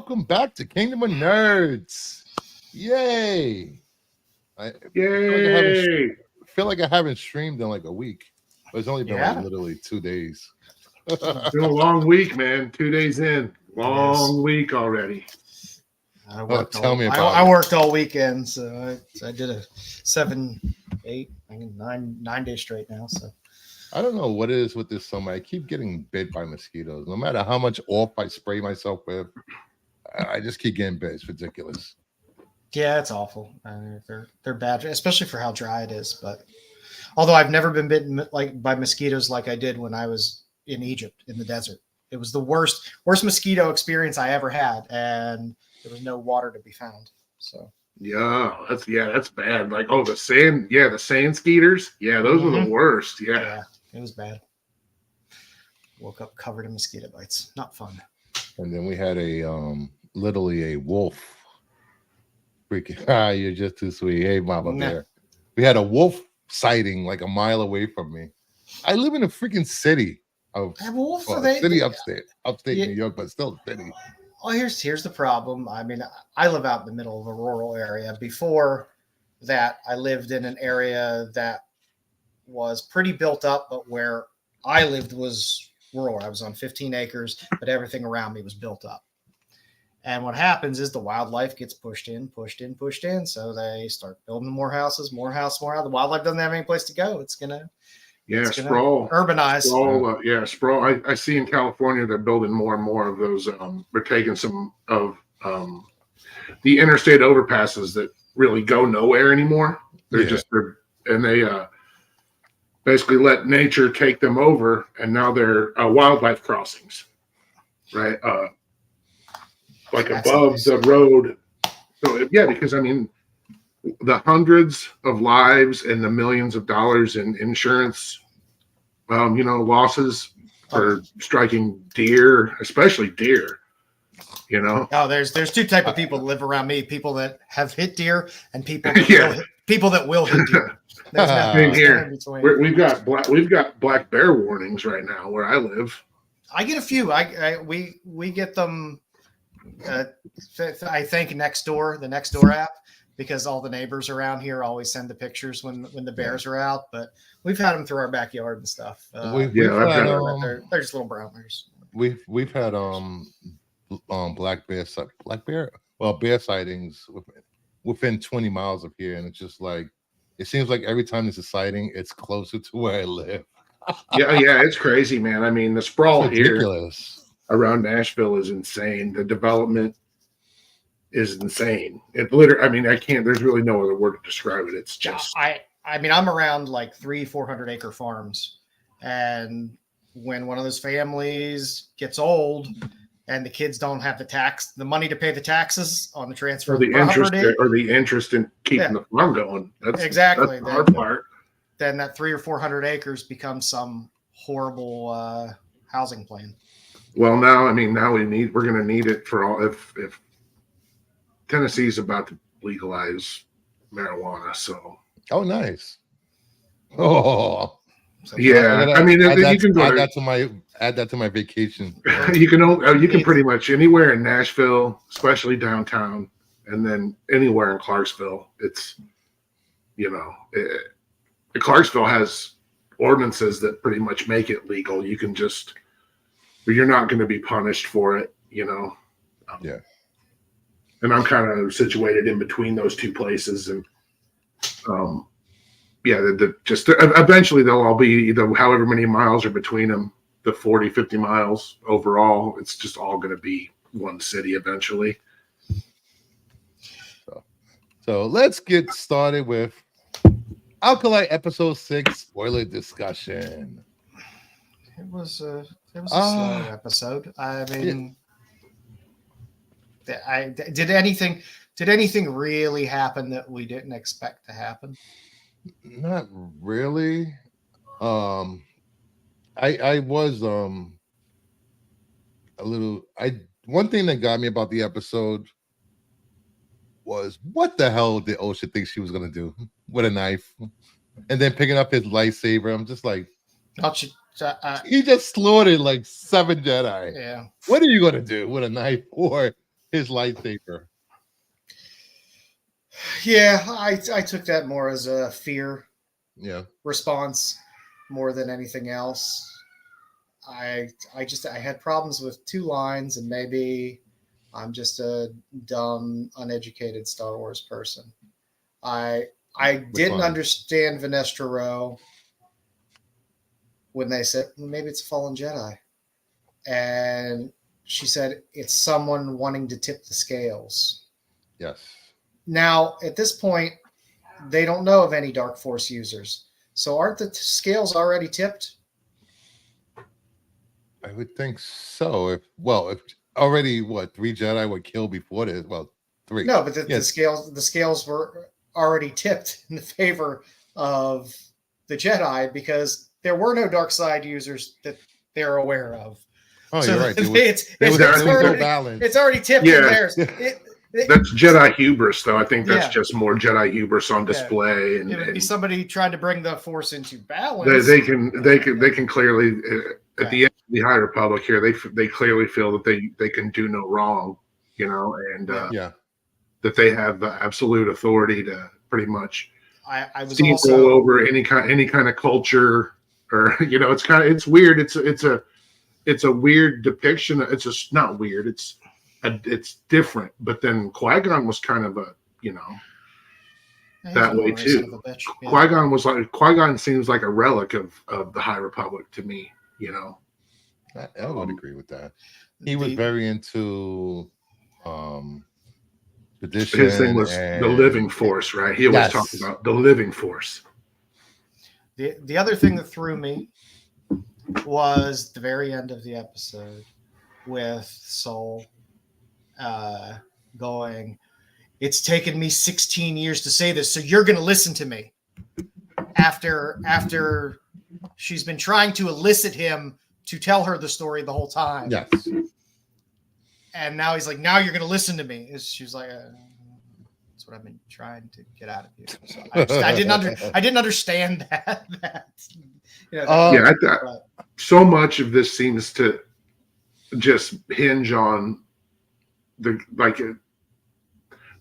welcome back to Kingdom of Nerds. Yay! Yay! I feel like I haven't streamed in like a week. But it's only been like literally 2 days. It's been a long week, man. 2 days in. Long week already. I worked I worked all weekend, so I did a 7, 8, 9 days straight now. So I don't know what it is with this summer. I keep getting bit by mosquitoes. No matter how much off I spray myself with, I just keep getting bit. It's ridiculous. Yeah, it's awful. They're bad, especially for how dry it is. But although I've never been bitten by mosquitoes like I did when I was in Egypt in the desert, it was the worst mosquito experience I ever had, and there was no water to be found. So that's bad. Like the sand skeeters. Yeah, those were the worst. Yeah, it was bad. Woke up covered in mosquito bites. Not fun. And then we had literally a wolf. Freaking, you're just too sweet. Hey, Mama Bear. We had a wolf sighting like a mile away from me. I live in a freaking city upstate New York, but still a city. Well, here's the problem. I mean, I live out in the middle of a rural area. Before that, I lived in an area that was pretty built up, but where I lived was rural. I was on 15 acres, but everything around me was built up. And what happens is the wildlife gets pushed in. So they start building more houses. The wildlife doesn't have any place to go. It's gonna sprawl, urbanize. Sprawl. I see in California they're building more and more of those. They're taking some of the interstate overpasses that really go nowhere anymore. They basically let nature take them over, and now they're wildlife crossings, right? Like above the road. So because I mean, the hundreds of lives and the millions of dollars in insurance, losses for striking deer, especially deer. Oh, there's two types of people that live around me: people that have hit deer and people that will hit deer. Same here. We've got black bear warnings right now where I live. I get a few. We get them. I think the Nextdoor app, because all the neighbors around here always send the pictures when the bears are out. But we've had them through our backyard and stuff. They're just little brown bears. We've had bear sightings within 20 miles of here, and it's just like it seems like every time there's a sighting, it's closer to where I live. It's crazy, man. I mean, the sprawl here around Nashville is insane. The development is insane. It literally, I mean, there's really no other word to describe it. It's just, I mean, I'm around like 300-400 acre farms. And when one of those families gets old and the kids don't have the money to pay the taxes on the transfer or the interest in keeping the farm going. That's exactly the hard part. Then that 300 or 400 acres becomes some horrible housing plan. Well, now we're going to need it for all. If Tennessee's about to legalize marijuana, so nice. Yeah, I mean, you can add that to my vacation. You can pretty much anywhere in Nashville, especially downtown, and then anywhere in Clarksville. It's Clarksville has ordinances that pretty much make it legal. You can just. But you're not going to be punished for it, And I'm kind of situated in between those two places, and eventually they'll all be either however many miles are between them, the 40, 50 miles overall. It's just all going to be one city eventually. So let's get started with Acolyte episode 6 spoiler discussion. It was a slow episode. I mean, did anything really happen that we didn't expect to happen? Not really. I was a little. One thing that got me about the episode was what the hell did Osha think she was gonna do with a knife, and then picking up his lightsaber. I'm just like, he just slaughtered like 7 Jedi. Yeah. What are you gonna do with a knife or his lightsaber. Yeah, I took that more as a fear Yeah. response more than anything else. I had problems with 2 lines, and maybe I'm just a dumb, uneducated Star Wars person. I didn't one? understand Vanestra Rowe when they said maybe it's a fallen Jedi, and she said it's someone wanting to tip the scales. Yes. Now at this point, they don't know of any Dark Force users, so aren't the scales already tipped? I would think so. If already 3 Jedi were killed before this. Well, 3. No, but the Yes. scales were already tipped in the favor of the Jedi because there were no dark side users that they're aware of. Oh, So you're right. there was no balance. it's already tipped Yeah. in theirs. That's Jedi hubris, though. I think that's Yeah. just more Jedi hubris on display, and It would be somebody trying to bring the Force into balance. they can clearly at the end of the High Republic here, they clearly feel that they can do no wrong, and that they have the absolute authority to pretty much I was steamroll also over any kind of culture, or it's weird. It's a weird depiction. It's just not weird. It's different. But then Qui-Gon was kind of that way too. Qui-Gon seems like a relic of the High Republic to me. I would agree with that. He was very into tradition. His thing was the living force, right? He always talked about the living force. The other thing that threw me was the very end of the episode with Soul going, "It's taken me 16 years to say this, so you're going to listen to me." After she's been trying to elicit him to tell her the story the whole time. Yes. And now he's like, "Now you're going to listen to me." She's like, "That's what I've been trying to get out of you." So I didn't understand that. So much of this seems to just hinge on the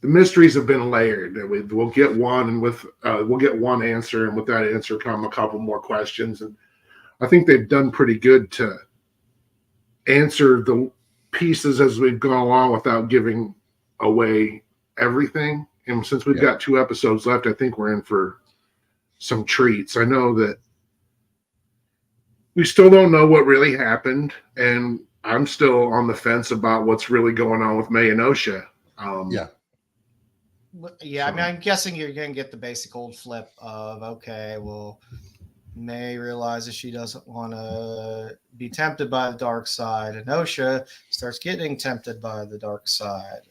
mysteries have been layered. We'll get one, and we'll get one answer, and with that answer come a couple more questions. And I think they've done pretty good to answer the pieces as we've gone along without giving away everything. And since we've got 2 episodes left, I think we're in for some treats. I know that we still don't know what really happened, and I'm still on the fence about what's really going on with May and Osha. I mean, I'm guessing you're going to get the basic old flip of, okay, well, May realizes she doesn't want to be tempted by the dark side, and Osha starts getting tempted by the dark side.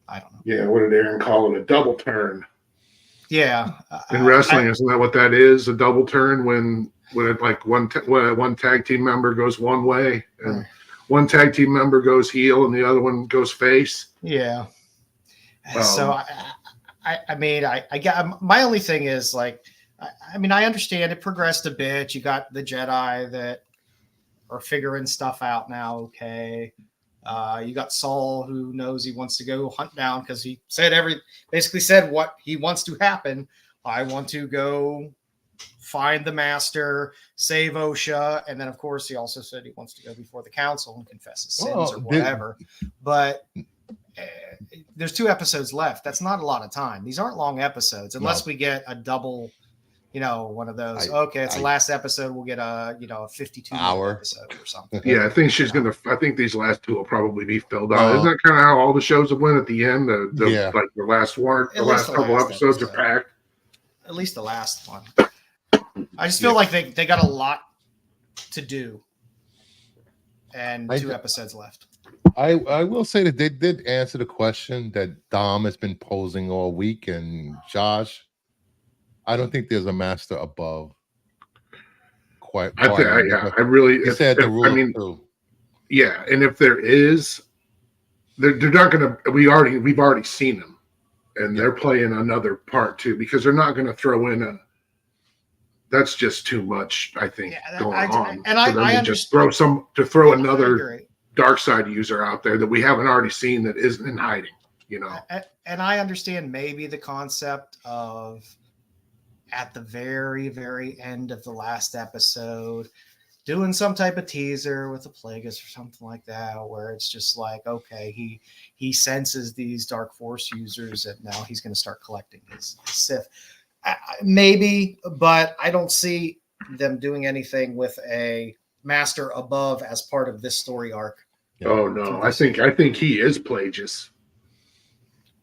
I don't know. Yeah, what did Aaron call it? A double turn. Yeah. In wrestling, isn't that what that is? A double turn when one tag team member goes one way and one tag team member goes heel and the other one goes face. Yeah. So I mean, I get, my only thing is like, I mean, I understand it progressed a bit. You got the Jedi that are figuring stuff out now. Okay. You got Saul, who knows he wants to go hunt down because he basically said what he wants to happen. I want to go find the master, save Osha. And then, of course, he also said he wants to go before the council and confess his sins or whatever. But there's 2 episodes left. That's not a lot of time. These aren't long episodes unless we get a double, one of those. It's the last episode. We'll get a 52-hour episode or something. Yeah, I think I think these last 2 will probably be filled out. Isn't that kind of how all the shows have went at the end? Like the last couple episodes are packed. At least the last one. I just feel like they got a lot to do, and 2 episodes left. I will say that they did answer the question that Dom has been posing all week, and Josh, I don't think there's a master above. I really said the rule. I mean, yeah, and if there is, they're not going to. We've already seen them, and they're playing another part too, because they're not going to throw in a. That's just too much, I think, going on. And I just throw another dark side user out there that we haven't already seen that isn't in hiding, you know. And I understand maybe the concept of at the very, very end of the last episode, doing some type of teaser with a Plagueis or something like that, where it's just like, okay, he senses these dark force users and now he's going to start collecting his Sith. Maybe, but I don't see them doing anything with a master above as part of this story arc. Oh no, I think he is Plagueis.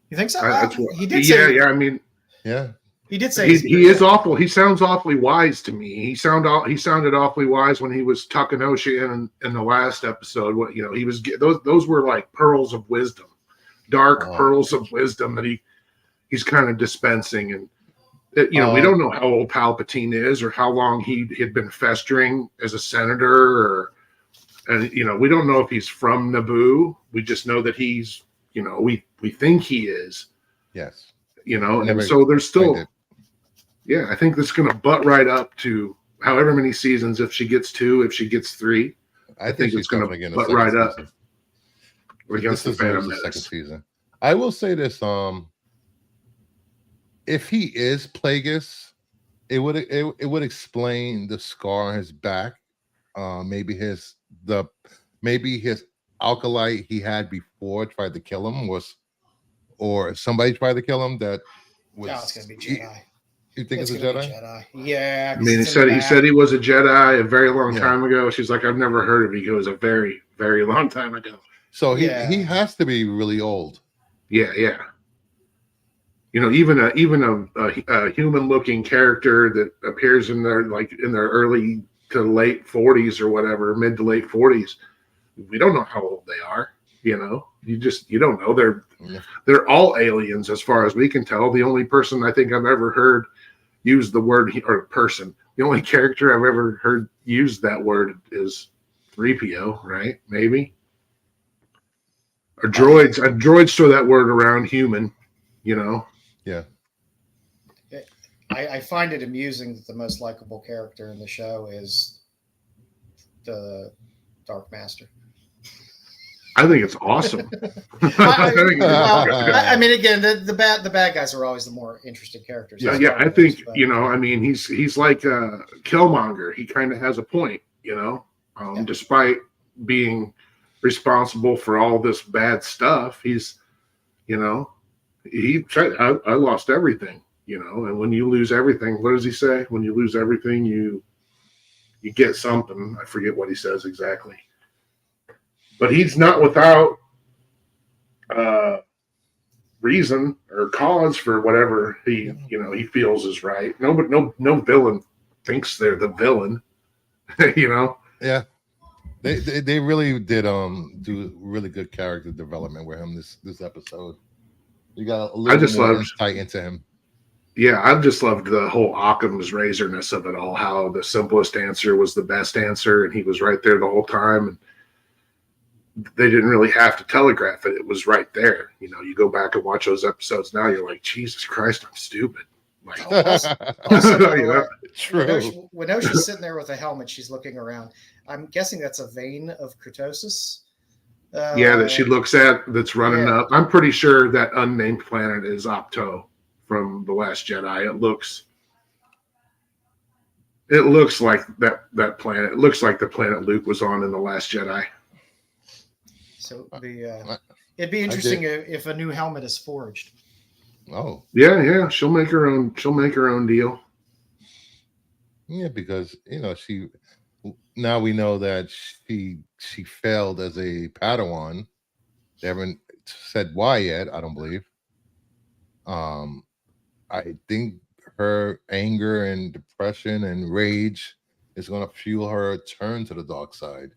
You think so? That's what, he did say. Yeah. I mean, yeah. He did say he is awful. He sounds awfully wise to me. He sounded awfully wise when he was tucking Oshi in the last episode. What, you know, he was those were like pearls of wisdom, dark pearls of wisdom that he's kind of dispensing. And you know, we don't know how old Palpatine is or how long he had been festering as a senator, and you know, we don't know if he's from Naboo. We just know that he's, you know, we think he is. Yes. You know, and so there's still. Yeah, I think that's going to butt right up to however many seasons. If she gets 2, if she gets 3, I think it's going to butt right up. We're against the Phantom Menace. Second season. I will say this: if he is Plagueis, it would explain the scar on his back. Maybe his Acolyte he had before tried to kill him or somebody tried to kill him that was. No, it's going to be Jedi. You think it's a Jedi? Yeah. I mean, he said he was a Jedi a very long time ago. She's like, I've never heard of him. He goes a very, very long time ago. So he has to be really old. Yeah. You know, even a human-looking character that appears in their early to late 40s or whatever, mid to late 40s. We don't know how old they are. You know, you don't know. They're all aliens as far as we can tell. The only person I think I've ever heard use the word the only character I've ever heard use that word is 3PO, right? Maybe. Or droids. Droids throw that word around, human, you know. Yeah. I find it amusing that the most likable character in the show is the Dark Master. I think it's awesome. I mean, again, the bad guys are always the more interesting characters. Yeah. I think you know. I mean, he's like Killmonger. He kind of has a point, you know. Despite being responsible for all this bad stuff, he's, you know, he tried. I lost everything, you know. And when you lose everything, what does he say? When you lose everything, you get something. I forget what he says exactly. But he's not without reason or cause for whatever he feels is right. No villain thinks they're the villain, you know. Yeah, they really did do really good character development with him this episode. You got a little more insight into him. Yeah, I've just loved the whole Occam's razorness of it all. How the simplest answer was the best answer, and he was right there the whole time. And they didn't really have to telegraph it. It was right there. You know, you go back and watch those episodes now, you're like, Jesus Christ, I'm stupid. Like, also, you know? True. When Oshi's sitting there with a helmet, she's looking around. I'm guessing that's a vein of Kurtosis. That she looks at that's running up. I'm pretty sure that unnamed planet is Opto from The Last Jedi. It looks like that planet. It looks like the planet Luke was on in The Last Jedi. So it'd be interesting if a new helmet is forged. Oh. Yeah. She'll make her own deal. Yeah, because you know now we know that she failed as a Padawan. They haven't said why yet, I don't believe. I think her anger and depression and rage is going to fuel her turn to the dark side.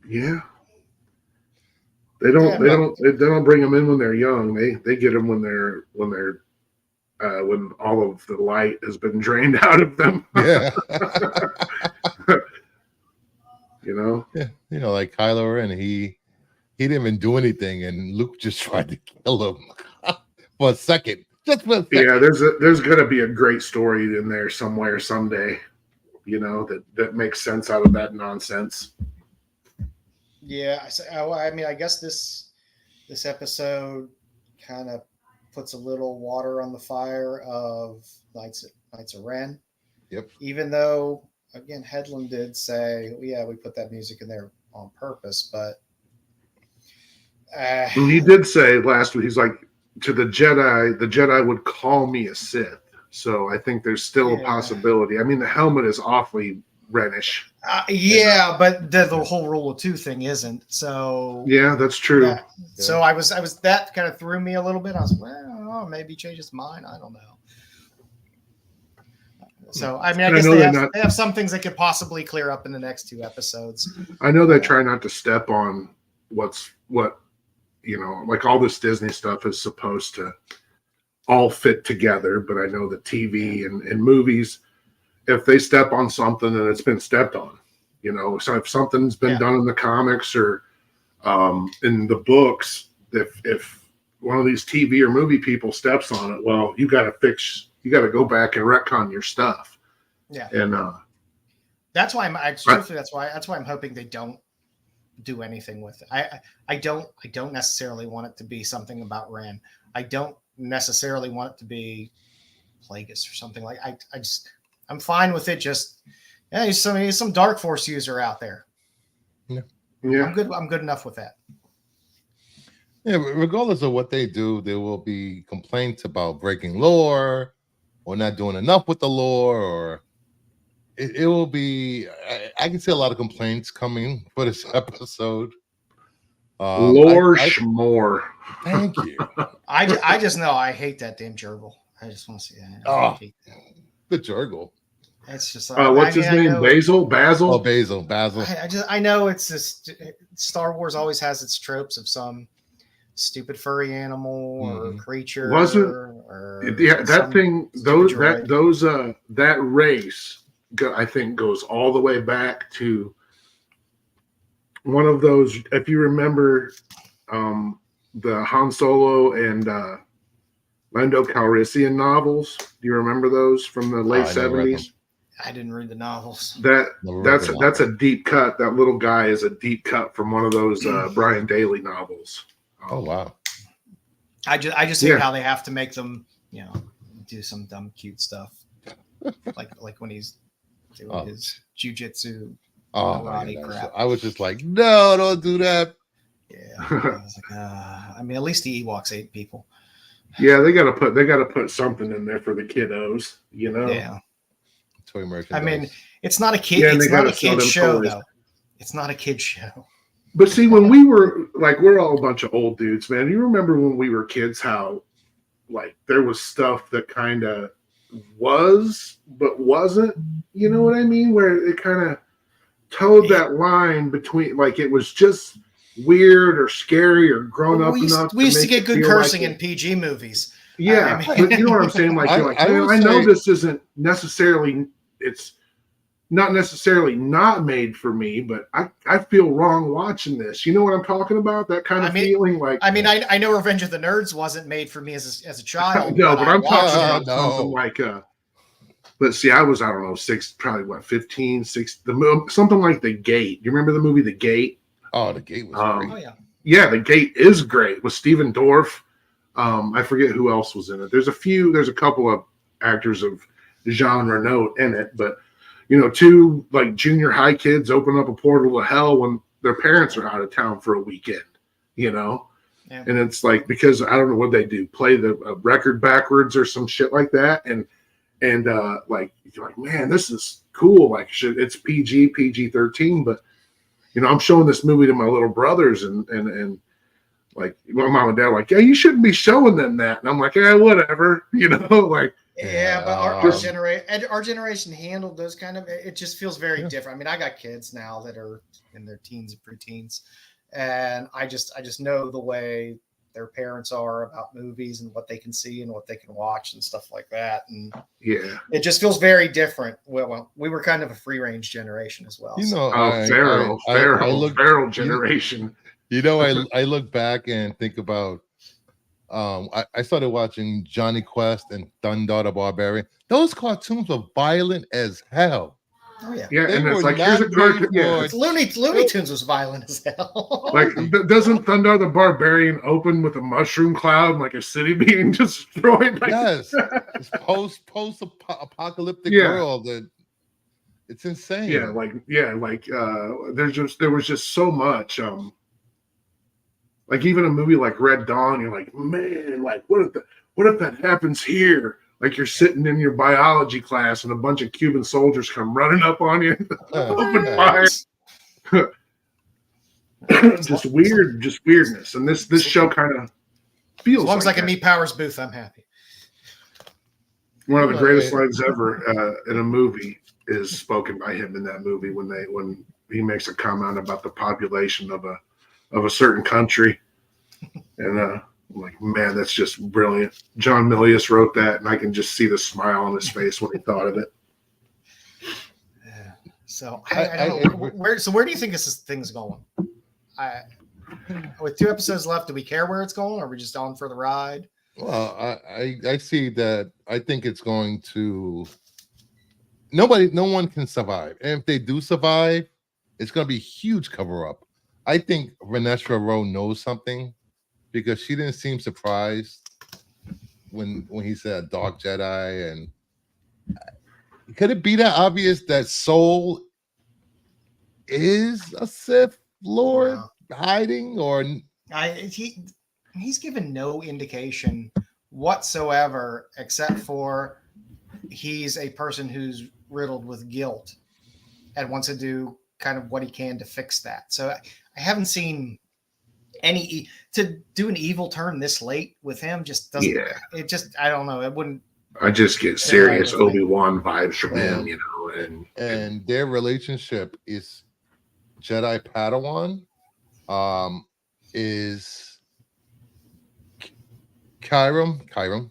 Yeah. They don't bring them in when they're young. They get them when all of the light has been drained out of them. Yeah. You know? Yeah. You know, like Kylo Ren, he didn't even do anything, and Luke just tried to kill him for a second. Just for a second. Yeah, there's gonna be a great story in there somewhere someday. you know, that makes sense out of that nonsense. Yeah, I mean, I guess this episode kind of puts a little water on the fire of Knights of Ren. Yep. Even though, again, Headland did say, yeah, we put that music in there on purpose, but And he did say last week, he's like, to the Jedi would call me a Sith. So I think there's still a possibility. I mean, the helmet is awfully Renish. Yeah, but the whole rule of two thing isn't. So yeah, that's true. Yeah. So I was that kind of threw me a little bit. I was well, maybe he changed his mind. I don't know. So I mean, I guess they have some things they could possibly clear up in the next 2 episodes. I know they try not to step on what you know, like all this Disney stuff is supposed to all fit together, but I know that TV and movies, if they step on something, then it's been stepped on. You know, so if something's been done in the comics or in the books, if one of these TV or movie people steps on it, well, you got to go back and retcon your stuff. Yeah. And that's why that's why I'm hoping they don't do anything with it. I don't necessarily want it to be something about Ren. I don't necessarily want it to be Plagueis or something like. I'm fine with it. Just he's some Dark Force user out there. Yeah. I'm good enough with that. Yeah, regardless of what they do, there will be complaints about breaking lore or not doing enough with the lore, or it will be. I can see a lot of complaints coming for this episode. Lore schmore. Thank you. I just know I hate that damn gerbil. I just want to see that. The Jurgle. It's just what's his name? Basil. Oh, Basil. I know it's just Star Wars always has its tropes of some stupid furry animal or creature. Wasn't that thing? That race, I think, goes all the way back to one of those. If you remember, the Han Solo and Lando Calrissian novels. Do you remember those from the late 70s? I didn't read the novels. That's a deep cut. That little guy is a deep cut from one of those Brian Daley novels. Oh wow! I just hate how they have to make them, do some dumb cute stuff, like when he's doing his jujitsu karate crap. I was just like, no, don't do that. Yeah, I was like, I mean, at least the Ewoks ate people. Yeah, they gotta put something in there for the kiddos, Yeah. Toy merchandise. I mean, it's not a kid. Yeah, it's not a kid show, though. It's not a kid show. But see, when we were we're all a bunch of old dudes, man. You remember when we were kids, how there was stuff that kind of was but wasn't. You know what I mean? Where it kind of towed that line between it was just weird or scary or grown up enough. We used to get good cursing in PG movies. Yeah, but you know what I'm saying? I know this isn't necessarily. It's not necessarily not made for me, but I feel wrong watching this. You know what I'm talking about? That kind of feeling. I know Revenge of the Nerds wasn't made for me as a child. No, but I'm talking about something like let's see, I don't know, 15, 6, something like The Gate. You remember the movie The Gate? Oh, The Gate was great. Oh yeah. Yeah, The Gate is great with Stephen Dorff. I forget who else was in it. There's a couple of actors of genre note in it, but 2 junior high kids open up a portal to hell when their parents are out of town for a weekend, and it's because I don't know what they do, play the record backwards or some shit like that. And you're like, man, this is cool. It's PG-13, but I'm showing this movie to my little brothers and my mom and dad are like, yeah, you shouldn't be showing them that. And I'm like, yeah, whatever, Yeah, but our generation handled those kind of. It just feels very different. I mean, I got kids now that are in their teens and preteens, and I just know the way their parents are about movies and what they can see and what they can watch and stuff like that. And it just feels very different. Well, we were kind of a free range generation as well. Feral generation. I look back and think about. I started watching Johnny Quest and Thundar the Barbarian. Those cartoons were violent as hell. Oh yeah. Yeah, They and it's were like here's a not cartoon. made Yeah, for- It's Looney Tunes was violent as hell. like doesn't Thunder the Barbarian open with a mushroom cloud, and like a city being destroyed? Like, Yes, it's post-apocalyptic Yeah. world, and it's insane. there was just so much. Like even a movie like Red Dawn, you're like, man, like what if that happens here? Like you're sitting in your biology class and a bunch of Cuban soldiers come running up on you, open fire. Just weirdness. And this show kind of feels As long as I like can that. meet Powers Booth, I'm happy. One of the greatest lines ever in a movie is spoken by him in that movie when he makes a comment about the population of a certain country, and I'm like, man, that's just brilliant. John Milius wrote that, and I can just see the smile on his face when he thought of it. Yeah. So I don't know where do you think this thing's going? With 2 episodes left, do we care where it's going? Or are we just on for the ride? Well, I see that. I think it's going to. No one can survive, and if they do survive, it's going to be a huge cover up. I think Vanessa Rowe knows something because she didn't seem surprised when he said Dark Jedi, and could it be that obvious that Soul is a Sith Lord hiding, or he's given no indication whatsoever except for he's a person who's riddled with guilt and wants to do kind of what he can to fix that. So I haven't seen any to do an evil turn this late with him. Just doesn't. Yeah. It just I don't know. It wouldn't. I just get serious Obi-Wan vibes from him, and their relationship is Jedi Padawan. Is Kyrum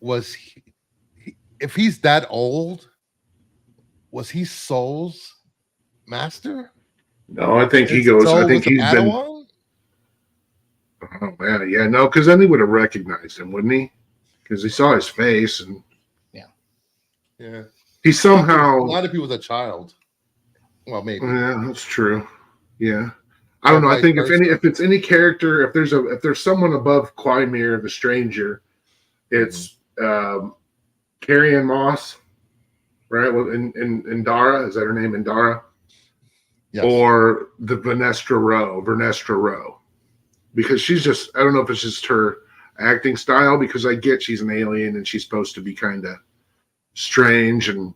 was he, if he's that old, was he Soul's master? No, I think he Soul goes. I think was a he's been. Padawan? Oh man, yeah, no, because then he would have recognized him, wouldn't he? Because he saw his face, and Yeah. he somehow. Not if he was a child. Well, maybe. Yeah, that's true. Yeah, I don't know. I think if it's any character, if there's someone above Quymir the Stranger, it's Carrie-Anne Moss, right? Well, in Dara, is that her name? Indara, Yes. or the Vernestra Rowe, because she's just. I don't know if it's just her acting style, because I get she's an alien and she's supposed to be kind of strange, and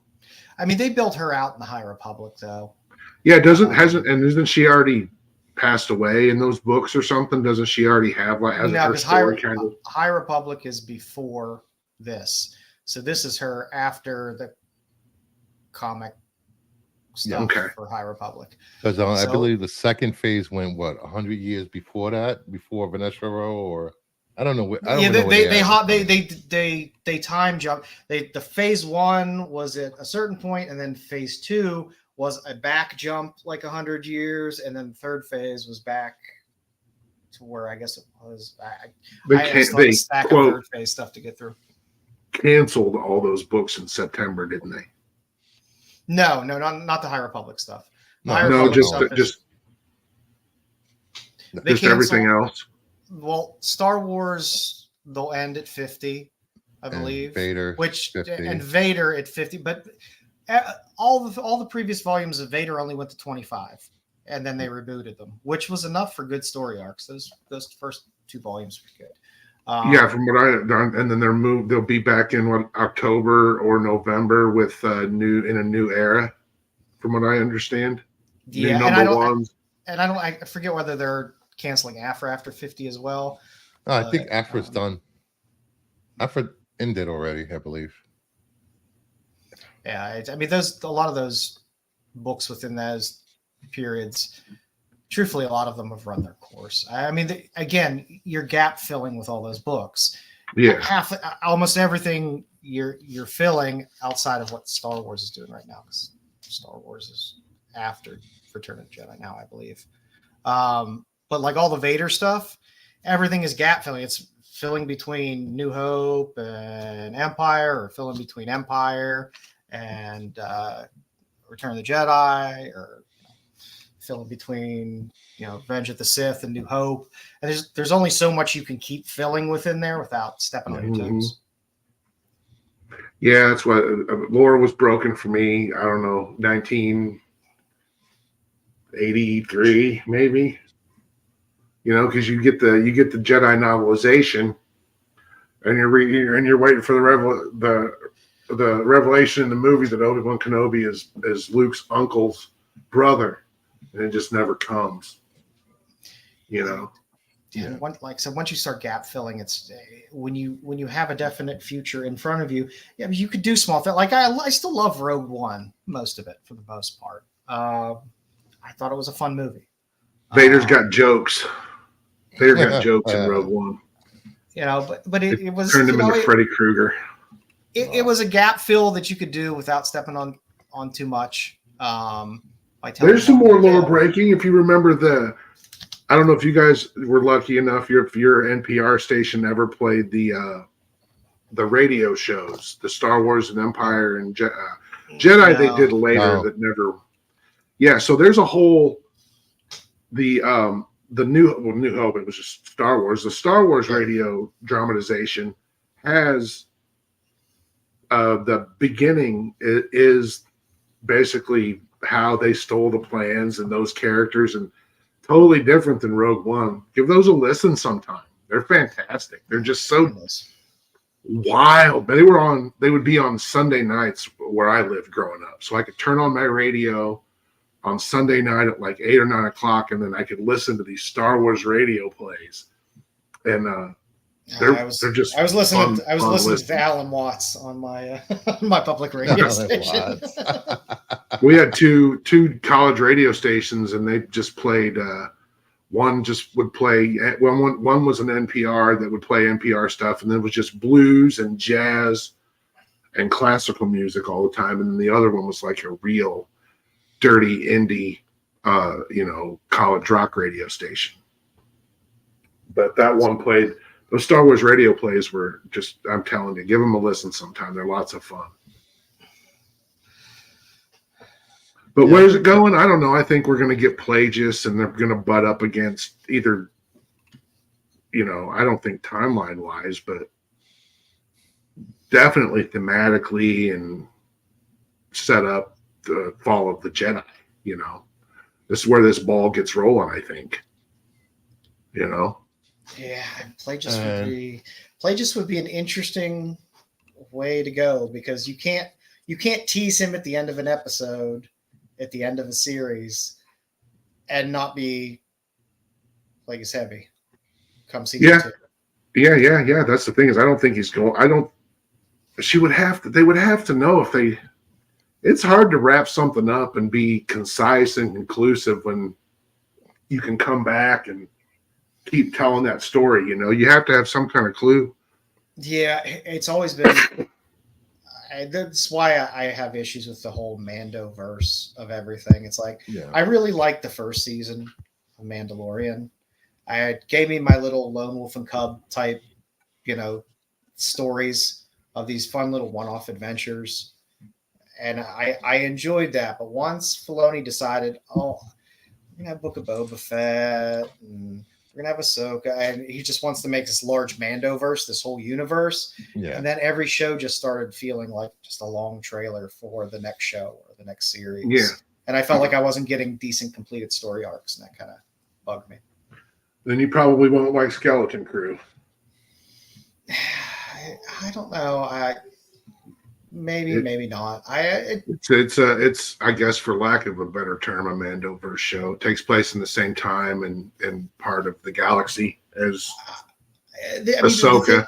I mean, they built her out in the High Republic, though. yeah, isn't she already passed away in those books or something? Doesn't she already have her story kind of? High Republic is before this, so this is her after the comic stuff for High Republic. Because I believe the second phase went 100 years before that, before Vanessa Rowe, or I don't know. They time jump. The phase 1 was at a certain point, and then phase 2 was a back jump like 100 years, and then the third phase was back to where I guess it was. They stack of third phase stuff to get through. Canceled all those books in September, didn't they? No, not the High Republic stuff. Just everything else. Well, Star Wars, they'll end at 50, I believe. Vader, 50. And Vader at 50, but all the previous volumes of Vader only went to 25, and then they rebooted them, which was enough for good story arcs. Those first 2 volumes were good. From what I done, and then they'll be back in October or November with a new era, from what I understand. Yeah, I forget whether they're canceling after 50 as well. No, I think Afra's done. Afra ended already, I believe. Yeah, I mean, a lot of those books within those periods, truthfully, a lot of them have run their course. I mean, again, you're gap filling with all those books. Yeah, almost everything you're filling outside of what Star Wars is doing right now, because Star Wars is after Return of the Jedi now, I believe. But like all the Vader stuff, everything is gap filling. It's filling between New Hope and Empire, or filling between Empire and Return of the Jedi, or filling between Revenge of the Sith and New Hope. And there's only so much you can keep filling within there without stepping on your toes. Yeah, that's what lore was broken for me. I don't know, 1983 maybe. Because you get the Jedi novelization, and you're waiting for the revelation in the movie that Obi-Wan Kenobi is Luke's uncle's brother, and it just never comes. Yeah. Once you start gap filling, it's when you have a definite future in front of you. Yeah, you could do small things. Like I still love Rogue One, most of it for the most part. I thought it was a fun movie. Vader's got jokes. Vader got jokes in Rogue One. But it was turned him into Freddy Krueger. It was a gap fill that you could do without stepping on too much. There's some more lore breaking. If you remember I don't know if you guys were lucky enough, if your NPR station ever played the radio shows, the Star Wars and Empire and Jedi. They did later that never. Yeah, so there's a whole New Hope. It was just Star Wars. The Star Wars radio dramatization has the beginning is basically how they stole the plans and those characters, and totally different than Rogue One. Give those a listen sometime. They're fantastic. They're just so wild. But they would be on Sunday nights where I lived growing up. So I could turn on my radio on Sunday night at like 8 or 9 o'clock, and then I could listen to these Star Wars radio plays. And I was listening to Alan Watts on my my public radio station. We had two college radio stations, and they just played. One just would play. One was an NPR that would play NPR stuff, and then it was just blues and jazz and classical music all the time. And then the other one was like a real dirty indie, college rock radio station. But that one played. Those Star Wars radio plays were just, I'm telling you, give them a listen sometime. They're lots of fun. But where's it going? I don't know. I think we're going to get Plagueis, and they're going to butt up against either, I don't think timeline-wise, but definitely thematically and set up the fall of the Jedi, This is where this ball gets rolling, I think. Yeah, Plagueis would be an interesting way to go, because you can't tease him at the end of an episode, at the end of a series, and not be Plagueis heavy. Come season 2. Yeah. That's the thing, is I don't think he's going. They would have to know if they. It's hard to wrap something up and be concise and conclusive when you can come back and keep telling that story. You have to have some kind of clue. Yeah, it's always been. That's why I have issues with the whole Mando verse of everything. It's like, I really liked the first season of Mandalorian. It gave me my little Lone Wolf and Cub type, stories of these fun little one-off adventures. And I enjoyed that. But once Filoni decided, we're going to have Book of Boba Fett, and we're going to have Ahsoka, and he just wants to make this large Mandoverse, this whole universe. Yeah. And then every show just started feeling like just a long trailer for the next show or the next series. Yeah. And I felt like I wasn't getting decent completed story arcs, and that kind of bugged me. Then you probably won't like Skeleton Crew. I don't know. Maybe not. It's I guess, for lack of a better term, a Mandoverse show. It takes place in the same time and part of the galaxy as Ahsoka.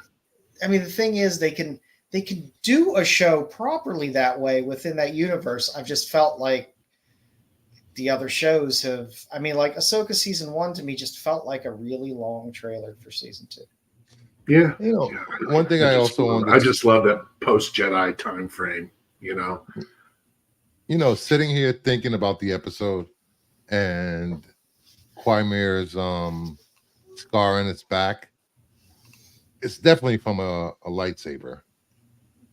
The thing is, they can do a show properly that way within that universe. I've just felt like the other shows have. Like Ahsoka season 1 to me just felt like a really long trailer for season 2. Yeah, one thing I just love that post Jedi time frame. Sitting here thinking about the episode and Quimer's scar on its back, it's definitely from a lightsaber.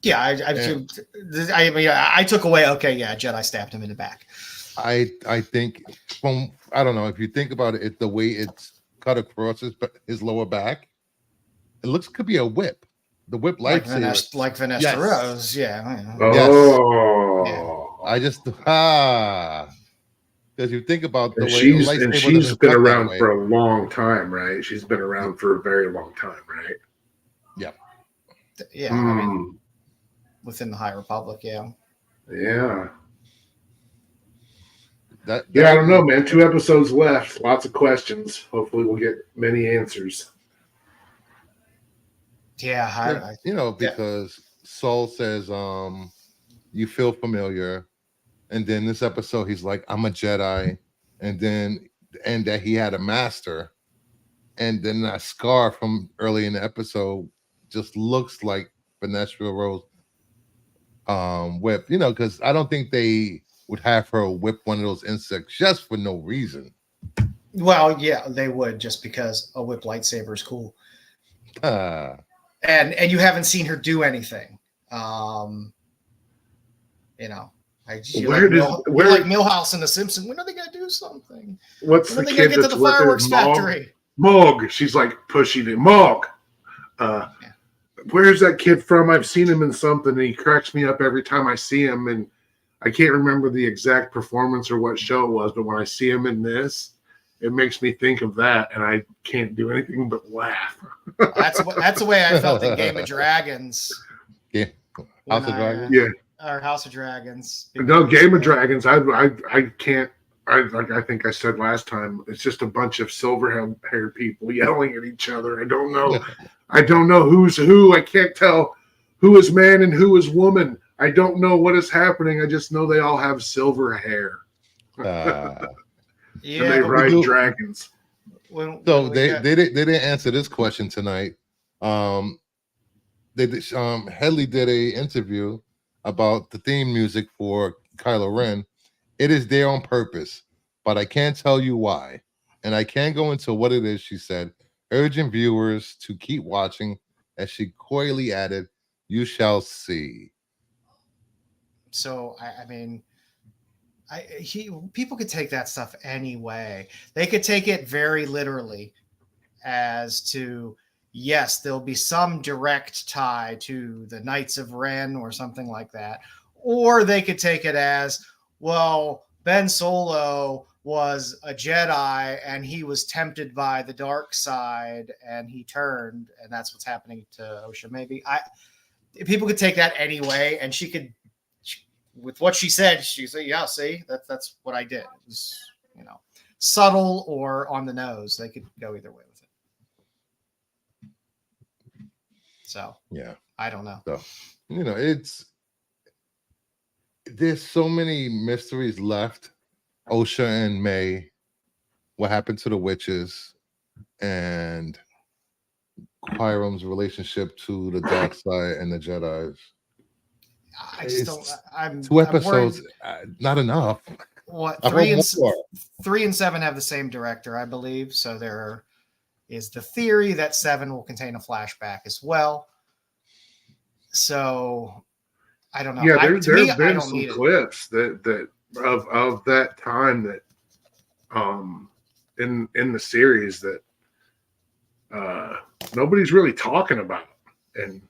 Yeah, I mean, I took away. Okay, yeah, Jedi stabbed him in the back. I think I don't know if you think about it, the way it's cut across his lower back, it looks could be a whip. The whip lightsaber, Like Vanessa yes. Rose. Yeah. Oh, Yeah. I just because you think about the and way a she's lightsaber doesn't been cut around that way. for a long time, right? She's been around for a very long time, right? Yeah. I mean, within the High Republic, yeah. Yeah. That I don't know, man. 2 episodes left. Lots of questions. Hopefully, we'll get many answers. Yeah, because Saul says, you feel familiar. And then this episode, he's like, I'm a Jedi. And that he had a master. And then that scar from early in the episode just looks like Vanessa Rose whip, because I don't think they would have her whip one of those insects just for no reason. Well, yeah, they would, just because a whip lightsaber is cool. And you haven't seen her do anything. Like Milhouse and the Simpsons. When are they gonna do something? What's when the are they kid gonna get to that's the fireworks factory? Mog. She's like pushing it. Mog. Where's that kid from? I've seen him in something, and he cracks me up every time I see him. And I can't remember the exact performance or what show it was, but when I see him in this, it makes me think of that, and I can't do anything but laugh. That's the way I felt in Game of Dragons. Yeah, House of Dragons. Yeah, or House of Dragons. No, Game of Dragons. I can't. I think I said last time. It's just a bunch of silver-haired people yelling at each other. I don't know. I don't know who's who. I can't tell who is man and who is woman. I don't know what is happening. I just know they all have silver hair. Yeah, and they ride dragons. They didn't answer this question tonight. Headley did a interview about the theme music for Kylo Ren. It is there on purpose, but I can't tell you why, and I can't go into what it is. She said, urging viewers to keep watching, as she coyly added, "You shall see." So people could take that stuff anyway. They could take it very literally as to, yes, there'll be some direct tie to the Knights of Ren or something like that. Or they could take it as, well, Ben Solo was a Jedi and he was tempted by the dark side and he turned, and that's what's happening to Osha. Maybe people could take that anyway, and with what she said, she said, "Yeah, see, that's what I did." It was, subtle or on the nose. They could go either way with it. So yeah, I don't know. So there's so many mysteries left. Osha and May, what happened to the witches, and Hiram's relationship to the dark side and the Jedis. I just don't. 2 episodes, not enough. What 3 and 7 have the same director, I believe. So there is the theory that 7 will contain a flashback as well. So I don't know. Yeah, there have been some clips that of that time that in the series that nobody's really talking about, and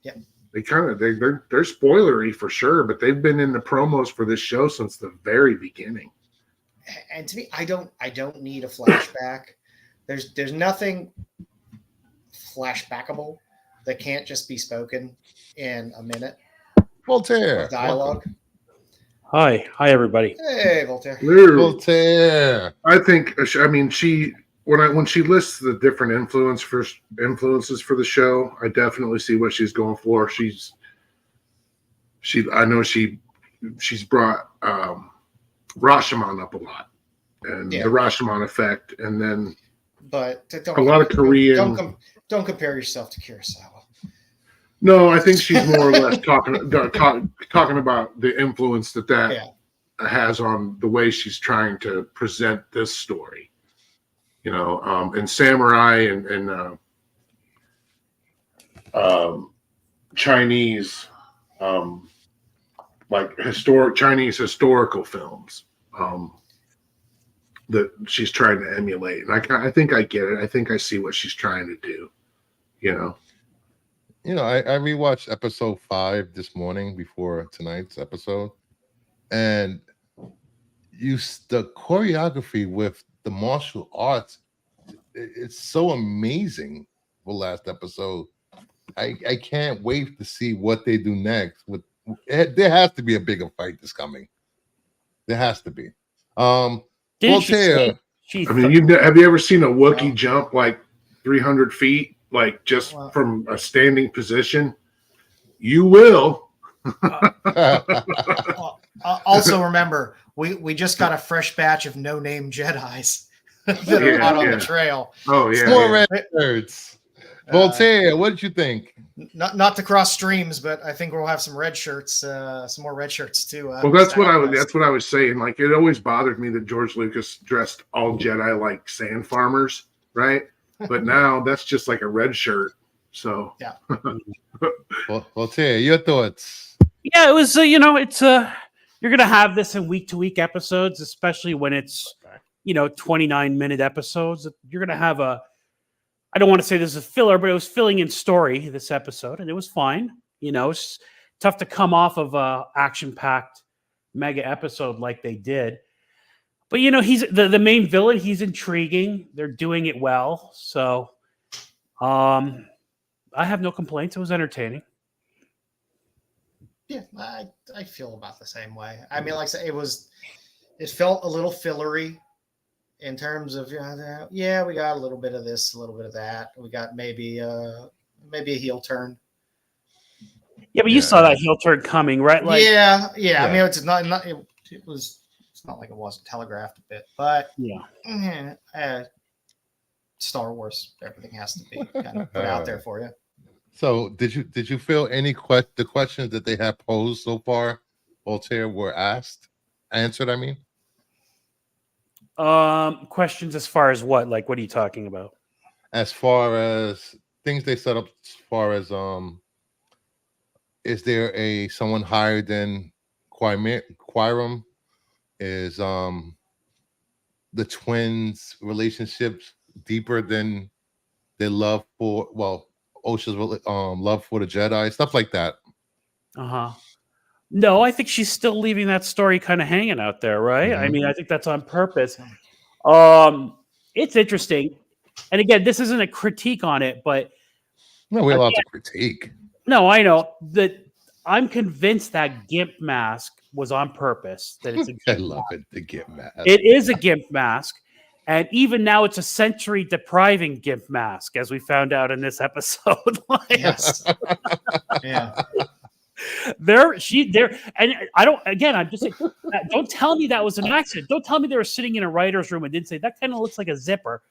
they they're spoilery for sure, but they've been in the promos for this show since the very beginning. And to me, I don't need a flashback. There's nothing flashbackable that can't just be spoken in a minute. Voltaire dialogue. Hi everybody. Hey, Voltaire. Voltaire. I think. I mean, when she lists the different influences for the show, I definitely see what she's going for. I know she's brought Rashomon up a lot, and the Rashomon effect, and then a lot of Korean. Don't compare yourself to Kurosawa. No, I think she's more or less talking about the influence that has on the way she's trying to present this story. And samurai and Chinese like Chinese historical films that she's trying to emulate. And I think I get it. I think I see what she's trying to do. I rewatched episode 5 this morning before tonight's episode, and the choreography with the martial arts, it's so amazing for last episode. I can't wait to see what they do next. There has to be a bigger fight that's coming. There has to be. Voltaire. Have you ever seen a Wookiee jump like 300 feet, like just from a standing position? You will. Also, remember, we just got a fresh batch of no-name Jedis that are out on the trail. Oh yeah, more red shirts. Voltaire, what did you think? Not to cross streams, but I think we'll have some red shirts, some more red shirts too. Well, that's what I was saying. Like, it always bothered me that George Lucas dressed all Jedi like sand farmers, right? But now that's just like a red shirt. So yeah. Voltaire, your thoughts? Yeah, it was. You're gonna have this in week-to-week episodes, especially when it's 29-minute episodes. You're gonna have I don't want to say this is a filler, but it was filling in story this episode, and it was fine. It's tough to come off of a action-packed mega episode like they did. But he's the main villain. He's intriguing. They're doing it well. So, I have no complaints. It was entertaining. Yeah, I feel about the same way. I mean, like I said, it felt a little fillery in terms of, we got a little bit of this, a little bit of that. We got maybe a heel turn. Yeah, but you saw that heel turn coming, right? Like, yeah. I mean, it's not it's not like it wasn't telegraphed a bit, but Star Wars, everything has to be kind of put out there for you. So did you feel any the questions that they have posed so far, Voltaire, were answered? I mean, questions as far as what? Like, what are you talking about? As far as things they set up, as far as is there someone higher than Quirrell? Is the twins' relationships deeper than their love for Osha's love for the Jedi, stuff like that? No, I think she's still leaving that story kind of hanging out there, right? Mm-hmm. I mean, I think that's on purpose. It's interesting, and again, this isn't a critique on it, but no, we're allowed to critique. No, I know that. I'm convinced that GIMP mask was on purpose. That it's I love it. The GIMP mask. It is a GIMP mask, and even now it's a sensory depriving GIMP mask, as we found out in this episode. Yes. Yeah. And I don't. Again, I'm just saying. Don't tell me that was an accident. Don't tell me they were sitting in a writer's room and didn't say that kind of looks like a zipper,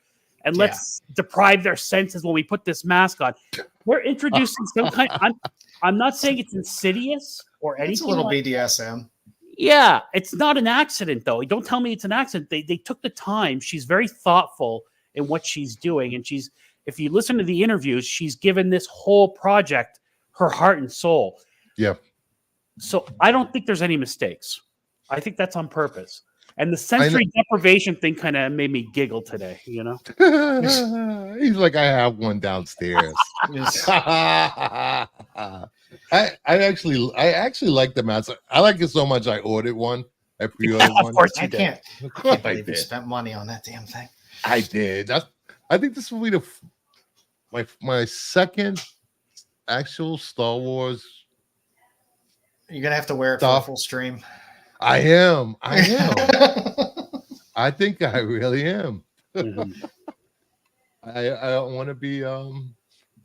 and let's deprive their senses when we put this mask on. We're introducing some kind. I'm not saying it's insidious or anything. It's a little BDSM. Yeah, it's not an accident though. Don't tell me it's an accident. They took the time. She's very thoughtful in what she's doing, and if you listen to the interviews, she's given this whole project her heart and soul. Yeah. So I don't think there's any mistakes. I think that's on purpose. And the sensory deprivation thing kind of made me giggle today, He's like, I have one downstairs. I actually like the mask. I like it so much I ordered one. I pre-ordered one. Of course you I did. can't believe you spent money on that damn thing. I did. I think this will be my second actual Star Wars. You're gonna have to wear it for a full stream. I am. I think I really am. Mm-hmm. I don't want to be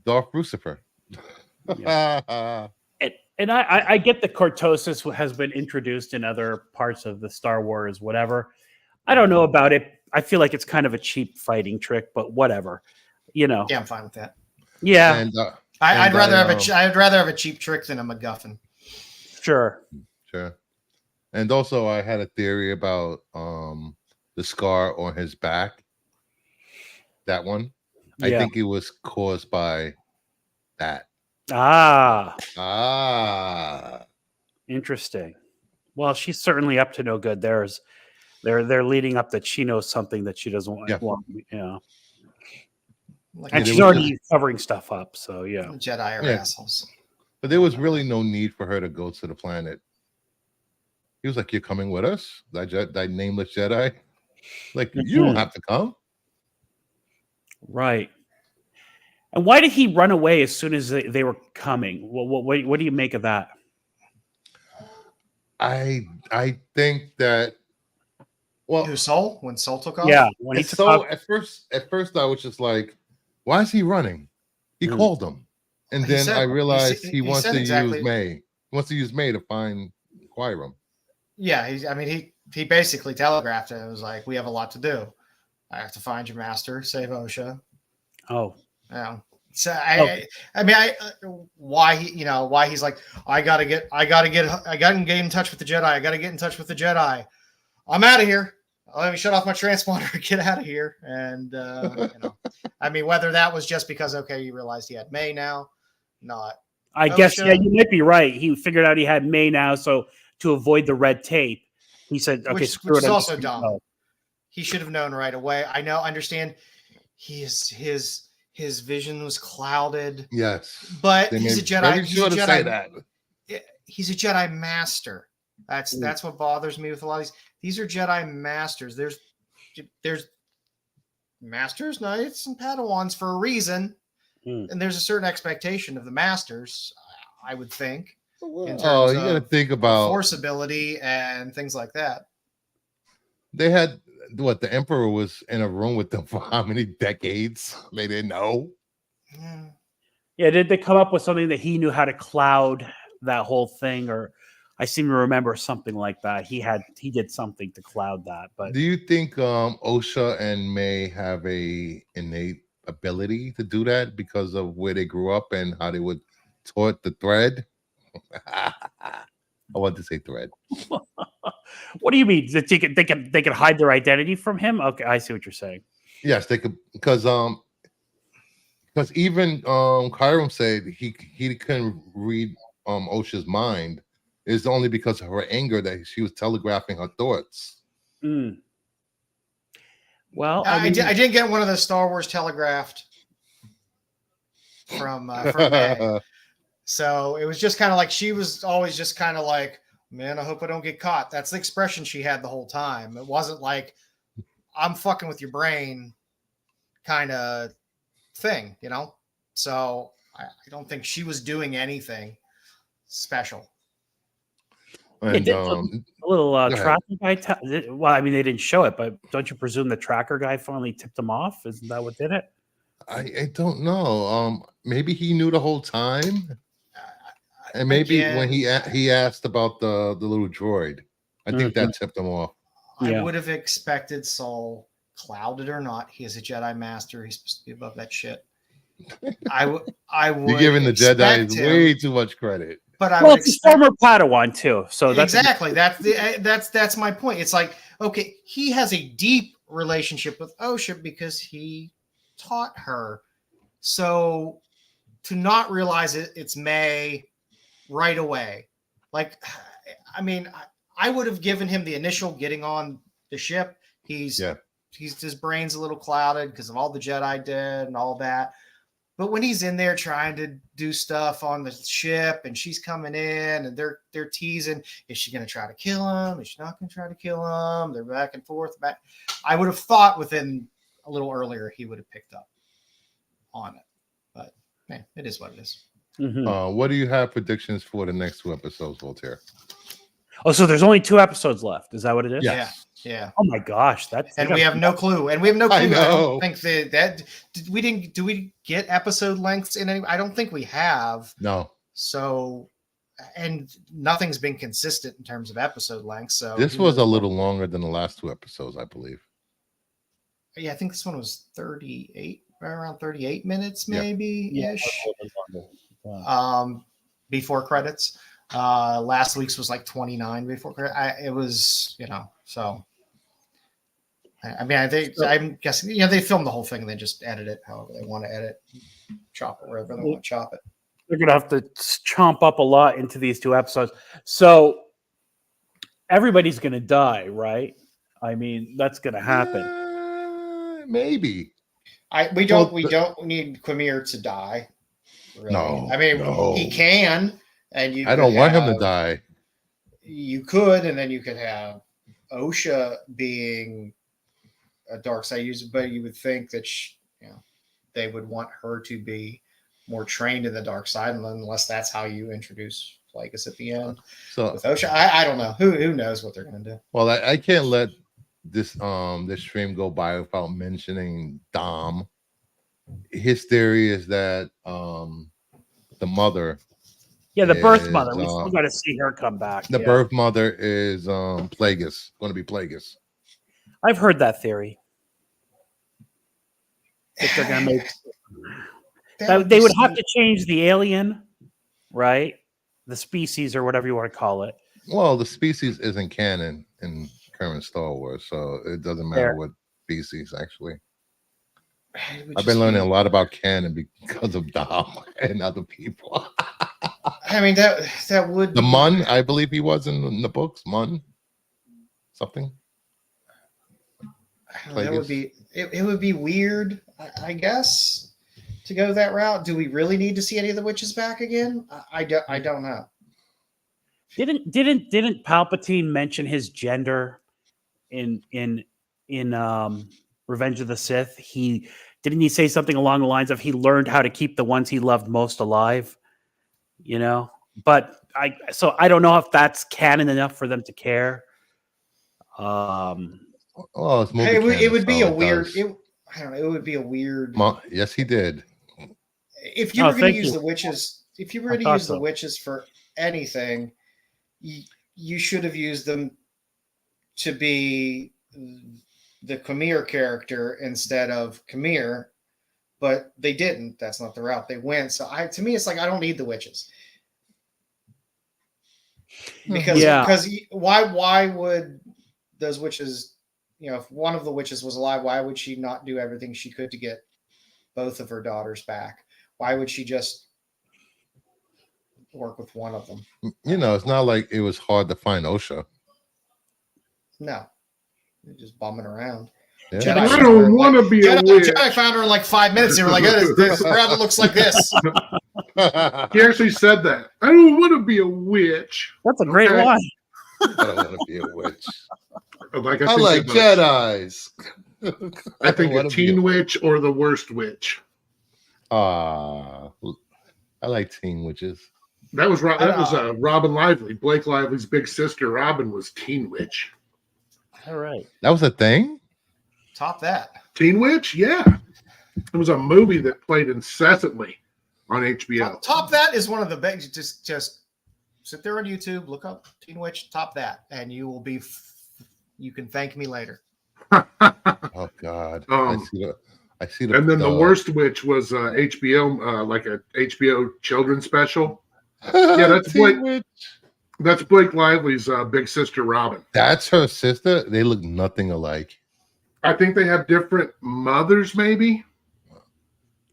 Darth Lucifer. Yeah. And I get that cortosis has been introduced in other parts of the Star Wars, whatever. I don't know about it. I feel like it's kind of a cheap fighting trick, but whatever. Yeah, I'm fine with that. Yeah. And, I'd rather have a cheap trick than a MacGuffin. Sure. And also, I had a theory about the scar on his back. That one, I think it was caused by that. Ah, Ah. interesting. Well, she's certainly up to no good. They're leading up that she knows something that she doesn't Yeah. want. Yeah, Like and there she's was already covering stuff up. So yeah. the Jedi are Yeah. assholes. But there was really no need for her to go to the planet. He was like, "You're coming with us, that nameless Jedi." Like, you don't Mhm. have to come. Right. And why did he run away as soon as they were coming? What do you make of that? I think that, well, Who, Soul? When Soul took off? Yeah, when he it's took so off. at first I was just like, why is he running? He Mm. called him. And He then said- I he realized said- he he wants said to exactly- use May. He wants to use May to find Qui-Ram. Yeah, he basically telegraphed it. It was like, we have a lot to do. I have to find your master, save Osha. Oh, Yeah. So Okay. why he's like, I gotta get in touch with the Jedi. I gotta get in touch with the Jedi. I'm out of here. Let me shut off my transponder and get out of here. And whether that was just because you realized he had May now, not. I guess you might be right. He figured out he had May now, so to avoid the red tape, he said, "Okay, which screw is it." I'm also just gonna dumb. go. He should have known right away. Understand. His vision was clouded, Yes. but They he's a made Jedi. very He's sure a to Jedi. say that. He's a Jedi master. That's what bothers me with a lot of these are Jedi masters. There's masters, knights, and Padawans for a reason, and there's a certain expectation of the masters, I would think, in terms you got to of think about force ability and things like that. they had the Emperor was in a room with them for how many decades? They didn't know. Yeah, did they come up with something that he knew how to cloud that whole thing? Or I seem to remember something like that. He did something to cloud that. But Do you think Osha and May have a innate ability to do that because of where they grew up and how they were taught the thread? I want to say thread. what do you mean? That they can hide their identity from him? Okay, I see what you're saying. Yes, they could because even Chiron said he couldn't read Osha's mind. It's only because of her anger that she was telegraphing her thoughts. Mm. Well, I didn't get one of the Star Wars telegraphed from May. So it was just kind of like she was always just kind of like, man, I hope I don't get caught. That's the expression she had the whole time. It wasn't like I'm fucking with your brain kind of thing, So I don't think she was doing anything special. And a little tracker guy. Well, I mean, they didn't show it, but don't you presume the tracker guy finally tipped him off? Isn't that what did it? I don't know. Maybe he knew the whole time. And maybe when he asked about the little droid, I think that tipped him off. I would have expected Saul, clouded or not, he is a Jedi master. He's supposed to be above that shit. I would. You're giving the Jedi way too much credit. But I well, would it's a former Padawan too. So that's exactly that's my point. It's like, okay, he has a deep relationship with Osha because he taught her. So to not realize it's May right away, like, I mean, I would have given him the initial getting on the ship. His brain's a little clouded because of all the Jedi did and all that. But when he's in there trying to do stuff on the ship and she's coming in and they're teasing, is she going to try to kill him? Is she not going to try to kill him? They're back and forth. I would have thought within a little earlier he would have picked up on it. But man, it is what it is. Mm-hmm. What do you have predictions for the next 2 episodes, Voltaire? Oh, so there's only 2 episodes left. Is that what it is? Yeah. Oh my gosh, we have no clue. And we have no clue. I know. I don't think that do we get episode lengths in any? I don't think we have. No. So, and nothing's been consistent in terms of episode length. So this was a little longer than the last 2 episodes, I believe. Yeah, I think this one was 38, right around 38 minutes, maybe ish. Before credits. Last week's was like 29 before credits. It was, so. I mean, I'm guessing, they filmed the whole thing and then just edit it however they want to edit, chop it wherever they want to chop it. They're gonna have to chomp up a lot into these 2 episodes. So everybody's gonna die, right? I mean, that's gonna happen. Maybe. We don't need Quimir to die. Really. No, I mean, no. he can, and you. I don't want him to die. You could, and then you could have Osha being a dark side user, but you would think that they would want her to be more trained in the dark side, unless that's how you introduce Plagueis at the end. So with Osha, I don't know. Who knows what they're going to do? Well, I can't let this stream go by without mentioning Dom. His theory is that the mother, the birth is, mother. We still got to see her come back. The birth mother is Plagueis, going to be Plagueis. I've heard that theory. That they're going to make. They would have to change the alien, right? The species or whatever you want to call it. Well, the species isn't canon in current Star Wars, so it doesn't matter what species actually. I've been learning a lot about canon because of Dom and other people. I mean, that would the Mun, I believe he was in the books. Mun, something. That would be it. Would be weird, I guess, to go that route. Do we really need to see any of the witches back again? I don't know. Didn't Palpatine mention his gender in Revenge of the Sith? Didn't he say something along the lines of he learned how to keep the ones he loved most alive? You know, but I don't know if that's canon enough for them to care. Well, it's movie canon, it would be so a weird. I don't know. It would be a weird. Yes, he did. If you were going to use the witches, the witches for anything, you should have used them to be the Quimir character instead of Quimir, but they didn't. That's not the route they went. So to me, it's like I don't need the witches because why would those witches? If one of the witches was alive, why would she not do everything she could to get both of her daughters back? Why would she just work with one of them? It's not like it was hard to find Osha. No, they're just bumming around. Yeah. I don't want to be a witch. Jedi found her in like 5 minutes. They were like, "This brother looks like this." He actually said that. I don't want to be a witch. That's a great line. I don't want to be a witch. I like Jedis. I think a teen witch or the worst witch. I like teen witches. That was Robin Lively. Blake Lively's big sister, Robin, was teen witch. All right. That was a thing? Top that. Teen Witch? Yeah. It was a movie that played incessantly on HBO. Top that is one of the big. Just sit there on YouTube, look up Teen Witch, top that, and you will be. You can thank me later. Oh God! I see the. And then the worst witch was HBO, like a HBO children's special. Yeah, that's Blake. Witch. That's Blake Lively's big sister, Robin. That's her sister. They look nothing alike. I think they have different mothers, maybe.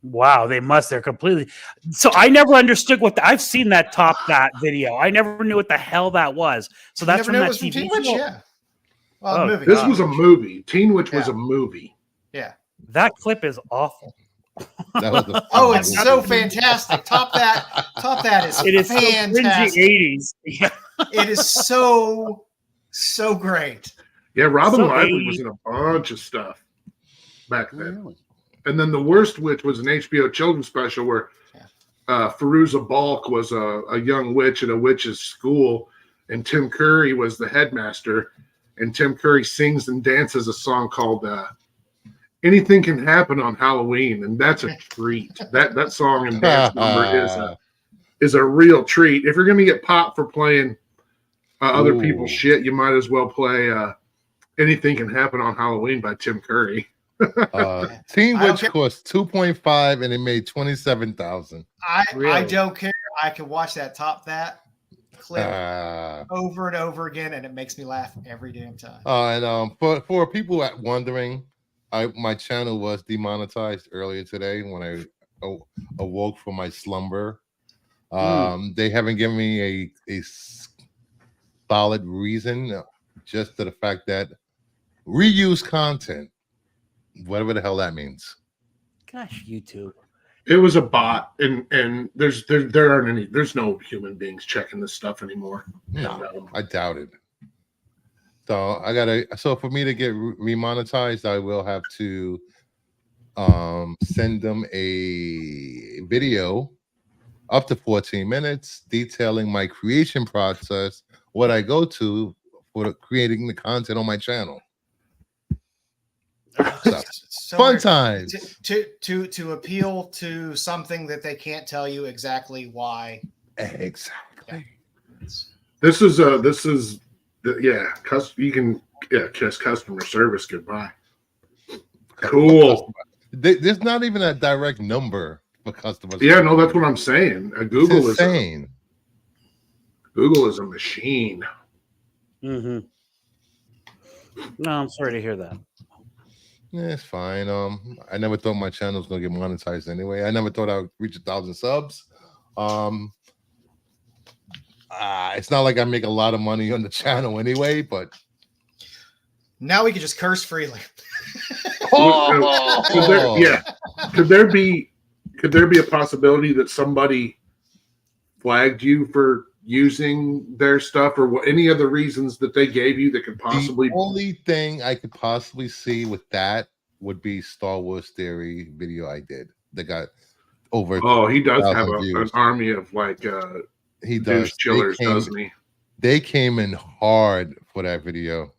Wow, they must. They're completely. So I never understood I've seen that top that video. I never knew what the hell that was. So that's from that TV Teen Witch, yeah. Well, movie. This was a movie. Teen Witch was a movie. Yeah. That clip is awful. It's so fantastic. Top that is it is fantastic. So 80s. Yeah. It is so great. Yeah, Robin Lively was in a bunch of stuff back then. Really? And then the worst witch was an HBO children's special where Fairuza Balk was a young witch at a witch's school, and Tim Curry was the headmaster. And Tim Curry sings and dances a song called "Anything Can Happen on Halloween," and that's a treat. That song and dance number is a real treat. If you're going to get popped for playing other people's shit, you might as well play "Anything Can Happen on Halloween" by Tim Curry. Teen Witch cost $2.5 and it made $27,000. I don't care. I can watch that top that clip over and over again, and it makes me laugh every damn time. And for people wondering, my channel was demonetized earlier today when I awoke from my slumber. They haven't given me a solid reason, just to the fact that reuse content, whatever the hell that means. Gosh, YouTube. It was a bot, and there aren't any. There's no human beings checking this stuff anymore. No, I doubt it. So I gotta. So for me to get remonetized, I will have to send them a video up to 14 minutes detailing my creation process, what I go to for creating the content on my channel. So, fun times to appeal to something that they can't tell you exactly why. Exactly. This is you can kiss customer service goodbye. Cool. There's not even a direct number for customers. Yeah, no, that's what I'm saying. Google is insane. Google is a machine. Mm-hmm. No, I'm sorry to hear that. Yeah, it's fine. I never thought my channel was gonna get monetized anyway. I never thought I would reach 1,000 subs. It's not like I make a lot of money on the channel anyway, but now we can just curse freely. Could there be a possibility that somebody flagged you for using their stuff, or any other reasons that they gave you that could possibly? The only thing I could possibly see with that would be Star Wars Theory video I did that got over. Oh, he does have an army of he does chillers, doesn't he? They came in hard for that video.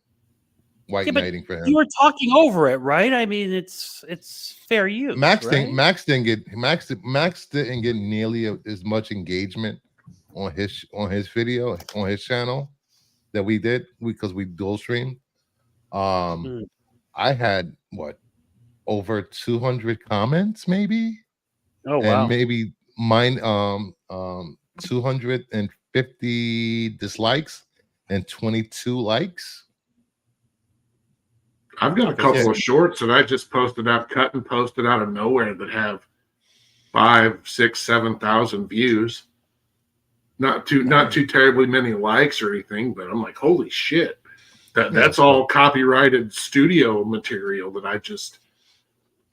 White knighting for him. You were talking over it, right? I mean, it's fair use. Max right? didn't get nearly as much engagement on his video on his channel that we did because we dual streamed. I had over 200 comments, maybe. Oh wow! And maybe mine 250 dislikes and 22 likes. I've got a couple of shorts that I just posted out, cut and posted out of nowhere that have 5, 6, 7,000 views. Not too terribly many likes or anything, but I'm like, holy shit. That's all copyrighted studio material that I just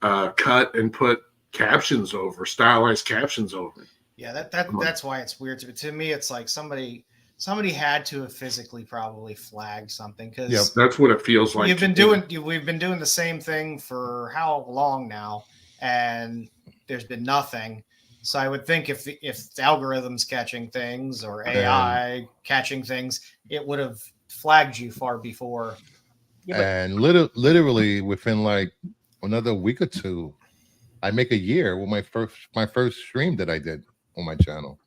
cut and put captions over, stylized captions over. Yeah, that's why it's weird to me. It's like somebody had to have physically probably flagged something, because that's what it feels like. we've been doing the same thing for how long now, and there's been nothing. So I would think if the algorithms catching things or AI catching things, it would have flagged you far before. And literally within like another week or two, I make a year with my first stream that I did on my channel.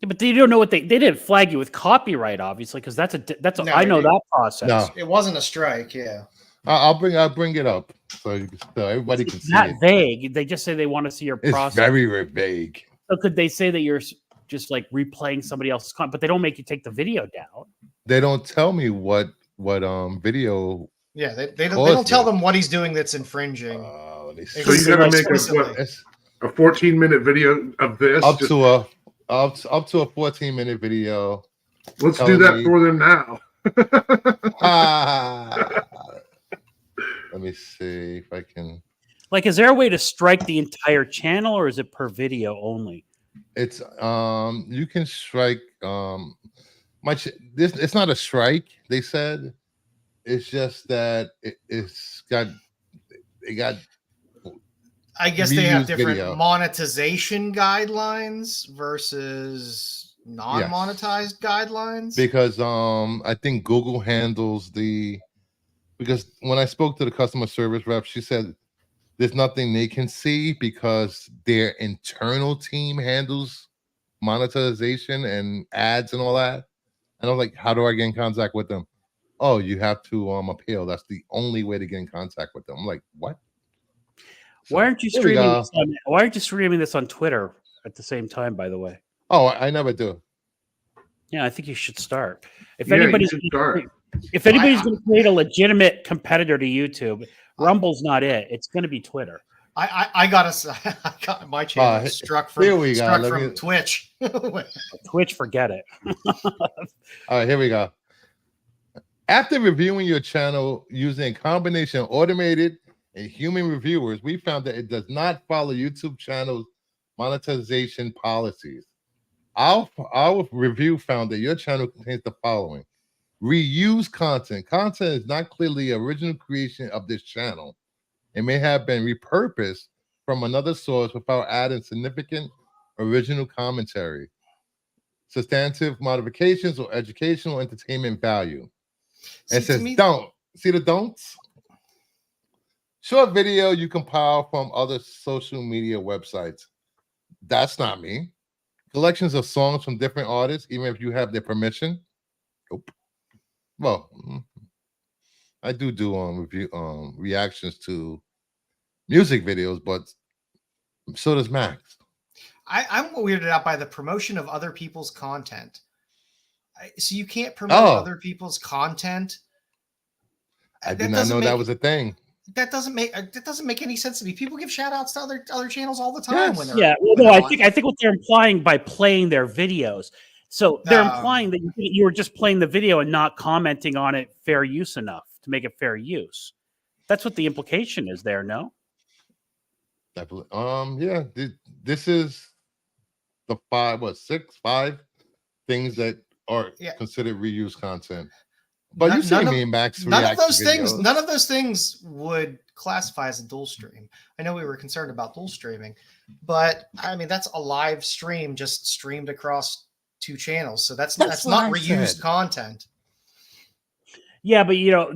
Yeah, but you don't know what they didn't flag you with copyright, obviously, because that's I know that process. No. It wasn't a strike. Yeah, I'll bring it up so everybody can see not it. vague. They just say they want to see your process. It's very vague. So could they say that you're just like replaying somebody else's content, but they don't make you take the video down? They don't tell me what video. Yeah, they don't tell them what he's doing that's infringing. So you got to make a 14-minute video of this up to a 14-minute video. Let's do that for them now. Let me see if I can. Like, is there a way to strike the entire channel, or is it per video only? It's you can strike it's not a strike, they said. It's just that it got I guess they have different monetization guidelines versus non-monetized guidelines. Because I think Google handles because when I spoke to the customer service rep, she said there's nothing they can see because their internal team handles monetization and ads and all that. And I was like, how do I get in contact with them? Oh, you have to appeal. That's the only way to get in contact with them. I'm like, what? So, why aren't you streaming this on Twitter at the same time, by the way? Oh, I never do. Yeah, I think you should start. If anybody's going to create a legitimate competitor to YouTube, Rumble's not it. It's going to be Twitter. I got my channel struck from here we go. struck from Twitch. Twitch, forget it. All right, here we go. After reviewing your channel using a combination of automated and human reviewers, we found that it does not follow YouTube channel's monetization policies. Our review found that your channel contains the following: reused content. Content is not clearly original creation of this channel. It may have been repurposed from another source without adding significant original commentary, substantive modifications, or educational entertainment value. And it says, don't. See the don'ts? Short video you compile from other social media websites. That's not me. Collections of songs from different artists, even if you have their permission. Nope. Well, I do review reactions to music videos, but so does Max. I'm weirded out by the promotion of other people's content. So you can't promote other people's content. I did not know that was a thing. That doesn't make any sense to me. People give shout outs to other channels all the time. Yes. When I think what they're implying by playing their videos. So they're implying that you were just playing the video and not commenting on it fair use enough to make it fair use. That's what the implication is there, no? Yeah. This is the five things that are considered reused content. But you see me and Max none of those things would classify as a dual stream. I know we were concerned about dual streaming, but I mean that's a live stream just streamed across two channels. So that's not reused content. Yeah, but you're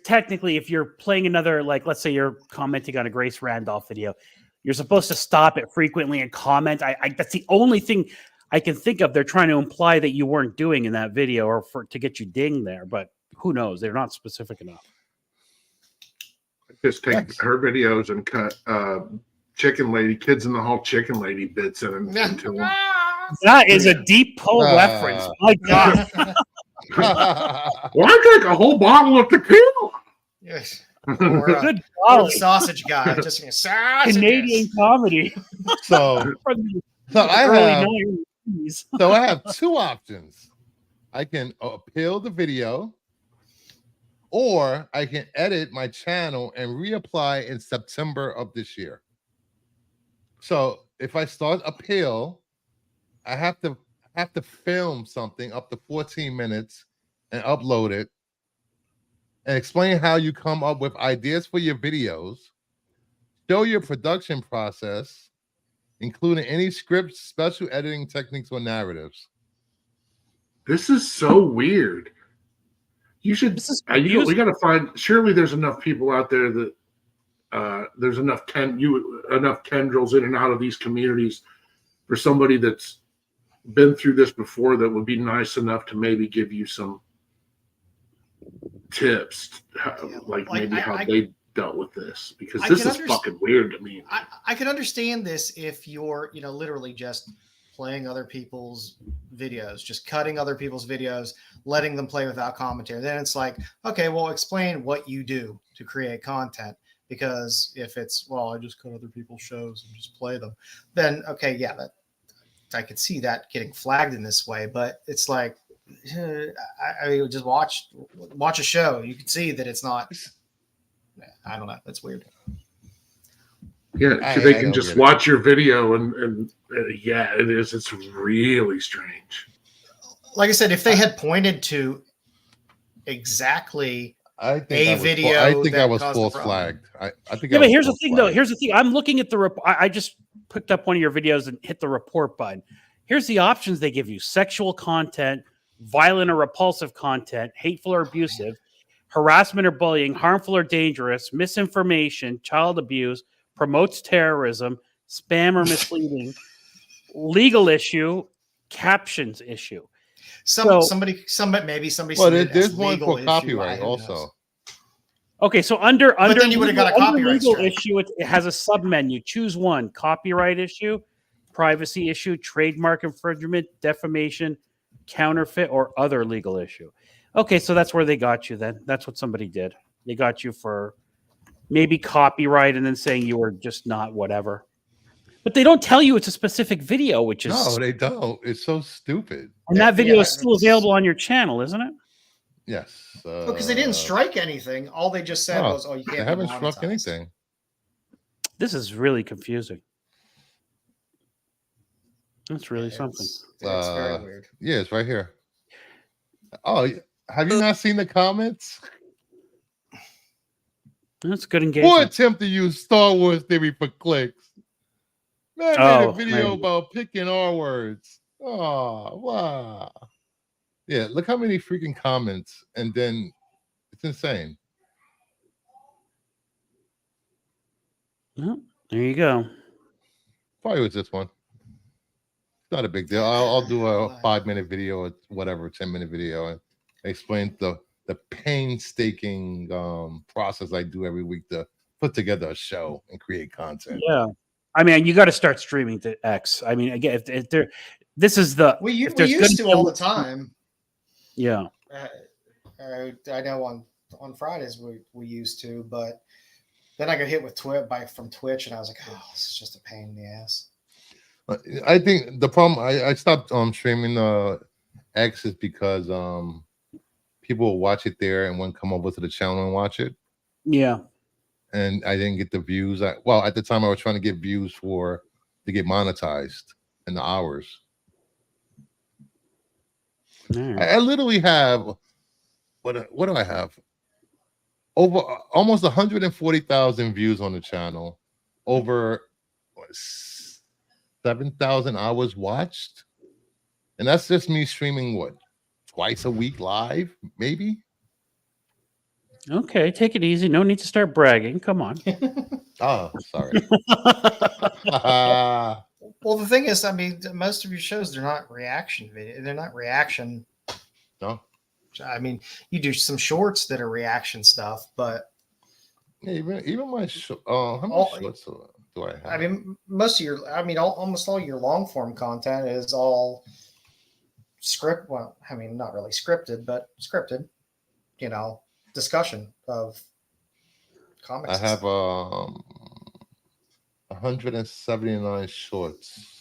technically, if you're playing another, like let's say you're commenting on a Grace Randolph video, you're supposed to stop it frequently and comment. That's the only thing I can think of they're trying to imply that you weren't doing in that video or to get you dinged there, but who knows? They're not specific enough. Just take her videos and cut Chicken Lady, Kids in the Hall Chicken Lady bits in into them. That is a deep pull reference. My God. Well, I drank a whole bottle of tequila. Yes. Good Or the sausage guy, just Canadian comedy. So I have two options. I can appeal the video, or I can edit my channel and reapply in September of this year. So if I start appeal, I have to film something up to 14 minutes and upload it and explain how you come up with ideas for your videos, show your production process, including any scripts, special editing techniques, or narratives. This is so weird. You should. We got to find. Surely there's enough people out there that there's enough tendrils in and out of these communities for somebody that's been through this before that would be nice enough to maybe give you some tips, like maybe how they dealt with this, because this is fucking weird to me. I can understand this if you're, literally just playing other people's videos, just cutting other people's videos, letting them play without commentary. Then it's like, okay, well, explain what you do to create content. Because if it's, well, I just cut other people's shows and just play them, then okay, yeah, that I could see that getting flagged in this way. But it's like, I just watch a show. You can see that it's not. I don't know. That's weird. Yeah, they can just watch your video and yeah, it is. It's really strange. Like I said, if they had pointed to exactly I think I was false flagged. I think. Yeah, but here's the thing, though. Here's the thing. I'm looking at the report. I just picked up one of your videos and hit the report button. Here's the options they give you: sexual content, violent or repulsive content, hateful or abusive, harassment or bullying, harmful or dangerous, misinformation, child abuse, promotes terrorism, spam or misleading, legal issue, captions issue. Somebody. Well, there's one for copyright also. Okay, so under then you would have got a copyright legal strike. issue, it has a sub menu. Choose one: copyright issue, privacy issue, trademark infringement, defamation, counterfeit, or other legal issue. Okay, so that's where they got you then. That's what somebody did. They got you for, maybe copyright, and then saying you were just not whatever. But they don't tell you it's a specific video, which is No, they don't. It's so stupid. and that video Yeah, is still available on your channel, isn't it? Yes. Because they didn't strike anything. All they just said was, "Oh, you can't." They haven't be struck monetized. anything. This is really confusing. That's really It's- something. It's very weird. Yeah, it's right here. Oh, have you not seen the comments? That's good Poor engagement. attempt to use Star Wars theory for clicks. Man made a video man. about picking R words. Oh, wow. Yeah, look how many freaking comments, and then it's insane. Well, there you go. Probably was this one. Not a big deal. I'll do a 5-minute video or whatever, 10-minute video, and explain the painstaking process I do every week to put together a show and create content. Yeah. I mean, you got to start streaming to X. I mean, again, if there, this is the We if there's used gonna to be all a- the time. Yeah. I know on Fridays we used to, but then I got hit with from Twitch, and I was like, oh, this is just a pain in the ass. I think the problem I stopped streaming X is because people will watch it there and won't come over to the channel and watch it. Yeah. And I didn't get the views. At the time I was trying to get views to get monetized in the hours. I literally have what do I have? Over almost 140,000 views on the channel, over 7,000 hours watched, and that's just me streaming twice a week live, maybe. Okay, take it easy. No need to start bragging. Come on. Oh, sorry. Well, the thing is, I mean, most of your shows, they're not reaction video. They're not reaction. No. I mean, you do some shorts that are reaction stuff, but Yeah, even my how many shorts do I have? I mean, almost all your long form content is all script. Well, I mean, not really scripted, but scripted. You know, discussion of comics. I have 179 shorts.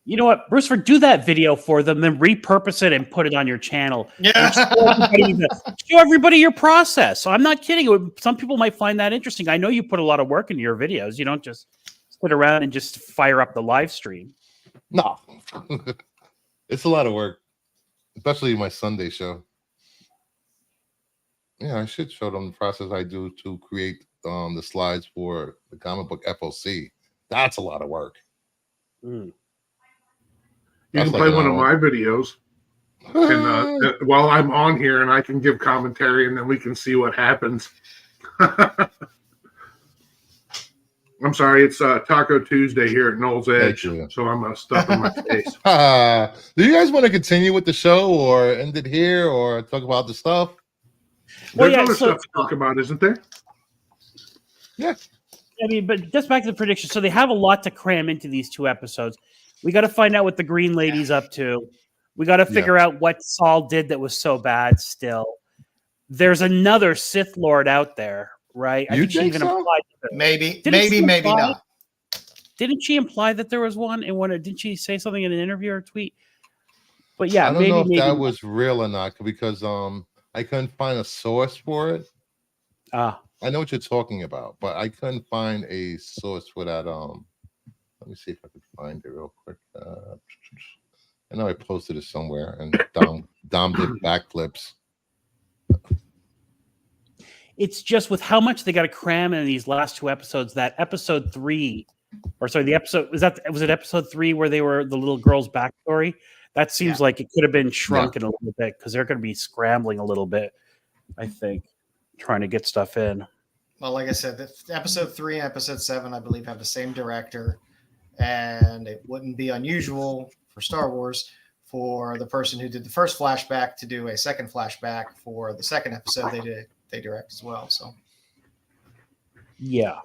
You know what, Bruce? Do that video for them, then repurpose it and put it on your channel. Yeah. Show everybody your process. I'm not kidding. Some people might find that interesting. I know you put a lot of work into your videos. You don't just sit around and just fire up the live stream. No, it's a lot of work, especially my Sunday show. Yeah, I should show them the process I do to create the slides for the comic book FOC. That's a lot of work. Mm. You That's can like play an one of hour. my videos, and while I'm on here, and I can give commentary, and then we can see what happens. I'm sorry, it's Taco Tuesday here at Knowles Edge, so I'm stuffing my face. Do you guys want to continue with the show, or end it here, or talk about the stuff? Well, There's yeah, other so- stuff to talk about, isn't there? Yeah. I mean, but just back to the prediction. So they have a lot to cram into these 2 episodes. We got to find out what the Green Lady's up to. We got to figure out what Saul did that was so bad still. There's another Sith Lord out there, right? I You think she think even so? implied maybe she imply- not. Didn't she imply that there was one? And didn't she say something in an interview or tweet? But yeah, I don't know if maybe that was real or not, because I couldn't find a source for it. I know what you're talking about, but I couldn't find a source for that. Let me see if I could find it real quick. I know I posted it somewhere, and Dom did backflips. It's just with how much they got to cram in these last 2 episodes. That episode 3, or sorry, the episode was it episode 3 where they were the little girl's backstory? That seems like it could have been shrunken a little bit because they're going to be scrambling a little bit. I think trying to get stuff in. Well, like I said, episode 3 and episode 7, I believe, have the same director, and it wouldn't be unusual for Star Wars for the person who did the first flashback to do a second flashback for the second episode they direct as well. So, yeah.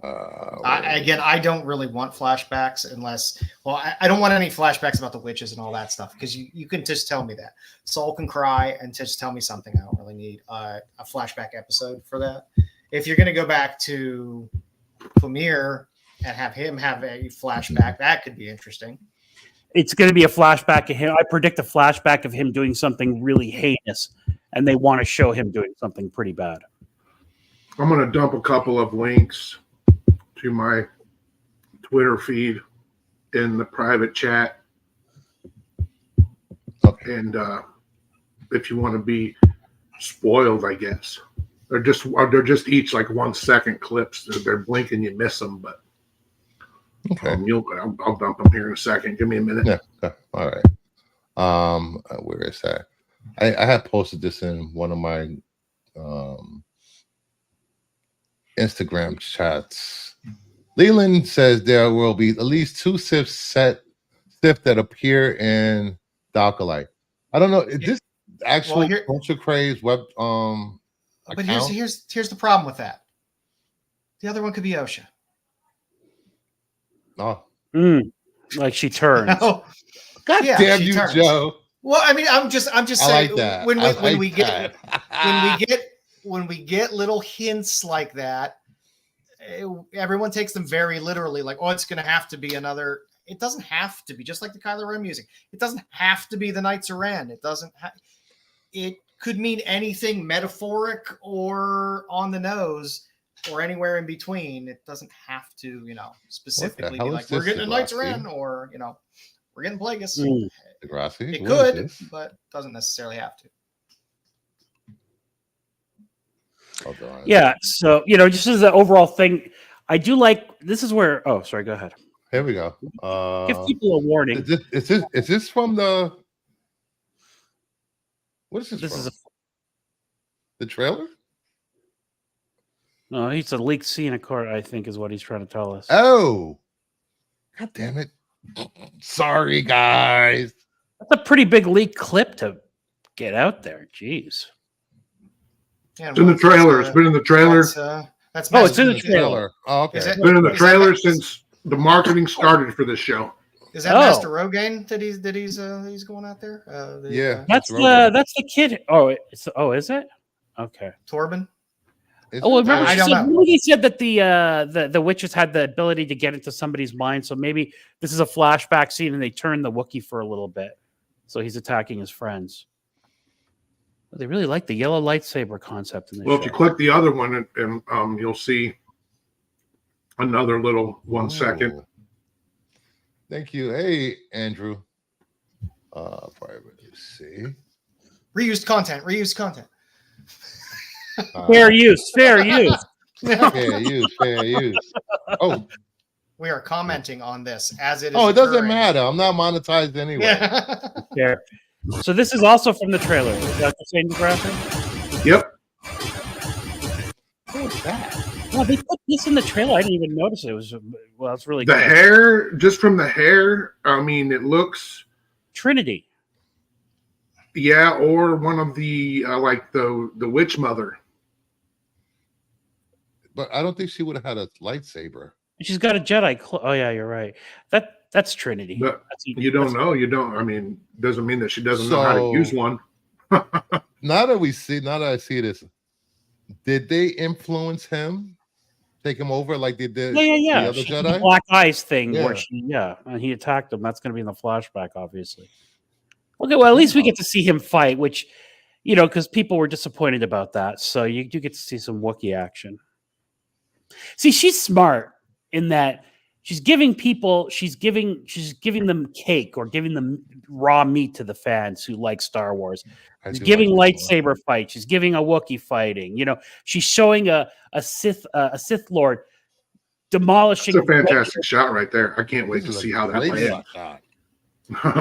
I don't really want flashbacks unless, I don't want any flashbacks about the witches and all that stuff, because you can just tell me that. Saul can cry and just tell me something. I don't really need a flashback episode for that. if you're going to go back to Pamir and have him have a flashback, that could be interesting. It's going to be a flashback of him. I predict a flashback of him doing something really heinous, and they want to show him doing something pretty bad. I'm going to dump a couple of links to my Twitter feed in the private chat. Okay. And if you want to be spoiled, I guess. They're just each like 1 second clips. They're blinking, you miss them, but Okay. I'll dump them here in a second. Give me a minute. Yeah. Okay. All right. Where is that? I had posted this in one of my Instagram chats. Leland says there will be at least 2 Sith that appear in the Acolyte. I don't know. Is this actual Culture Craze web But account? here's the problem with that. The other one could be OSHA. Oh. Like she turns. No. God Yeah, damn she you, turns. Joe. Well, I mean, I'm just I saying like that. when we get little hints like that, everyone takes them very literally. Like, oh, it's going to have to be another. It doesn't have to be, just like the Kylo Ren music. It doesn't have to be the Knights of Ren. It doesn't. It could mean anything metaphoric or on the nose or anywhere in between. It doesn't have to, specifically be like we're getting a Knights of Ren or we're getting Plagueis. Degrassi, It what could, is this? but doesn't necessarily have to. Hold on. Yeah. So, just as an overall thing, I do like, this is where, oh, sorry, go ahead. Here we go. Give people a warning. Is this from the? What is this? This from? is The trailer? No, it's a leaked scene of court, I think, is what he's trying to tell us. Oh, God damn it! Sorry, guys. That's a pretty big leak clip to get out there. Jeez. Yeah, It's in the trailer. It's been in the trailer. That's Oh, it's in the Master trailer. Oh, okay. Is it- It's been in the Is that trailer Master- since the marketing started for this show. Is that Oh. Master Rogaine that he's going out there? Yeah. That's Rogan. that's the kid. Oh, is it? Okay. Torben. Is Oh, it? remember, I don't know. remember they said that the witches had the ability to get into somebody's mind. So maybe this is a flashback scene, and they turn the Wookiee for a little bit. So he's attacking his friends. But they really like the yellow lightsaber concept in this Well, show. if you click the other one, and you'll see another little 1 second. Ooh. Thank you. Hey, Andrew. Private. See. Reused content. Fair use. Fair use. Fair use. Oh, We are commenting on this as it is. it doesn't occurring. matter. I'm not monetized anyway. Yeah. Fair. So this is also from the trailer. Is that the same graphic? Yep. What's that? Well, they put this in the trailer. I didn't even notice it. It's really The cool. hair, just from the hair, I mean, it looks, Trinity. yeah, or one of the like the witch mother. But I don't think she would have had a lightsaber. She's got a Jedi. Oh yeah, you're right. That's Trinity. But That's even- you don't that's- know. You don't. I mean, doesn't mean that she doesn't know how to So- use one. Now that I see this, did they influence him? Take him over like they did Yeah. the other She did the Jedi? Black Eyes thing Yeah. where and he attacked him. That's going to be in the flashback, obviously. Okay, well, at least we get to see him fight, which, because people were disappointed about that. So you do get to see some Wookiee action. See, she's smart in that she's giving them cake or giving them raw meat to the fans who like Star Wars. I She's do giving like this one. lightsaber fight. She's giving a Wookiee fighting. She's showing a Sith Lord demolishing. It's a fantastic shot right there. I can't wait This to is see a how that great plays. shot.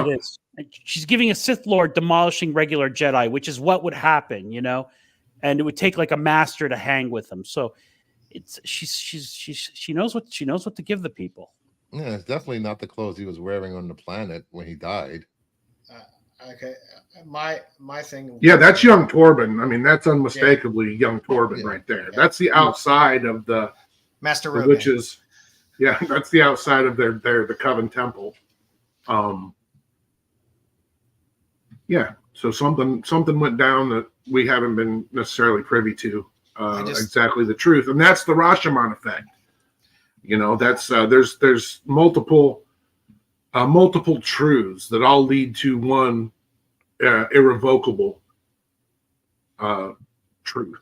It is. And she's giving a Sith Lord demolishing regular Jedi, which is what would happen, and it would take like a master to hang with them. So she knows what to give the people. Yeah, it's definitely not the clothes he was wearing on the planet when he died. Okay. My thing. Yeah, that's young Torben. I mean, that's unmistakably young Torben right there. Yeah. That's the outside of the Master the Rogaine. witches. Yeah, that's the outside of the Coven Temple. Yeah, so something went down that we haven't been necessarily privy to. exactly the truth, and that's the Rashomon effect. That's there's multiple truths that all lead to one irrevocable truth.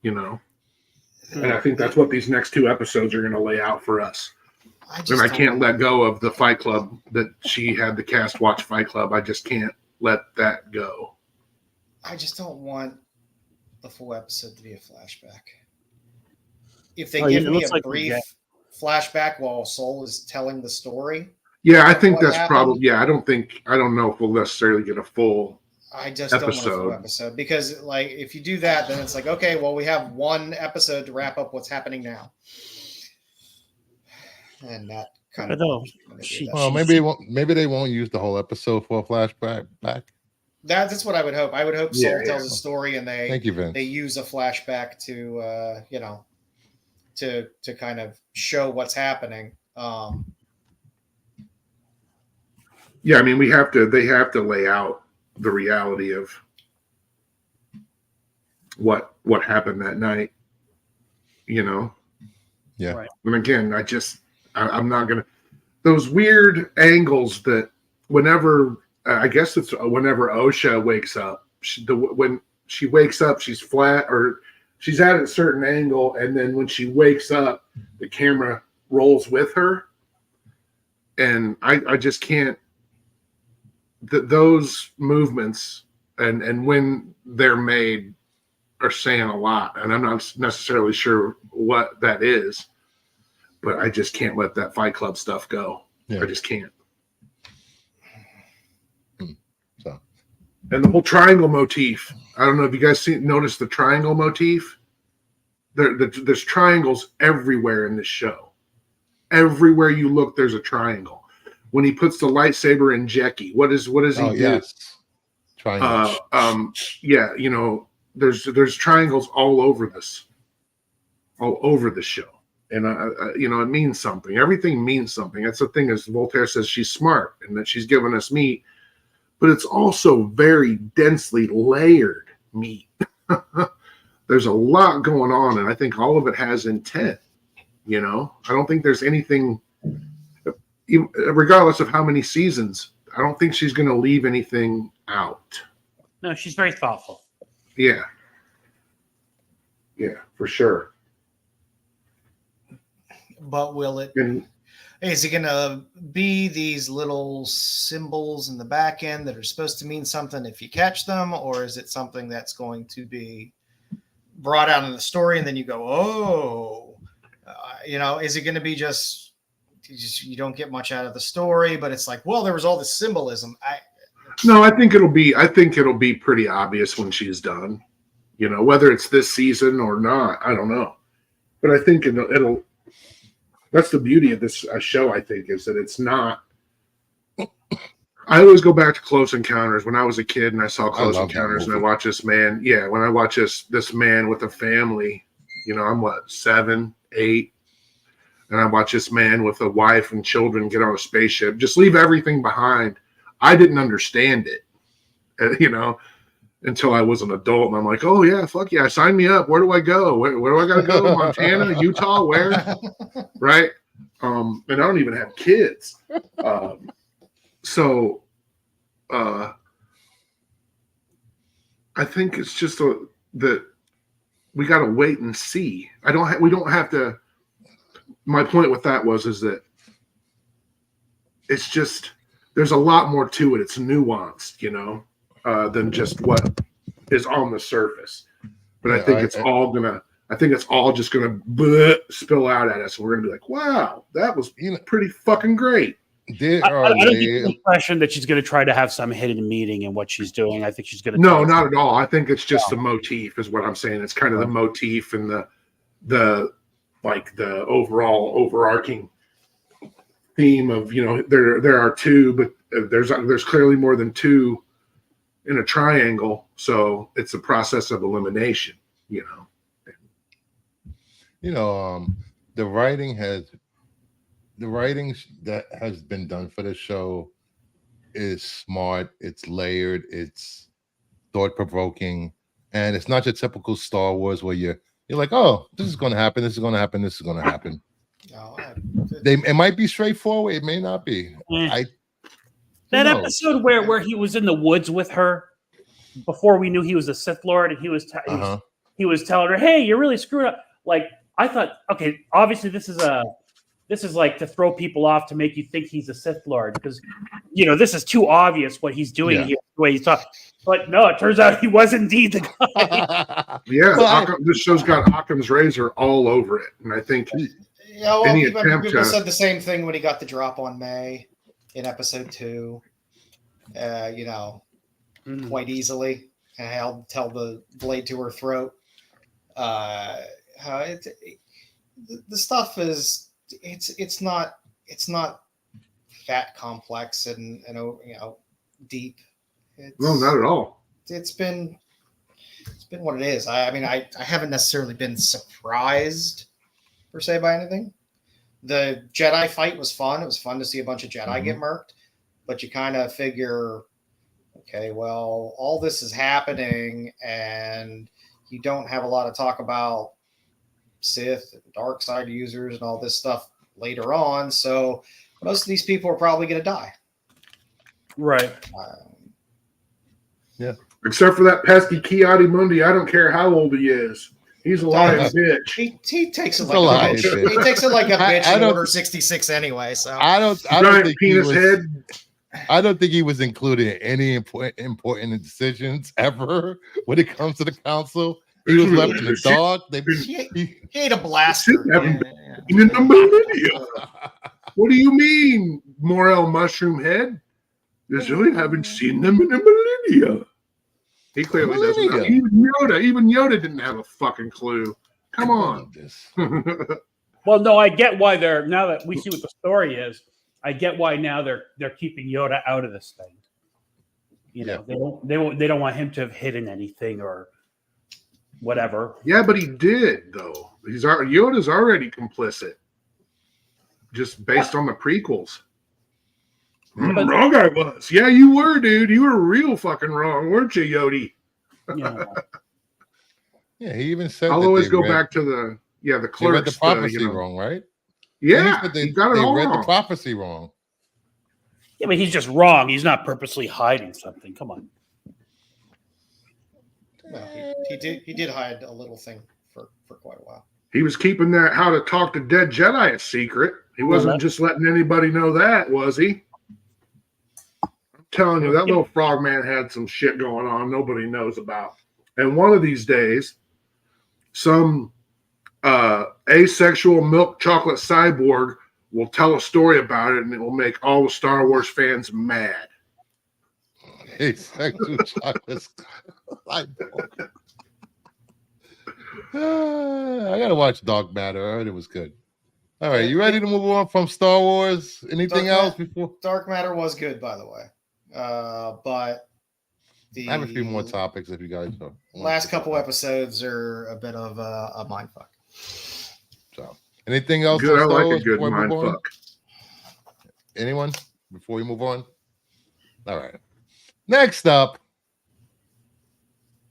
And I think that's what these next 2 episodes are going to lay out for us. I can't let go of the Fight Club that she had the cast watch Fight Club. I just can't let that go. I just don't want the full episode to be a flashback. If they give me a brief flashback while Soul is telling the story. Yeah, I think that's probably. Yeah, I don't know if we'll necessarily get a full. I just don't want a full episode because, like, if you do that, then it's like, okay, well, we have 1 episode to wrap up what's happening now, and that kind of. Well, maybe they won't use the whole episode for a flashback. That's what I would hope. I would hope Soul tells a story and Thank you, Vince. they use a flashback to to kind of show what's happening. Yeah, I mean, they have to lay out the reality of what happened that night. Yeah. Right. And again, I'm not gonna those weird angles that whenever I guess it's whenever Osha wakes up, when she wakes up, she's flat or she's at a certain angle, and then when she wakes up, the camera rolls with her, and I just can't. Those movements and when they're made are saying a lot, and I'm not necessarily sure what that is, but I just can't let that Fight Club stuff go. I just can't. So, and the whole triangle motif. I don't know if you guys noticed the triangle motif. There's triangles everywhere in this show. Everywhere you look, there's a triangle. When he puts the lightsaber in Jackie, what does he do? Yes. Triangle. There's triangles all over the show, and it means something. Everything means something. That's the thing. As Voltaire says, she's smart and that she's giving us meat, but it's also very densely layered meat. There's a lot going on, and I think all of it has intent. I don't think there's anything. Regardless of how many seasons, I don't think she's going to leave anything out. No, she's very thoughtful. Yeah, for sure. But is it going to be these little symbols in the back end that are supposed to mean something if you catch them, or is it something that's going to be brought out in the story and then you go, oh, is it going to be just you don't get much out of the story, but it's like, well, there was all this symbolism. I think it'll be pretty obvious when she's done, whether it's this season or not, I don't know, but I think it'll that's the beauty of this show. I think is that it's not, I always go back to Close Encounters when I was a kid and I saw Close Encounters and I watched this man. Yeah. When I watch this man with a family, I'm 7, 8, and I watch this man with a wife and children get on a spaceship, just leave everything behind. I didn't understand it, until I was an adult. And I'm like, oh, yeah, fuck yeah, sign me up. Where do I go? Where do I got to go? Montana, Utah, where? Right? And I don't even have kids. So I think it's just that we got to wait and see. We don't have to. My point with that is that it's just there's a lot more to it. It's nuanced, than just what is on the surface. But I think it's all just gonna spill out at us. We're gonna be like, wow, that was pretty fucking great. I don't get the impression that she's going to try to have some hidden meaning in what she's doing. I think she's going to. No, not at all. I think it's just the motif, is what I'm saying. It's kind of the motif and the overall overarching theme of there are 2, but there's clearly more than 2 in a triangle. So it's a process of elimination. The writing that has been done for the show is smart. It's layered. It's thought-provoking, and it's not your typical Star Wars where you're you're like, oh, this is going to happen. This is going to happen. This is going to happen. No, It might be straightforward. It may not be. Eh. Who That knows? episode where he was in the woods with her before we knew he was a Sith Lord, and he was telling her, "Hey, you're really screwed up." Like, I thought, okay, obviously this is like to throw people off to make you think he's a Sith Lord, because this is too obvious what he's doing here, the way he's talking. But no, it turns out he was indeed the guy. Yeah, Well, this show's got Occam's razor all over it, and I think Yeah, well, any people attempt to said the same thing when he got the drop on May in episode 2. Quite easily, and held the blade to her throat. The stuff is it's not that complex and deep. no, not at all. It's been what it is. I mean, I haven't necessarily been surprised per se by anything. The Jedi fight was fun. It was fun to see a bunch of Jedi get murked, but you kind of figure, okay, well, all this is happening, and you don't have a lot of talk about Sith and dark side users and all this stuff later on. So most of these people are probably going to die. Right. Yeah. Except for that pesky Kiadi Mundi, I don't care how old he is. He's a lying bitch. He takes it He's like a a lying bitch. bitch. He takes it like a bitch I in don't- Order 66 anyway. So I don't Giant think he penis was. head. I don't think he was included in any important decisions ever when it comes to the council. He was left in the dark. he ate a blaster. Haven't been in the millennia. What do you mean, Morel Mushroom Head? Yes, we haven't seen them in the millennia. He clearly doesn't know. Even Yoda didn't have a fucking clue. Come on. Well, no, I get why they're, now that we see what the story is, I get why now they're keeping Yoda out of this thing. They don't want him to have hidden anything or whatever. Yeah, but he did though. Yoda's already complicit, just based on the prequels. But- Wrong I was. Yeah, you were, dude. You were real fucking wrong, weren't you, Yodi? Yeah, he even said. I'll that always they go read- back to the They read clerks. the prophecy wrong, right? Yeah, He said he got it all read the wrong. prophecy wrong. Yeah, but he's just wrong. He's not purposely hiding something. Come on. No, he did hide a little thing for quite a while. He was keeping that how to talk to dead Jedi a secret. He wasn't just letting anybody know that, was he? I'm telling you, that little frogman had some shit going on nobody knows about. And one of these days, some asexual milk chocolate cyborg will tell a story about it, and it will make all the Star Wars fans mad. Asexual chocolate. I gotta watch Dark Matter. I heard it was good. All right, you ready to move on from Star Wars? Anything else before? Dark Matter was good, by the way, but I have a few more topics if you guys want. last couple episodes are a bit of a mindfuck. So, anything else? Good, on I Star like a Wars good before we move mind on? fuck. Anyone before we move on? All right. Next up,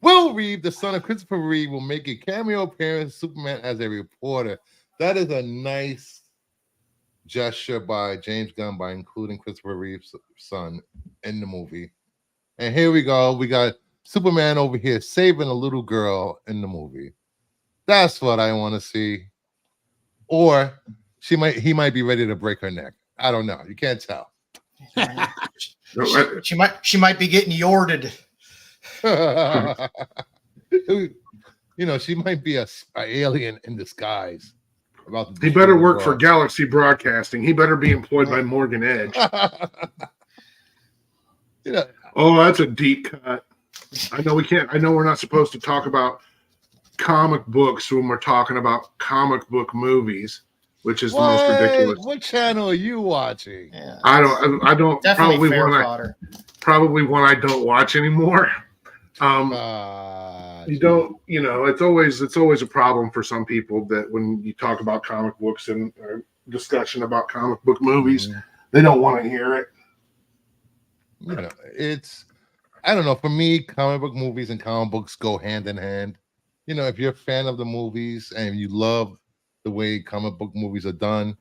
Will Reed, the son of Christopher Reed, will make a cameo appearance as Superman as a reporter. That is a nice gesture by James Gunn by including Christopher Reeve's son in the movie. And here we go. We got Superman over here saving a little girl in the movie. That's what I want to see. Or he might be ready to break her neck. I don't know. You can't tell. She might be getting yorded. She might be a alien in disguise. He better work for Galaxy Broadcasting. He better be employed by Morgan Edge. Oh, that's a deep cut. I know we can't. I know we're not supposed to talk about comic books when we're talking about comic book movies, which is the most ridiculous. What channel are you watching? Yeah, I don't. definitely Probably one I don't watch anymore. You don't. It's always a problem for some people that when you talk about comic books and discussion about comic book movies, they don't want to hear it. I don't know. For me, comic book movies and comic books go hand in hand. if you're a fan of the movies and you love the way comic book movies are done,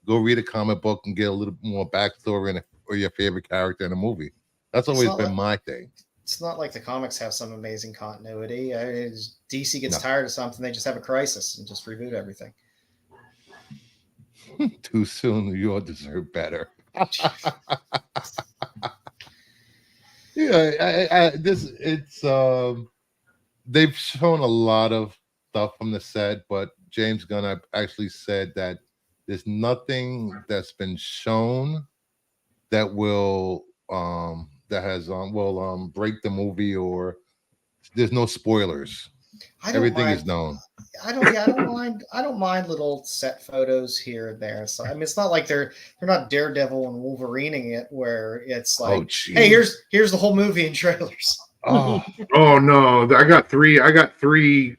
go read a comic book and get a little more backstory or your favorite character in a movie. That's always been my thing. It's not like the comics have some amazing continuity. DC gets No. tired of something, they just have a crisis and just reboot everything. Too soon, you all deserve better. Yeah, they've shown a lot of stuff from the set, but James Gunn actually said that there's nothing that's been shown that will break the movie, or there's no spoilers. Everything is known. I don't mind little set photos here and there. So I mean, it's not like they're not Daredevil and Wolverineing it, where it's like, hey, here's the whole movie in trailers. Oh, oh no! I got three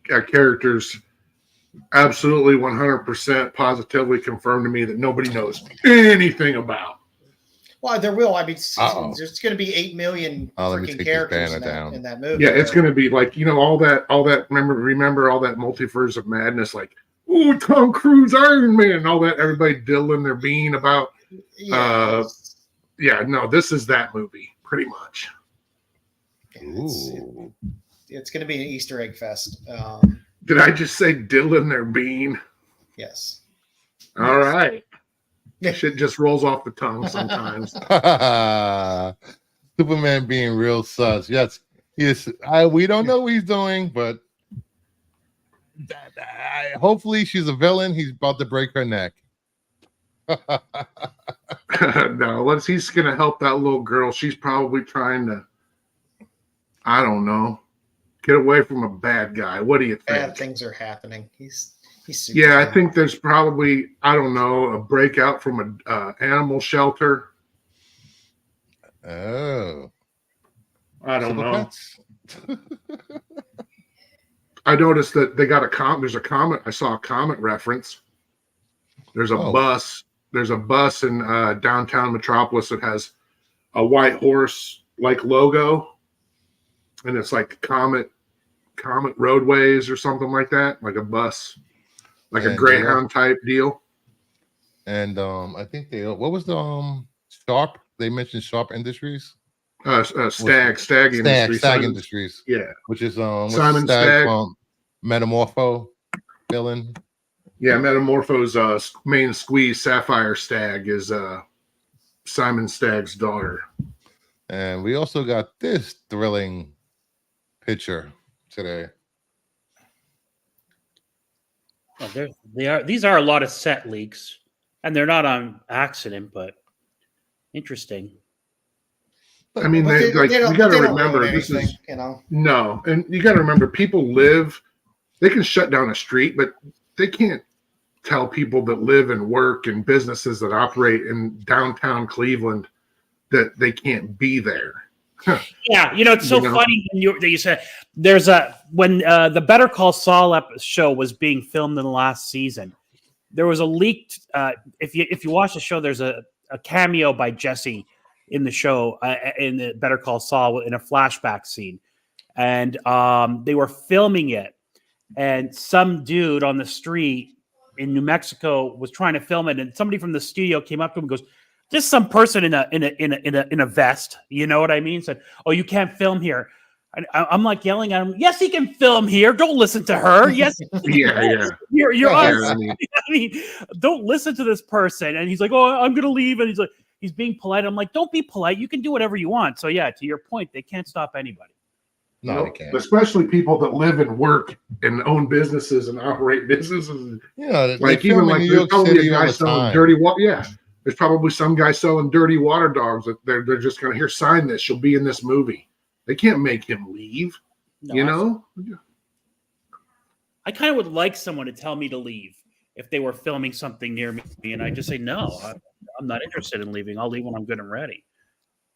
characters. Absolutely, 100% positively confirmed to me that nobody knows anything about. Well, there will. I mean, there's going to be 8 million freaking characters in that movie. Yeah, it's going to be like, all that. Remember all that multiverse of madness, like, oh, Tom Cruise, Iron Man, and all that. Everybody diddling their bean about. This is that movie pretty much. It's going to be an Easter egg fest. Did I just say diddling their bean? Yes. All right. Shit just rolls off the tongue sometimes. Superman being real sus. Yes. We don't know what he's doing, but hopefully she's a villain. He's about to break her neck. No, he's going to help that little girl. She's probably trying to, I don't know, get away from a bad guy. What do you think? Bad things are happening. He's super I think there's probably, I don't know, a breakout from an animal shelter. Oh. I don't know. I noticed that they got there's a comet. I saw a comet reference. There's a bus. There's a bus in downtown Metropolis that has a white horse like logo. And it's like Comet Roadways or something like that, like a bus. Like a Greyhound type deal. And I think what was the Sharp? They mentioned Sharp Industries. Stag Industries. Yeah. Which is Simon Stagg. Metamorpho villain. Yeah, Metamorpho's main squeeze, Sapphire Stagg, is Simon Stagg's daughter. And we also got this thrilling picture today. Well, these are a lot of set leaks, and they're not on accident, but interesting. I mean, you got to remember this is no, and you got to remember people live. They can shut down a street, but they can't tell people that live and work in businesses that operate in downtown Cleveland that they can't be there. Yeah, it's so funny that you said there's when the Better Call Saul show was being filmed in the last season, there was a leaked. If you watch the show, there's a cameo by Jesse in the show in the Better Call Saul in a flashback scene, and they were filming it, and some dude on the street in New Mexico was trying to film it, and somebody from the studio came up to him and goes, just some person in a vest, you know what I mean? Said, "Oh, you can't film here." And I'm like yelling at him, "Yes, he can film here. Don't listen to her." Yes, yeah. You're I mean, don't listen to this person. And he's like, "Oh, I'm gonna leave." And he's being polite. I'm like, "Don't be polite. You can do whatever you want." So yeah, to your point, they can't stop anybody. No, they can't. Especially people that live and work and own businesses and operate businesses. Yeah, like even like there's probably a guy selling dirty water. Yeah. There's probably some guy selling dirty water dogs that they're just going to here, sign this. You'll be in this movie. They can't make him leave, I kind of would like someone to tell me to leave if they were filming something near me. And I just say, no, I'm not interested in leaving. I'll leave when I'm good and ready.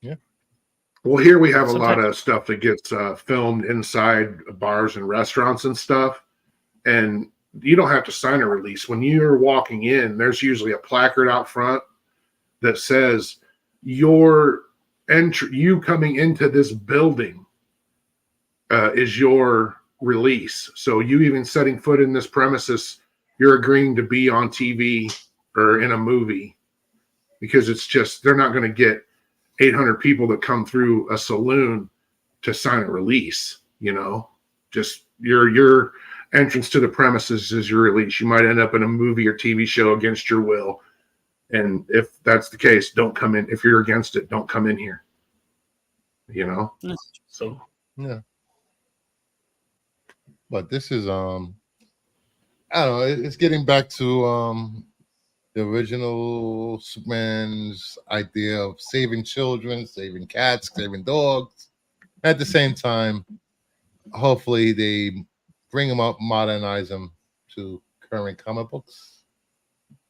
Yeah. Well, here we have a lot of stuff that gets filmed inside bars and restaurants and stuff. And you don't have to sign a release. When you're walking in, there's usually a placard out front that says you coming into this building is your release. So you even setting foot in this premises, you're agreeing to be on TV or in a movie, because it's just, they're not going to get 800 people that come through a saloon to sign a release, you know. Just your entrance to the premises is your release. You might end up in a movie or TV show against your will. And if that's the case, don't come in. If you're against it, don't come in here. You know? So Yeah. But this is I don't know, it's getting back to the original Superman's idea of saving children, saving cats, saving dogs. At the same time, hopefully they bring them up, modernize them to current comic books.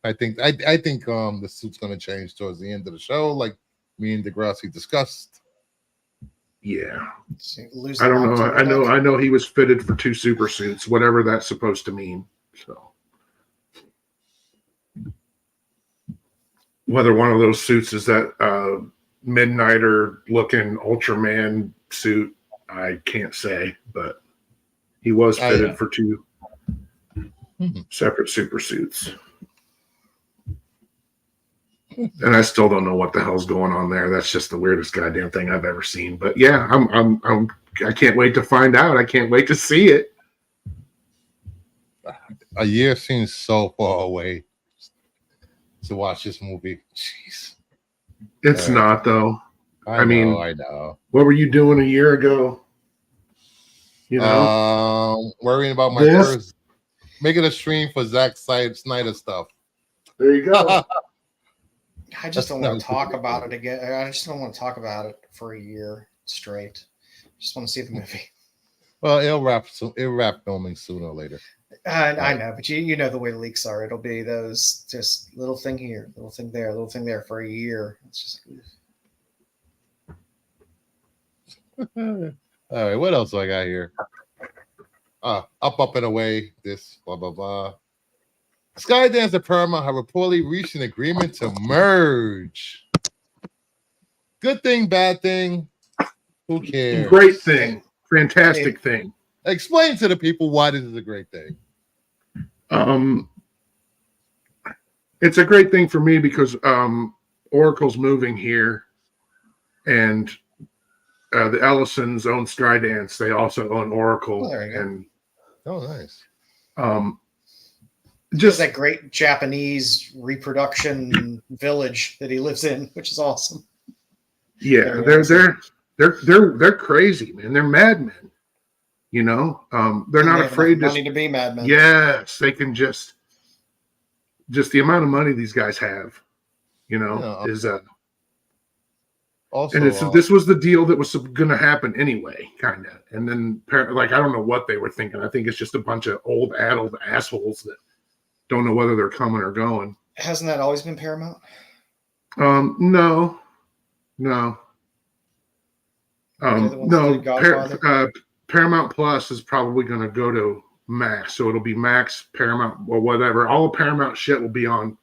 I think the suit's going to change towards the end of the show, like me and Degrassi discussed. yeah. So lose I don't the know. October I know he was fitted for 2 super suits, whatever that's supposed to mean. So whether one of those suits is that Midnighter looking Ultraman suit, I can't say, but he was fitted for 2 separate super suits. And I still don't know what the hell's going on there. That's just the weirdest goddamn thing I've ever seen. But yeah, I can't wait to find out. I can't wait to see it. A year seems so far away to watch this movie. Jeez. It's not though. I know. What were you doing a year ago? You know, worrying about my first, making a stream for Zack Snyder stuff. There you go. I just don't want to talk about it again. I just don't want to talk about it for a year straight. Just want to see the movie. Well, it'll wrap filming sooner or later. I know, but you know the way leaks are. It'll be those just little thing here, little thing there, little thing there for a year. It's just. All right, what else do I got here? Up and away. This blah blah blah. Skydance and Paramount have reportedly reached an agreement to merge. Good thing, bad thing. Who cares? Great thing, fantastic thing. Explain to the people why this is a great thing. It's a great thing for me because Oracle's moving here, and the Ellisons own Skydance. They also own Oracle. Oh, there you go. And nice. Just that great Japanese reproduction village that he lives in, which is awesome. Yeah, they're crazy, man. They're madmen. You know, they're not afraid to be madmen. Yes, they can just the amount of money these guys have. You know, is also, and this was the deal that was going to happen anyway, kind of. And then, like, I don't know what they were thinking. I think it's just a bunch of old, addled assholes that don't know whether they're coming or going. Hasn't that always been Paramount? No. Paramount Plus is probably going to go to Max, so it'll be Max, Paramount, or whatever. All of Paramount shit will be on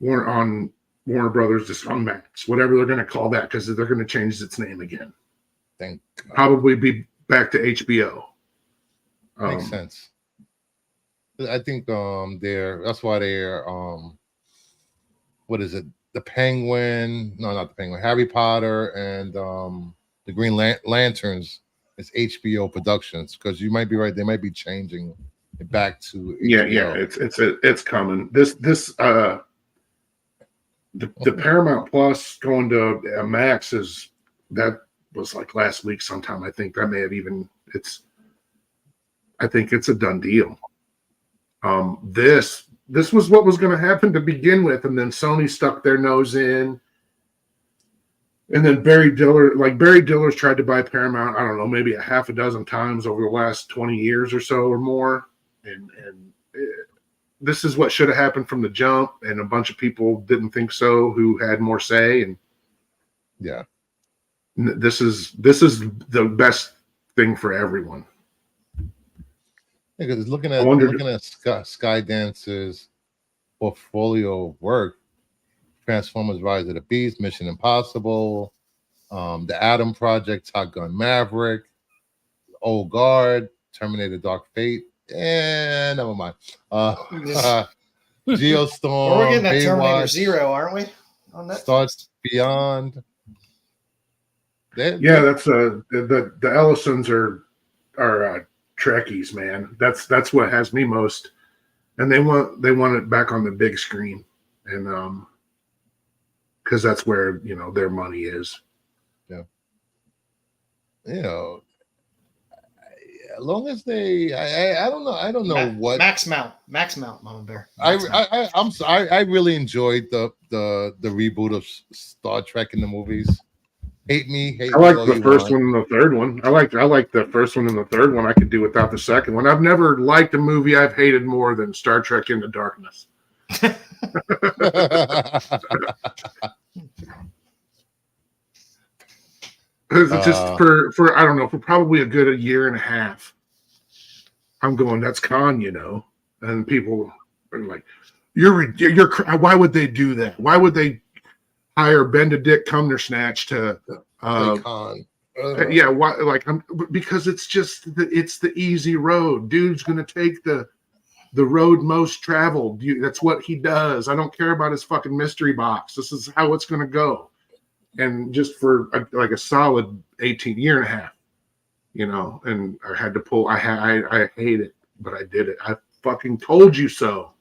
Warner Brothers, just on Max, whatever they're going to call that, because they're going to change its name again. Thank God. Probably be back to HBO. Makes sense. I think that's why they're what is it? The Penguin? No, not the Penguin. Harry Potter and the Green Lanterns is HBO Productions, because you might be right. They might be changing it back to HBO. Yeah. It's coming. The Paramount Plus going to Max that was like last week sometime. I think that may have even I think it's a done deal. This was what was going to happen to begin with, and then Sony stuck their nose in, and then Barry Diller's tried to buy Paramount, I don't know, maybe a half a dozen times over the last 20 years or so or more, and this is what should have happened from the jump, and a bunch of people didn't think so who had more say, and yeah, this is the best thing for everyone. Because looking at Skydance's portfolio of work, Transformers: Rise of the Beast, Mission Impossible, the Atom Project, Top Gun Maverick, Old Guard, Terminator Dark Fate, and never mind. We're Geostorm, getting that Terminator Baywatch, Zero, aren't we? On Netflix. Stars Beyond. Yeah, that's the Ellisons are Trekkies, man. That's what has me most, and they want it back on the big screen, and because that's where their money is. Yeah. As long as they, I don't know. I don't know what Max Mount, Mama Bear. I really enjoyed the reboot of Star Trek in the movies. Hate me. I like the first one and the third one. I like the first one and the third one. I could do without the second one. I've never liked a movie I've hated more than Star Trek Into Darkness. It's just for I don't know, for probably a good year and a half. I'm going, that's Khan, and people are like, you're why would they do that? Why would they hire Benedict Cumbersnatch to Khan? Yeah, why? Because it's the easy road. Dude's gonna take the road most traveled. That's what he does. I don't care about his fucking mystery box. This is how it's gonna go. And just for a solid 18 year and a half, and I had to pull. I hate it, but I did it. I fucking told you so.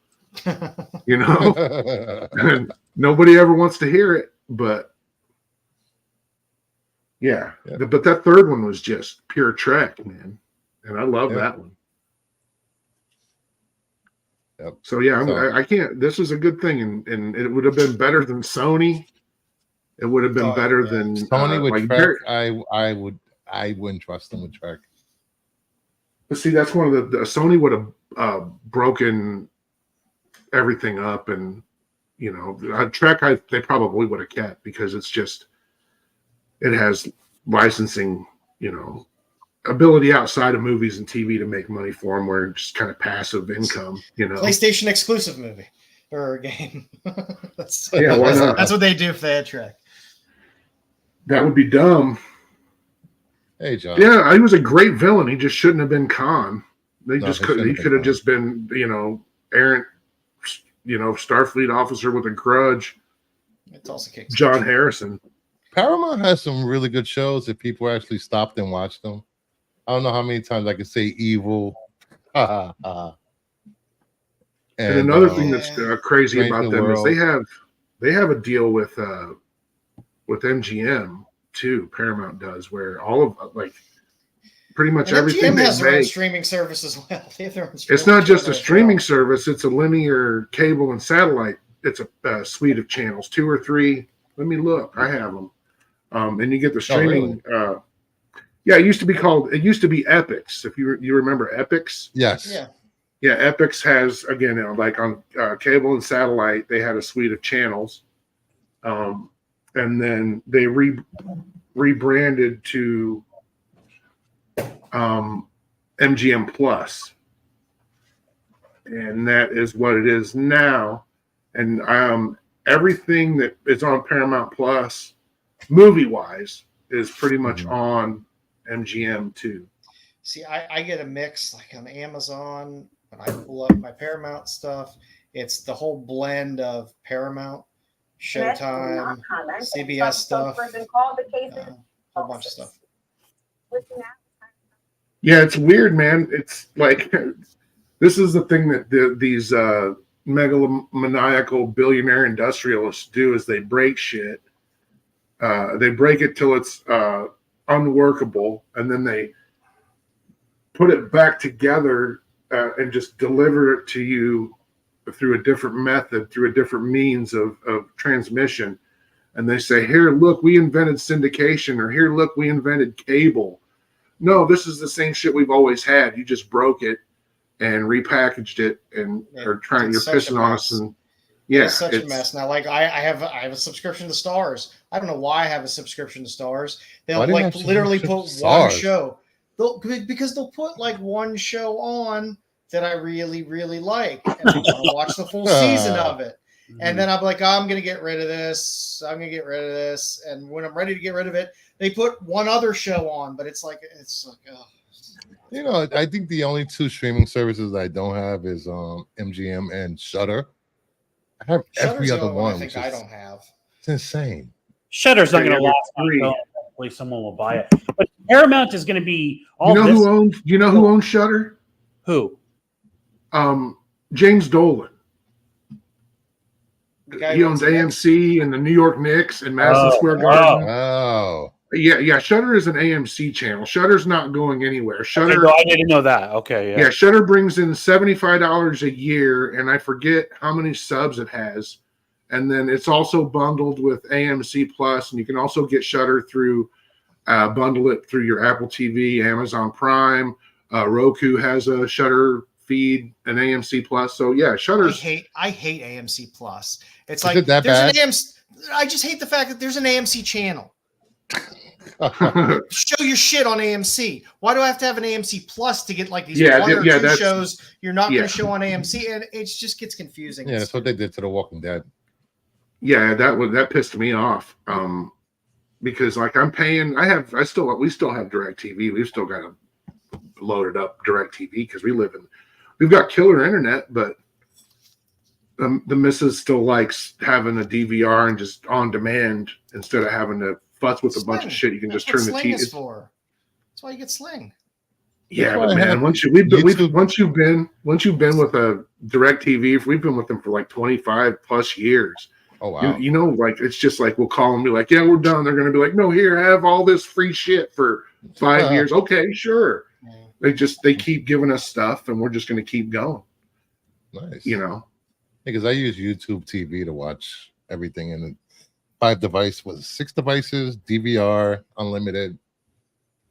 And nobody ever wants to hear it, but yeah. But that third one was just pure Trek, man, and I love that one. Yep. So yeah, I can't. This is a good thing, and it would have been better than Sony. It would have been better than Sony with Trek. I wouldn't trust them with Trek. But see, that's one of the Sony would have broken everything up, and Trek they probably would have kept because it has licensing ability outside of movies and TV to make money for them, where it's just kind of passive income. PlayStation exclusive movie or game. That's why not? That's what they do if they had Trek. That would be dumb. Hey, John. Yeah, he was a great villain. He just shouldn't have been Khan. He could have just been, errant, Starfleet officer with a grudge. It's also John Harrison. Paramount has some really good shows if people actually stopped and watched them. I don't know how many times I could say evil. And another thing that's crazy Strange about New them World. is they have a deal with MGM too. Paramount does, where all of pretty much everything MGM has they their own make. streaming service as well. They have their own It's not just a streaming service; it's a linear cable and satellite. It's a suite of channels, 2 or 3. Let me look. I have them, and you get the streaming. Oh, really? Yeah, it used to be Epix. If you remember Epix. Yes. Yeah. Yeah, Epix has, again, on cable and satellite, they had a suite of channels, and then they rebranded to MGM Plus, and that is what it is now. And everything that is on Paramount Plus, movie-wise, is pretty much on MGM too. See, I get a mix on Amazon. When I pull up my Paramount stuff, it's the whole blend of Paramount, Showtime, CBS stuff, a whole bunch of stuff. Yeah, it's weird, man. It's this is the thing that these megalomaniacal billionaire industrialists do is they break shit. They break it till it's unworkable, and then they put it back together and just deliver it to you through a different method, through a different means of transmission. And they say, here, look, we invented syndication, or here, look, we invented cable. No, this is the same shit we've always had. You just broke it and repackaged it, and you're pissing on us. And yeah, it's such a mess now. I have a subscription to Stars. I don't know why I have a subscription to Stars. They'll literally put one show. Because they'll put one show on that I really, really like, and I want to watch the full season of it. And then I'm like, I'm going to get rid of this. I'm going to get rid of this. And when I'm ready to get rid of it, they put one other show on, but it's like, oh. You know, I think the only two streaming services I don't have is MGM and Shudder. I have Shutter's every the other only one one, I think which I is don't have. it's insane. Shutter's not Yeah, going to there's last three. until hopefully someone will buy it. But Paramount is going to be all You know this. who owns Shudder? Who? James Dolan. The guy He who owns owns the Knicks? AMC and the New York Knicks and Madison Oh, Square wow. Garden. Oh, Yeah. Shudder is an AMC channel. Shudder's not going anywhere. Okay, Shudder, no, I didn't know that. Okay, yeah, Shudder brings in $75 a year, and I forget how many subs it has. And then it's also bundled with AMC Plus, and you can also get Shudder through bundle it through your Apple TV, Amazon Prime. Roku has a Shudder feed, an AMC Plus. So yeah, Shudder's. I hate AMC Plus. It's Is like it that there's bad? an AMC. I just hate the fact that there's an AMC channel. Show your shit on AMC. Why do I have to have an AMC Plus to get like these Yeah, one or yeah, two that's- shows you're not yeah. going to show on AMC, and it just gets confusing. yeah, that's what they did to The Walking Dead. Yeah, that pissed me off. Because like I'm paying, we still have DirecTV. We've still got to load it up DirecTV because we've got killer internet, but the missus still likes having a DVR and just on demand instead of having to fuss with a bunch of shit. You can That's just turn what the Sling is TV. for. That's why you get Sling. Yeah, That's why but I man, have once you've been YouTube. once you've been with a DirecTV, we've been with them for like 25 plus years. Oh wow. You know, like it's just like we'll call them and be like, yeah, we're done. They're gonna be like, no, here, have all this free shit for 5 years. Okay, sure. They keep giving us stuff, and we're just gonna keep going. Nice. You know, Because I use YouTube TV to watch everything, and 6 devices, DVR, unlimited,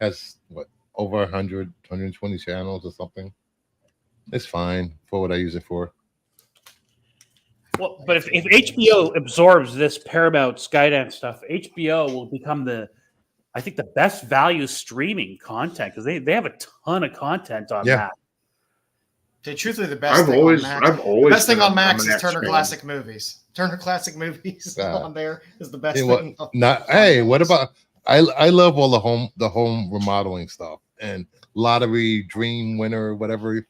has what, over 100, 120 channels or something. It's fine for what I use it for. Well, but if HBO absorbs this Paramount Skydance stuff, HBO will become I think the best value streaming content because they have a ton of content on Yeah. that. Truthfully, the best I've thing always on Max. The best thing been on Max a is Turner fan. Classic Movies. Turner Classic Movies on there is the best Hey, thing. what about I love all the home remodeling stuff and lottery dream winner, whatever.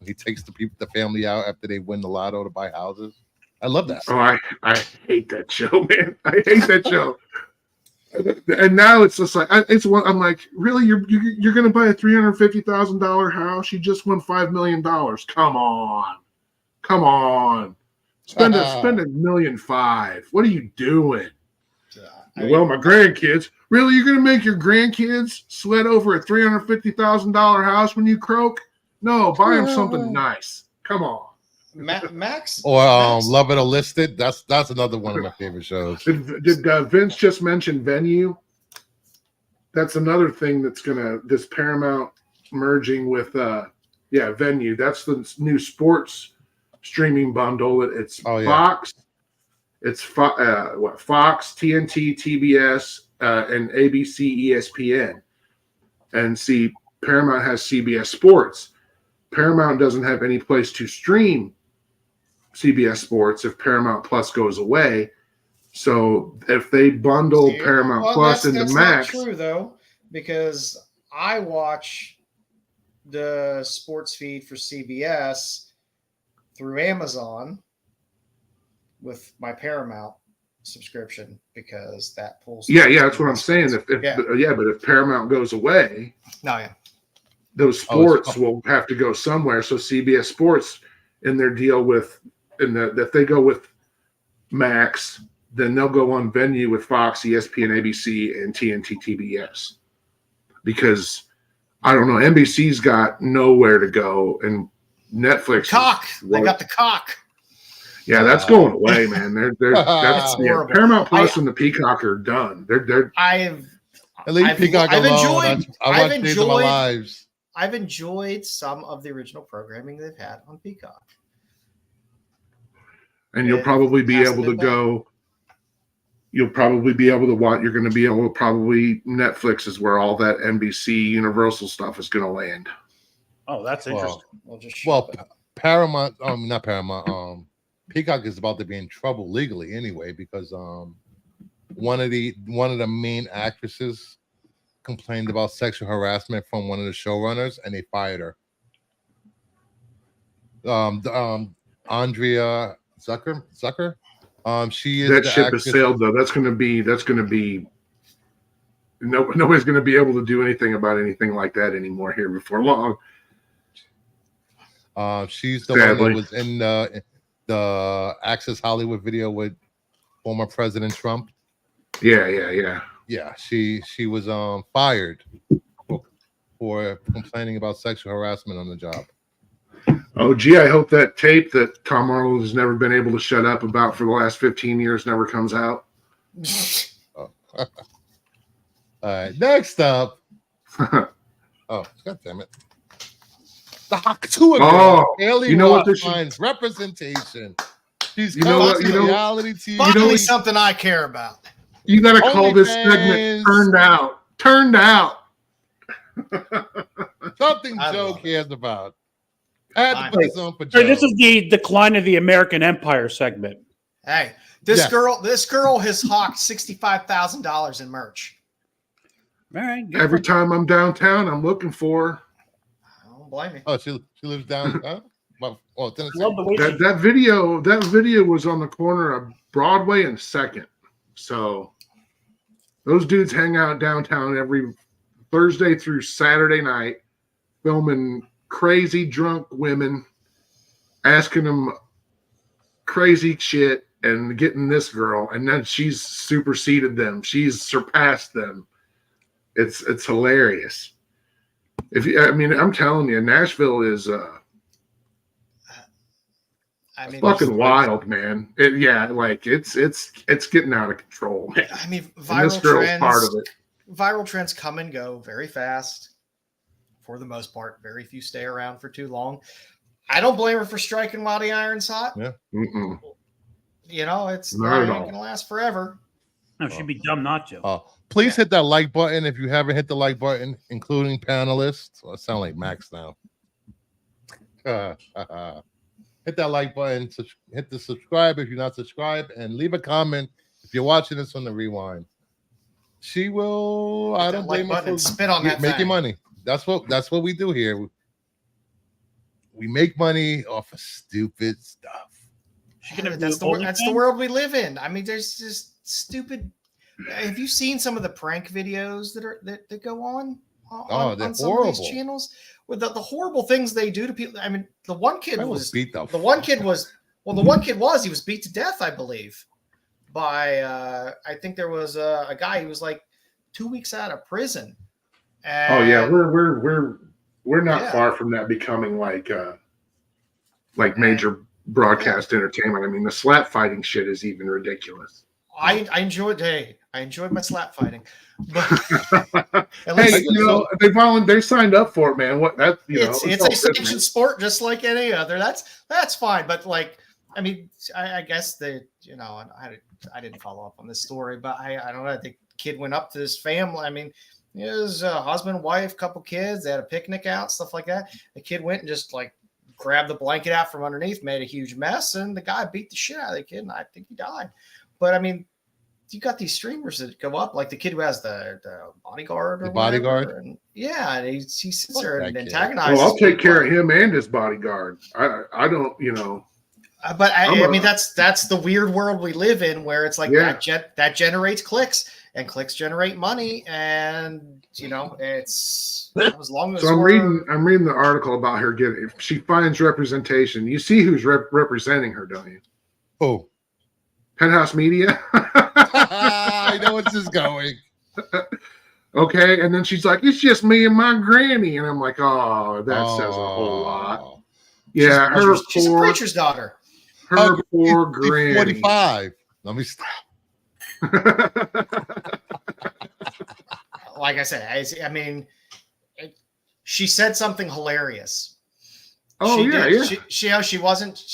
He takes the family out after they win the lotto to buy houses. I love that. Oh, I hate that show, man. I hate that show. And now it's just like I'm like, really, you're gonna buy a $350,000 house? You just won $5 million. Come on, spend $1.5 million. What are you doing? Well, my grandkids. Really, you're gonna make your grandkids sweat over a $350,000 house when you croak? No, buy them something nice. Come on. Max Or Max- Love It or Listed. That's another one of my favorite shows. Did Vince just mention Venue? That's another thing that's this Paramount merging with Venue. That's the new sports streaming bundle. It's Oh, yeah. Fox. It's Fox, TNT, TBS, and ABC, ESPN. And see, Paramount has CBS Sports. Paramount doesn't have any place to stream CBS Sports if Paramount Plus goes away. So if they bundle Paramount Plus into that's Max, not true though, because I watch the sports feed for CBS through Amazon with my Paramount subscription because that pulls. yeah, that's what I'm saying. But if Paramount goes away, yeah. those sports will have to go somewhere. So CBS Sports in their deal with, if they go with Max, then they'll go on Venue with Fox, ESPN, ABC, and TNT, TBS. Because I don't know, NBC's got nowhere to go, and Netflix They got the cock. Yeah, that's going away, man. That's horrible. Paramount Plus and the Peacock are done. They're I've Leave Peacock I've alone. enjoyed- I I've watch Days of My enjoyed- Lives. I've enjoyed some of the original programming they've had on Peacock. and you'll probably be able to go. You'll probably be able to watch. You're going to be able to probably Netflix is where all that NBC Universal stuff is going to land. Oh, that's interesting. Paramount, not Paramount, Peacock is about to be in trouble legally anyway because one of the main actresses complained about sexual harassment from one of the showrunners, and they fired her. Andrea Zucker. She is That the ship has actress. sailed though. That's going to be. No, nobody's going to be able to do anything about anything like that anymore here before long. She's the one Sadly. that was in the Access Hollywood video with former President Trump. Yeah. Yeah, she was fired for complaining about sexual harassment on the job. Oh, gee, I hope that tape that Tom Arnold has never been able to shut up about for the last 15 years never comes out. All right, next up. Oh, God damn it. The Hakutua girl. Haley you know what Roth this finds representation. She's You know coming what- to you know- reality TV. Finally, something I care about. You got to call this segment OnlyFans. Turned Out. Something I Joe love it. cares about. I had to Fine. put this on for Joe. So this is the decline of the American Empire segment. Hey, this Yeah. girl has hawked $65,000 in merch. All right. good Every for- time I'm downtown, I'm looking for I don't blame you. Oh, she lives downtown. Well, Tennessee. Love the way she- that video. That video was on the corner of Broadway and Second. So those dudes hang out downtown every Thursday through Saturday night, filming crazy drunk women, asking them crazy shit, and getting this girl, and then she's superseded them. She's surpassed them. It's hilarious. I'm telling you, Nashville is I mean, fucking wild, man. It's getting out of control, man. I mean, And this girl's part of it. viral trends come and go very fast. For the most part, very few stay around for too long. I don't blame her for striking while the iron's hot. Yeah. Mm-mm. You know, it's Not at not all. gonna last forever. No, she'd be dumb not to. Please hit that like button if you haven't hit the like button, including panelists. I sound like Max now. Hit that like button, hit the subscribe if you're not subscribed, and leave a comment if you're watching this on the rewind. She will. I don't That like blame her button for and spit on that making thing. money. That's what we do here. We make money off of stupid stuff. She's gonna That's do that's the OnlyFans? world we live in. I mean, there's just stupid. Have you seen some of the prank videos that go on they're on some horrible. of these channels with the horrible things they do to people? I mean, the one kid I was was beat the the one kid was he was beat to death, I believe, by I think there was a guy who was like 2 weeks out of prison. Oh yeah, And- we're not Yeah. far from that becoming like major broadcast entertainment. I mean, the slap fighting shit is even ridiculous. I enjoyed my slap fighting, but at Hey, least they signed up for it, man. What that it's all a good, sanctioned man. sport just like any other. That's fine. But like, I mean, I guess I didn't follow up on this story, but I don't know. I think the kid went up to his family. I mean, it was a husband, wife, couple kids. They had a picnic out, stuff like that. The kid went and just like grabbed the blanket out from underneath, made a huge mess, and the guy beat the shit out of the kid, and I think he died. But I mean, you got these streamers that go up, like the kid who has the bodyguard, or The bodyguard? whatever, and yeah, and he sits Fuck there and that kid. antagonizes. Well, I'll take people. care of him and his bodyguard. I don't, But I'm I mean, that's the weird world we live in, where it's like Yeah. that generates clicks, and clicks generate money, and it's as long as So I'm we're- reading the article about her getting. If she finds representation, you see who's representing her, don't you? Oh, Penthouse Media. I know where this is going. Okay, and then she's like, "It's just me and my granny," and I'm like, "Oh, that says a whole lot." Oh. Yeah, her she's a poor, preacher's daughter. her Oh, poor He's granny. 45. Let me stop. Like I said, I mean, she said something hilarious. Oh She yeah, did. yeah. She wasn't.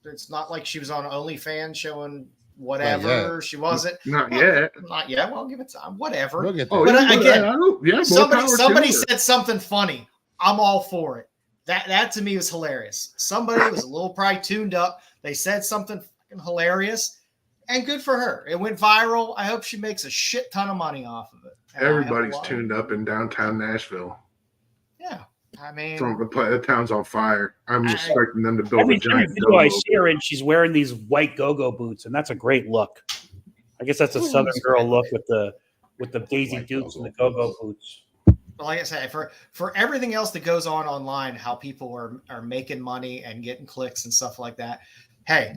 It's not like she was on OnlyFans showing whatever. She wasn't. Not Well, yet. Not yet. Well, give it time. Whatever. Look at Oh, that. But yeah, again, more somebody power to her. said something funny. I'm all for it. That to me was hilarious. Somebody was a little probably tuned up. They said something fucking hilarious, And good for her. It went viral. I hope she makes a shit ton of money off of it. And Everybody's tuned up in downtown Nashville. Yeah. I mean, The town's on fire. I'm expecting them to build every a giant video I go-go. see her in, she's wearing these white go-go boots, and that's a great look. I guess that's a Southern girl look with the Daisy White Dukes and the go-go go-go boots. but like I say, for everything else that goes on online, how people are making money and getting clicks and stuff like that. Hey,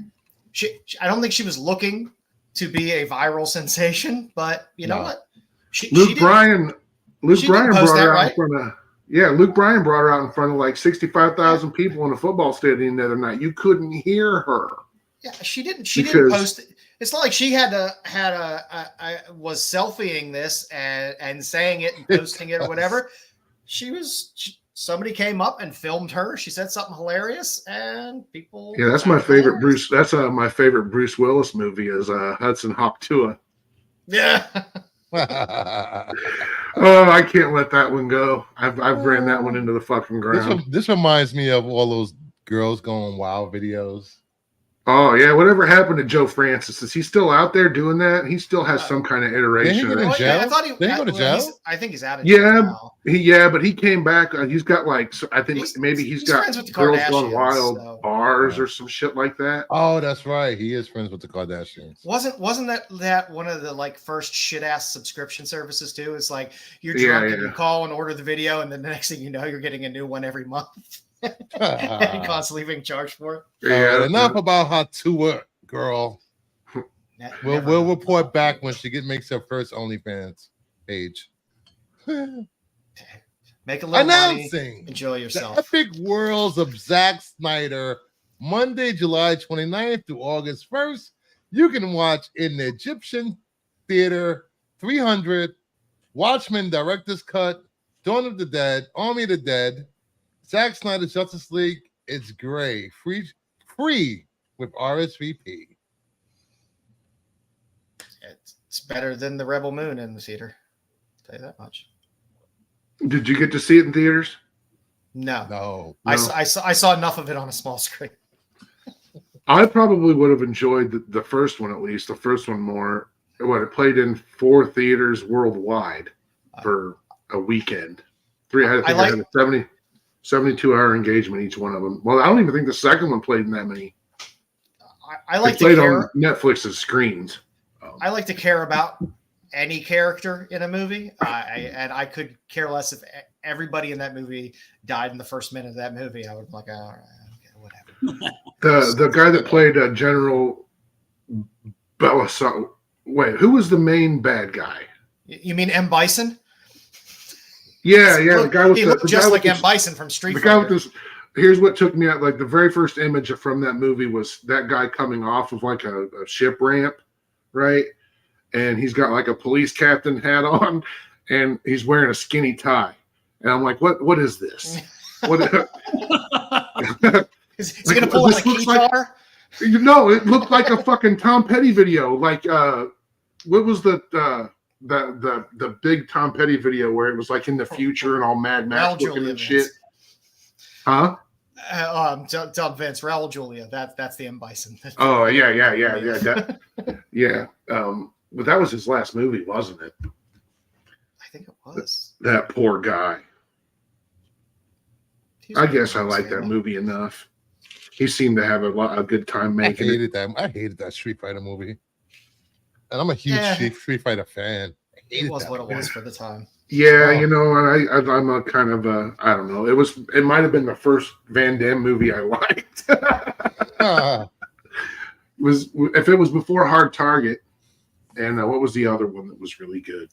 I don't think she was looking to be a viral sensation, but you know what? Luke Bryan brought her out in front of. Yeah, Luke Bryan brought her out in front of like 65,000 people in a football stadium the other night. You couldn't hear her. Yeah, she didn't post it. It's not like she was selfieing this and saying it and posting it or whatever. Somebody came up and filmed her. She said something hilarious, and people. Yeah, that's my favorite Bruce. That's my favorite Bruce Willis movie is Hudson Hawk 2. Yeah. Oh, I can't let that one go. I've ran that one into the fucking ground. This reminds me of all those girls going wild videos. Oh yeah, whatever happened to Joe Francis? Is he still out there doing that? He still has some kind of iteration. Did he get in jail? I thought he go to jail. I think he's out of jail now. But he came back. He's got like I think he's got Girls Gone Wild bars or some shit like that. Oh, that's right. He is friends with the Kardashians. Wasn't that one of the like first shit ass subscription services too? It's like you're drunk and you call and order the video, and then the next thing you know, you're getting a new one every month. And constantly being charged for it. Yeah, enough about her tour, girl. We'll report back when she makes her first OnlyFans page. Make a little announcing money, enjoy yourself. The epic worlds of Zack Snyder, Monday, July 29th through August 1st. You can watch in the Egyptian Theater 300, Watchmen Director's Cut, Dawn of the Dead, Army of the Dead, Zack Snyder's Justice League. It's great. Free with RSVP. It's better than the Rebel Moon in the theater. I'll tell you that much. Did you get to see it in theaters? No. I saw enough of it on a small screen. I probably would have enjoyed the first one, at least the first one more. It played in 4 theaters worldwide for a weekend. I had a 72-hour engagement each one of them. Well, I don't even think the second one played in that many. I like to care on Netflix's screens. I like to care about any character in a movie, and I could care less if everybody in that movie died in the first minute of that movie. I would be like, all right, okay, whatever. The guy that played General Bellaso. Wait, who was the main bad guy? You mean M. Bison? Yeah. The guy with he looked just like M. Bison from Street Fighter. The guy with this. Here's what took me out. Like the very first image from that movie was that guy coming off of like a ship ramp, right? And he's got like a police captain hat on, and he's wearing a skinny tie. And I'm like, what is this? What? Is he gonna pull out a guitar? No, it looked like a fucking Tom Petty video. Like, what was the big Tom Petty video where it was like in the future and all Mad Max looking and shit? Huh? Tell Vince, Raul Julia. That's the M. Bison. Oh yeah. Yeah. But that was his last movie, wasn't it? I think it was. That poor guy. I guess I like that movie enough. He seemed to have a good time making it. I hated that Street Fighter movie. And I'm a huge Street Fighter fan. It was what it was for the time. Yeah, and I'm a kind of I don't know. It might have been the first Van Damme movie I liked. If it was before Hard Target, and what was the other one that was really good?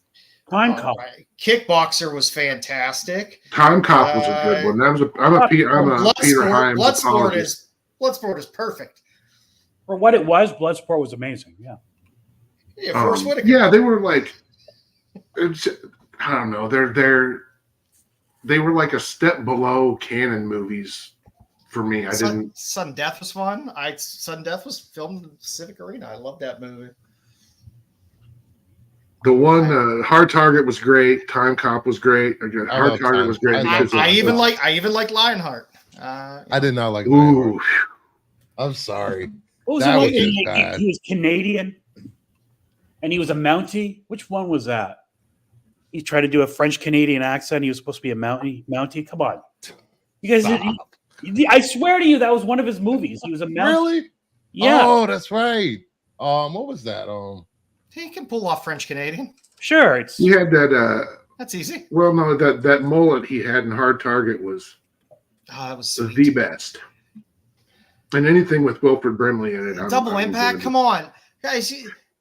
Time Cop. Kickboxer was fantastic. Time Cop was a good one. I'm a Peter Hyams. Bloodsport is perfect. For what it was, Bloodsport was amazing. Yeah. Yeah, Forrest Whitaker. Yeah, they were like, I don't know. They were like a step below canon movies for me. Sudden Death was fun. Sudden Death was filmed in the Pacific Arena. I love that movie. The one Hard Target was great. Time Cop was great. Hard Target was great. I even like Lionheart. I did not like Lionheart. I'm sorry. What was the one he was Canadian? and he was a Mountie. Which one was that? He tried to do a French Canadian accent. He was supposed to be a Mountie. Come on, you guys! I swear to you, that was one of his movies. He was a Mountie. Really? Yeah. Oh, that's right. What was that? He can pull off French Canadian. Sure. It's He had that. That's easy. Well, no, that mullet he had in Hard Target was That was the sweet. best. And anything with Wilford Brimley in it. Double Impact. Come on, guys.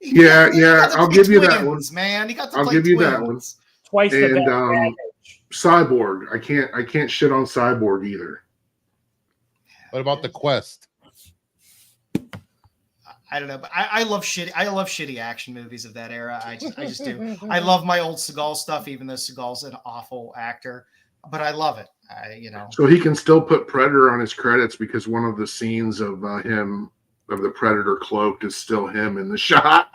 Yeah, I'll give you that one. Man, he got to I'll play give you twins. that one. twice the And best. Cyborg. I can't shit on Cyborg either. What about the Quest? I don't know, but I love shitty action movies of that era. I just do. I love my old Seagal stuff, even though Seagal's an awful actor, but I love it. So he can still put Predator on his credits because one of the scenes of the Predator cloaked is still him in the shot.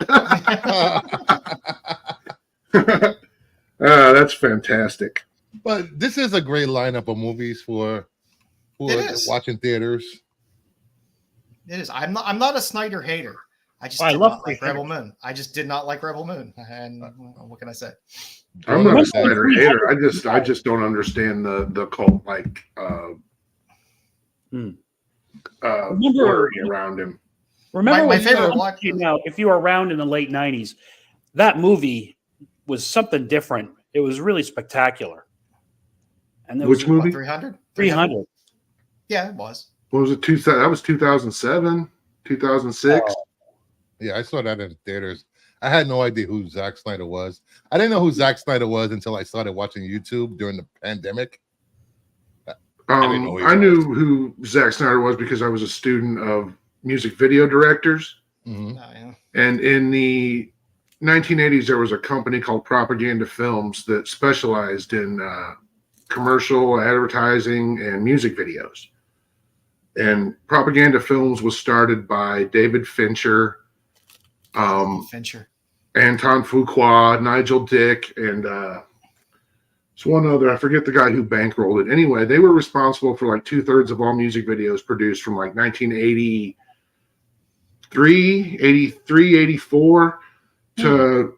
That's fantastic. But this is a great lineup of movies for watching theaters. It is. I'm not a Snyder hater. I just I did love not like Snyder. Rebel Moon. I just did not like Rebel Moon. And what can I say? I'm not a Snyder hater. I just don't understand the cult worry around him. Remember My when favorite Rebel one came out? If you were around in the late '90s, that movie was something different. It was really spectacular. And there Which was, movie? 300? 300. Yeah, it was. What was it? That was 2007, 2006. Yeah, I saw that in theaters. I had no idea who Zack Snyder was. I didn't know who Zack Snyder was until I started watching YouTube during the pandemic. I knew knew who Zack Snyder was because I was a student of music video directors. Mm-hmm. Oh, yeah. And in the 1980s, there was a company called Propaganda Films that specialized in commercial advertising and music videos. And Propaganda Films was started by David Fincher, Fincher. Anton Fuqua, Nigel Dick, and it's one other. I forget the guy who bankrolled it. Anyway, they were responsible for like 2/3 of all music videos produced from like 1983, 83, 84 to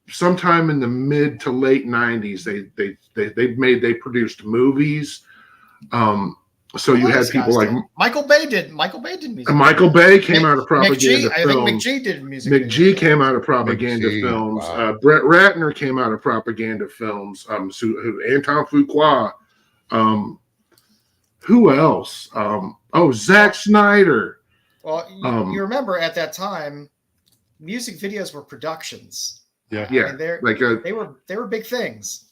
sometime in the mid to late 90s. They produced movies. So you had people like Michael Bay did music. Michael Bay came out of Propaganda I Films. think McG did music. McG came out of Propaganda McG, Films. wow. Brett Ratner came out of Propaganda Films. Anton Fuqua. Who else? Zack Snyder. Well, you remember at that time, music videos were productions. Yeah. Yeah, And they were big things.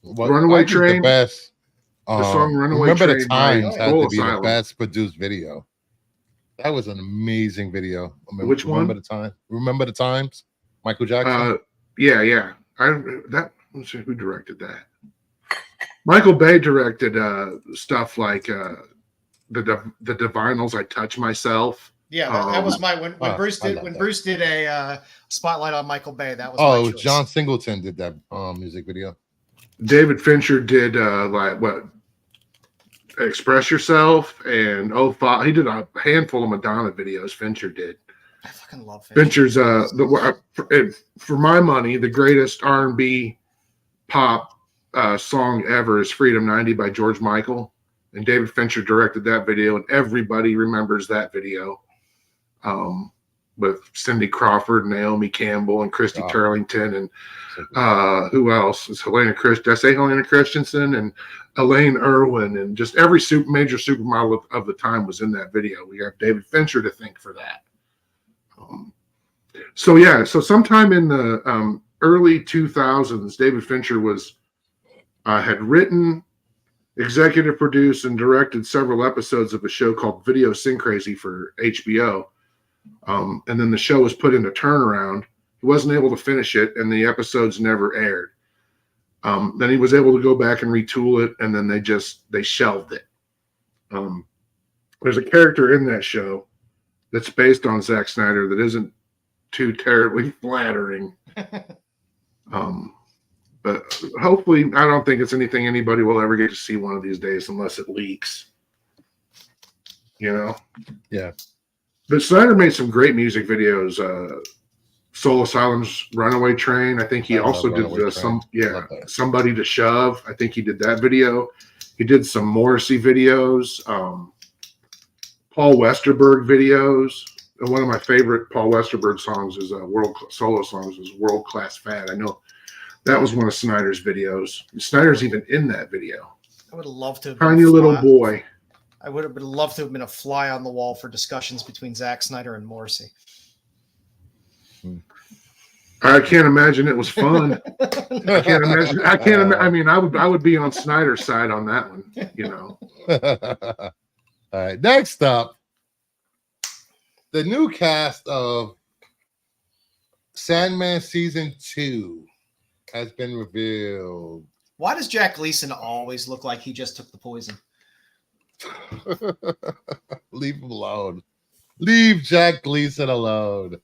Runaway I think Train? The best. The song Runaway Remember Train the by Times had Soul to be the Asylum. best produced video. That was an amazing video. Which one? Remember the Time? Remember the Times? Michael Jackson. Yeah. Let's see who directed that. Michael Bay directed stuff like the Divinals. I Touch Myself. Yeah, that was my when Bruce did a spotlight on Michael Bay. That was my choice. John Singleton did that music video. David Fincher did Express Yourself and he did a handful of Madonna videos. Fincher did. I fucking love Fincher. Fincher's for my money, the greatest R&B pop song ever is Freedom 90 by George Michael, and David Fincher directed that video, and everybody remembers that video. With Cindy Crawford, Naomi Campbell, and Christy Turlington, and who else? It's Helena Christensen and Elaine Irwin, and just every major supermodel of the time was in that video. We have David Fincher to thank for that. So sometime in the early 2000s, David Fincher had written, executive produced, and directed several episodes of a show called Video Syncrazy for HBO. And then the show was put into turnaround. He wasn't able to finish it, and the episodes never aired. Then he was able to go back and retool it, and then they shelved it. There's a character in that show that's based on Zack Snyder that isn't too terribly flattering. But hopefully, I don't think it's anything anybody will ever get to see one of these days unless it leaks. You know? Yeah. But Snyder made some great music videos. Soul Asylum's Runaway Train. I think he I love also did Runaway the Train. Love that. Somebody to Shove. I think he did that video. He did some Morrissey videos, Paul Westerberg videos. And one of my favorite Paul Westerberg songs is solo songs is World Class Fat. I know that was one of Snyder's videos. Snyder's even in that video. I would have loved to have Tiny little boy. I would have loved to have been a fly on the wall for discussions between Zack Snyder and Morrissey. I can't imagine it was fun. I can't imagine. I mean, I would be on Snyder's side on that one. You know. All right. Next up, the new cast of Sandman season 2 has been revealed. Why does Jack Gleason always look like he just took the poison? Leave him alone. Leave Jack Gleason alone.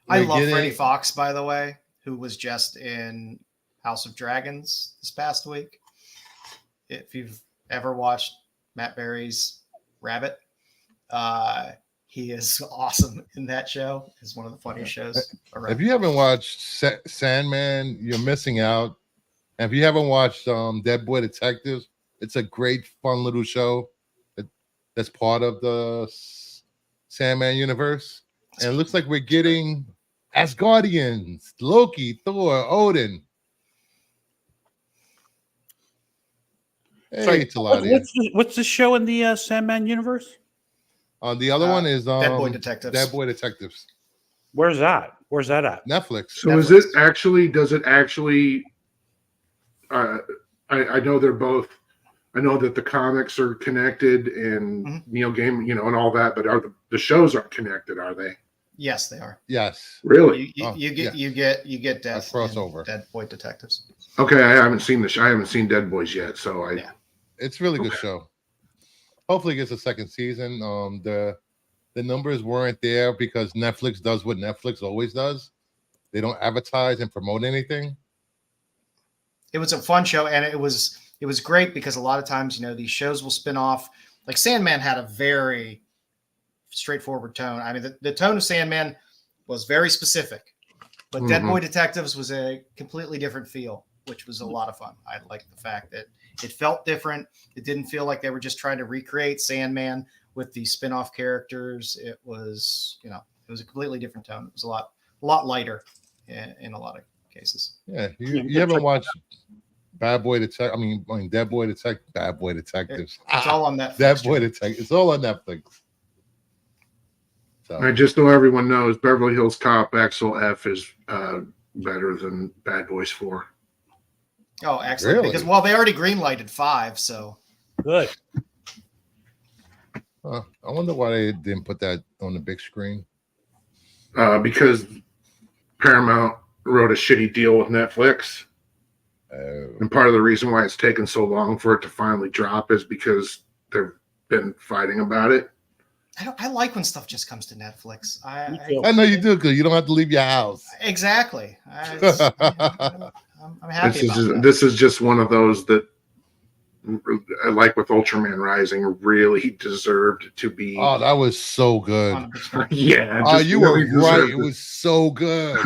I love Freddie Fox, by the way, who was just in House of Dragons this past week. If you've ever watched Matt Berry's Rabbit, he is awesome in that show. It's one of the funniest shows around. If you haven't watched Sandman, you're missing out. And if you haven't watched Dead Boy Detectives, it's a great, fun little show that's part of the Sandman universe. And it looks like we're getting Asgardians, Loki, Thor, Odin. Hey, Sorry, Taladia. what's the show in the Sandman universe? The other one is Dead Boy Detectives. Dead Boy Detectives. Where's that? Where's that at? Netflix. So Netflix. is it actually? Does it actually? I know they're both. I know that the comics are connected and Neil Gaiman, and all that. But are the shows aren't connected? Are they? Yes, they are. Yes. Really? You get Death crossover. Dead Boy Detectives. Okay, I haven't seen I haven't seen Dead Boys yet, so Yeah. It's a really good show. Hopefully it gets a second season. The numbers weren't there because Netflix does what Netflix always does. They don't advertise and promote anything. It was a fun show, and it was great because a lot of times, these shows will spin off. Like Sandman had a very straightforward tone. I mean, the tone of Sandman was very specific, but Dead Boy Detectives was a completely different feel, which was a lot of fun. I liked the fact that it felt different. It didn't feel like they were just trying to recreate Sandman with the spin-off characters. It was, it was a completely different tone. It was a lot lighter in a lot of cases. Yeah, you haven't watched Dead Boy Detectives. Bad Boy Detectives. It's all on Netflix. Dead Boy Detectives. It's all on Netflix. So. I just know everyone knows Beverly Hills Cop Axel F is better than Bad Boys 4. Oh, excellent! Really? Because they already greenlighted 5, so Good. I wonder why they didn't put that on the big screen. Because Paramount wrote a shitty deal with Netflix. And part of the reason why it's taken so long for it to finally drop is because they've been fighting about it. I like when stuff just comes to Netflix. I know you do because you don't have to leave your house. Exactly. I'm happy about that. This is just one of those that, like with Ultraman Rising, really deserved to be. Oh, that was so good. 100%. Yeah. Oh, you were really right. deserved It was so good.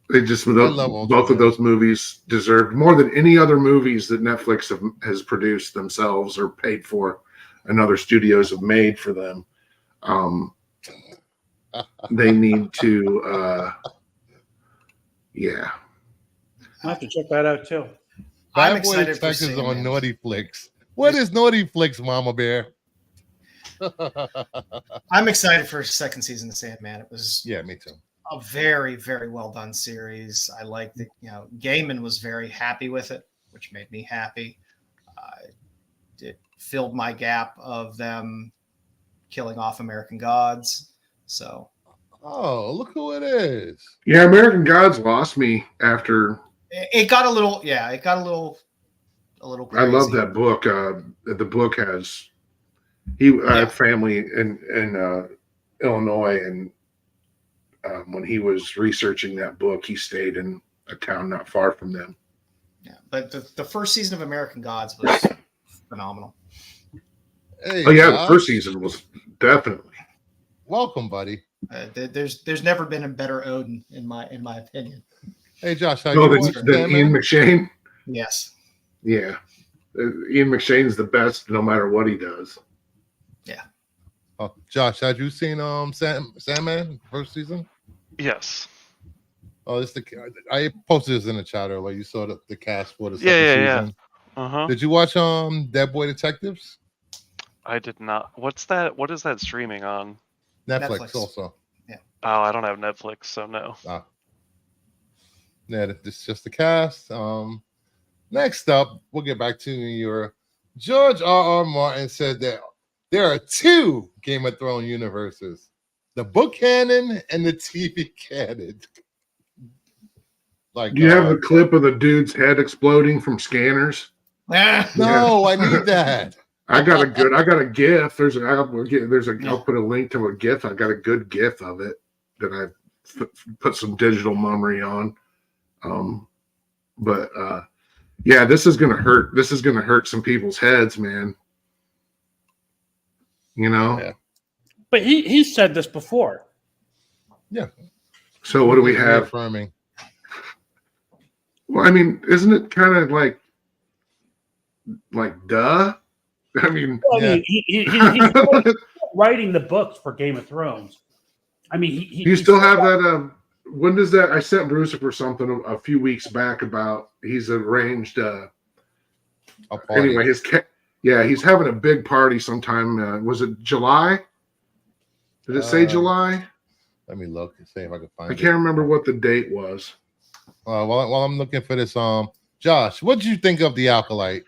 They just love both of those movies deserved more than any other movies that Netflix has produced themselves or paid for, and other studios have made for them. They need to, yeah. I'll have to check that out too. I'm Bad Boy excited for Detectives on Sandman. Naughty Flicks. What is Naughty Flicks, Mama Bear? I'm excited for second season of Sandman. It was Yeah, me too. a very, very well done series. I liked it. Gaiman was very happy with it, which made me happy. It filled my gap of them killing off American gods. So, Oh, look who it is. Yeah, American Gods lost me after. it got a little crazy. I love that book. The book has family in Illinois, and when he was researching that book, he stayed in a town not far from them. Yeah, but the first season of American Gods was phenomenal. Hey, Oh yeah, the Josh. first season was definitely. Welcome, buddy. There's never been a better Odin in my opinion. Hey, Josh, have No, you than watched Ian Sandman? McShane. Yes. Yeah, Ian McShane's the best, no matter what he does. Oh, Josh, have you seen Sandman first season? Yes. Oh, I posted this in the chat earlier. You saw the cast for the Yeah, second yeah. season. Uh-huh. Did you watch Dead Boy Detectives? I did not. What's that? What is that streaming on? Netflix also. Oh, I don't have Netflix, so no. Yeah, it's just the cast. Next up, we'll get back to your George R.R. Martin said that there are two Game of Thrones universes: the book canon and the TV canon. Like, Do you have the clip of the dude's head exploding from scanners? No, I need that. I got a GIF. I'll put a link to a GIF. I got a good GIF of it that I put some digital memory on. Yeah, this is gonna hurt. This is gonna hurt some people's heads, man. You know. Yeah. But he said this before. Yeah. So what do we have? Reaffirming. Well, I mean, isn't it kind of like duh? I mean, Well, I mean, he's writing the books for Game of Thrones. I mean, you still have that. When does that? I sent Bruce for something a few weeks back about he's arranged. Anyway, he's having a big party sometime. Was it July? Did it say July? Let me look and see if I can find it. I can't remember what the date was. While I'm looking for this, Josh, what did you think of the Acolyte?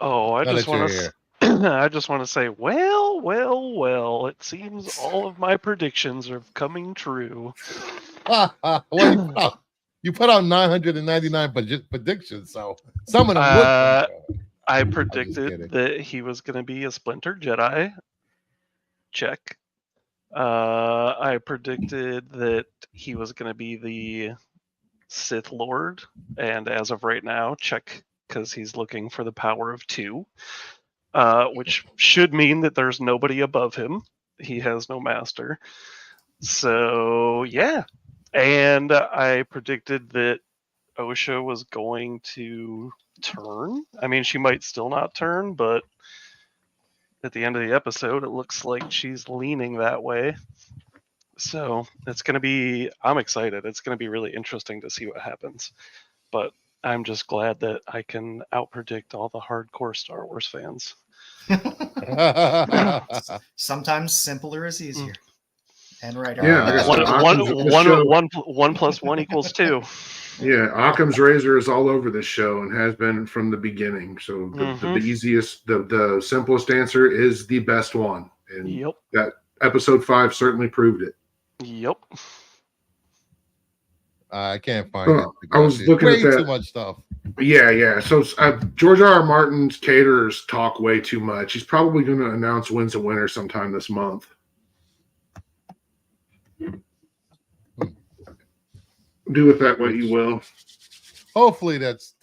Oh, I Now just that you're want here. to. I just want to say, well. It seems all of my predictions are coming true. Well, you put out 999 predictions, so some of them would come true. I predicted that he was going to be a Splinter Jedi. Check. I predicted that he was going to be the Sith Lord, and as of right now, check, because he's looking for the power of 2, which should mean that there's nobody above him. He has no master. So, yeah. And I predicted that Osha was going to turn. I mean, she might still not turn, but at the end of the episode, it looks like she's leaning that way. So it's going to be, I'm excited. It's going to be really interesting to see what happens. But I'm just glad that I can outpredict all the hardcore Star Wars fans. Sometimes simpler is easier. And right. Yeah. 1 plus 1 equals 2. Yeah, Occam's razor is all over this show and has been from the beginning. So the easiest, the simplest answer is the best one. And that episode 5 certainly proved it. Yep. I can't find it. I was looking at that. Too much stuff. Yeah. So George R.R. Martin's caterers talk way too much. He's probably going to announce wins and winners sometime this month. Do with that what you will. Hopefully that's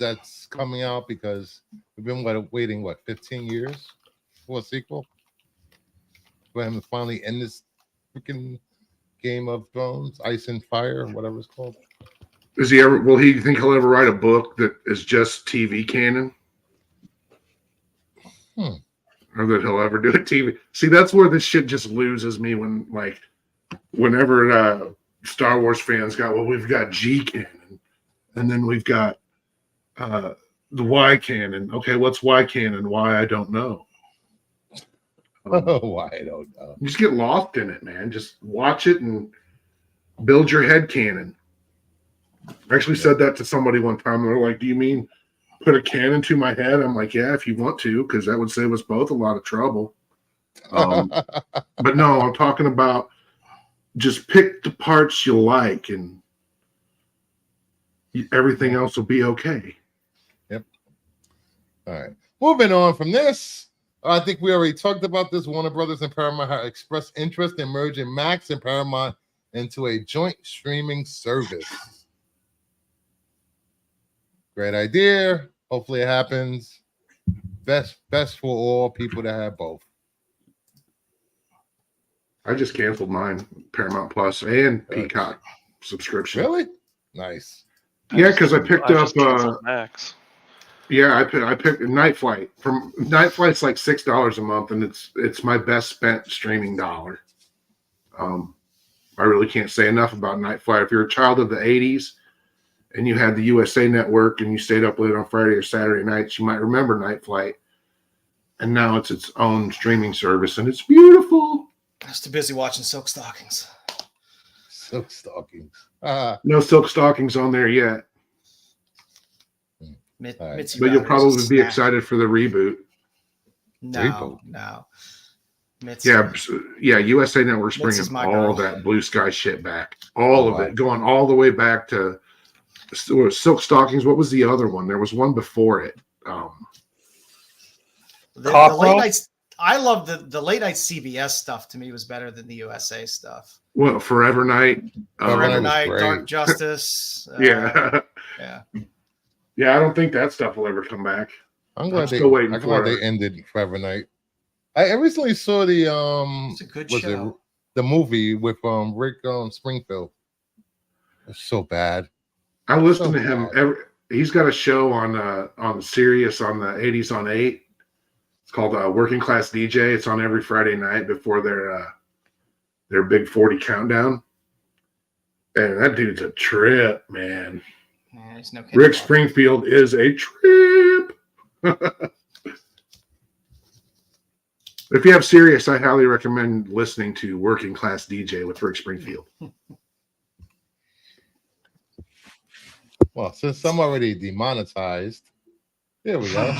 coming out, because we've been waiting 15 years for a sequel for him to finally end this freaking Game of Thrones, Ice and Fire, whatever it's called. Will he think he'll ever write a book that is just TV canon? Or that he'll ever do a TV? See, that's where this shit just loses me whenever Star Wars fans we've got G canon, and then we've got the Y canon. Okay, what's Y canon? Why, I don't know. Why, I don't know. You just get lost in it, man. Just watch it and build your head canon. I actually said that to somebody one time. They're like, "Do you mean put a cannon to my head?" I'm like, "Yeah, if you want to, because that would save us both a lot of trouble." But no, I'm talking about just pick the parts you like, and everything else will be okay. Yep. All right. Moving on from this, I think we already talked about this. Warner Brothers and Paramount have expressed interest in merging Max and Paramount into a joint streaming service. Great idea. Hopefully it happens. Best for all people to have both. I just canceled mine, Paramount Plus and Peacock subscription. Really? Nice. Yeah, because I picked up. just canceled Max. Yeah, I picked Night Flight. From Night Flight's like $6 a month, and it's my best spent streaming dollar. I really can't say enough about Night Flight. If you're a child of the '80s and you had the USA Network and you stayed up late on Friday or Saturday nights, you might remember Night Flight. And now it's its own streaming service, and it's beautiful. I was too busy watching Silk Stockings. Silk stockings. No Silk Stockings on there yet. Mitzi But you'll Riders probably is be snack. excited for the reboot. No. Mitzi. Yeah, USA Network's Mitzi's bringing my all girl. that Blue Sky shit back. All of wow. it. Going all the way back to Silk Stockings. What was the other one? There was one before it. The Cockrell? late nights. I love the late night CBS stuff. To me, was better than the USA stuff. Well, Forever Night. Forever was Night, great. Dark Justice. Yeah. Yeah. Yeah, I don't think that stuff will ever come back. I'm glad still waiting I'm for glad it. they ended Forever Night. I recently saw the It's a good was show. it the movie with Rick Springfield. It's so bad. I listen to So him bad. he's got a show on Sirius on the 80s on 8. It's called Working Class DJ. It's on every Friday night before their big 40 countdown. And that dude's a trip, man. Yeah, there's no Rick Springfield is a trip. If you have Sirius, I highly recommend listening to Working Class DJ with Rick Springfield. Well, since I'm already demonetized, here we go.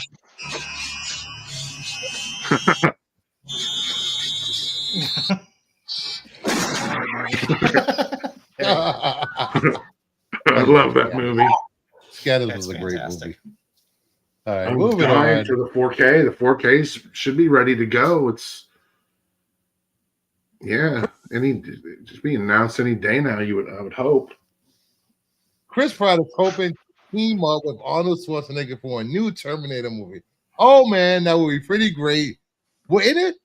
I love that movie. Scanners That's was a great fantastic. movie. All right, I'm moving dying on. for the 4K. The 4Ks should be ready to go. It's just being announced any day now. I would hope. Chris Pratt is hoping to team up with Arnold Schwarzenegger for a new Terminator movie. Oh man, that would be pretty great. Wouldn't it?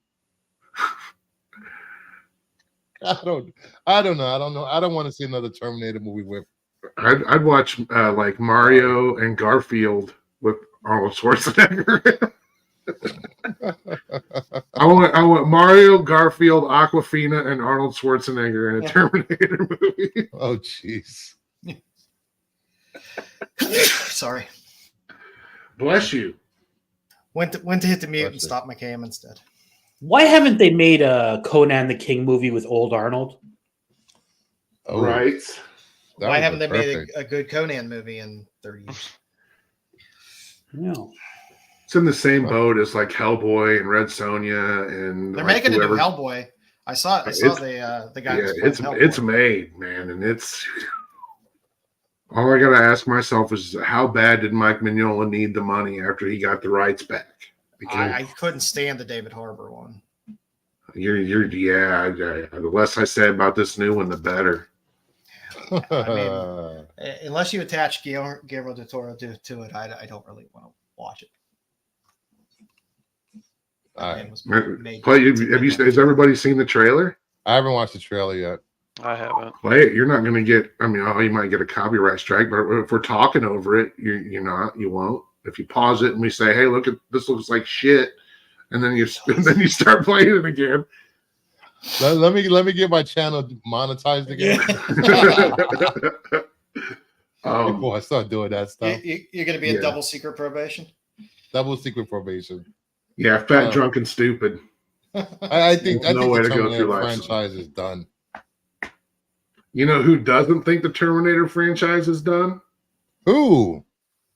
I don't know. I don't want to see another Terminator movie with. I'd watch like Mario and Garfield with Arnold Schwarzenegger. I want Mario, Garfield, Aquafina, and Arnold Schwarzenegger in a Terminator movie. Oh jeez. Sorry. Bless you. Went to hit the mute and Bless you. stop my cam instead. Why haven't they made a Conan the King movie with old Arnold? Oh, Right. that Why would haven't be they made perfect. a good Conan movie in 30 years? No. It's in the same boat as like Hellboy and Red Sonja and They're like making whoever. a new Hellboy. I saw It's- the guy. Yeah, who's playing it's Hellboy. made, man, and it's all I gotta ask myself is how bad did Mike Mignola need the money after he got the rights back? Because I couldn't stand the David Harbour one. the less I say about this new one, the better. Unless you attach Guillermo del Toro to it, I don't really want to watch it. All right. It was made Has everybody seen the trailer? I haven't watched the trailer yet. I haven't. Play it. You're not going to get. I mean, you might get a copyright strike, but if we're talking over it, you're not. You won't. If you pause it and we say, "Hey, look at this, looks like shit," and then you start playing it again. Let me get my channel monetized again before I start doing that stuff. You're going to be in double secret probation. Double secret probation. Yeah, fat, drunk, and stupid. I think There's no way the to go Terminator through life. franchise is done. You know who doesn't think the Terminator franchise is done? Who?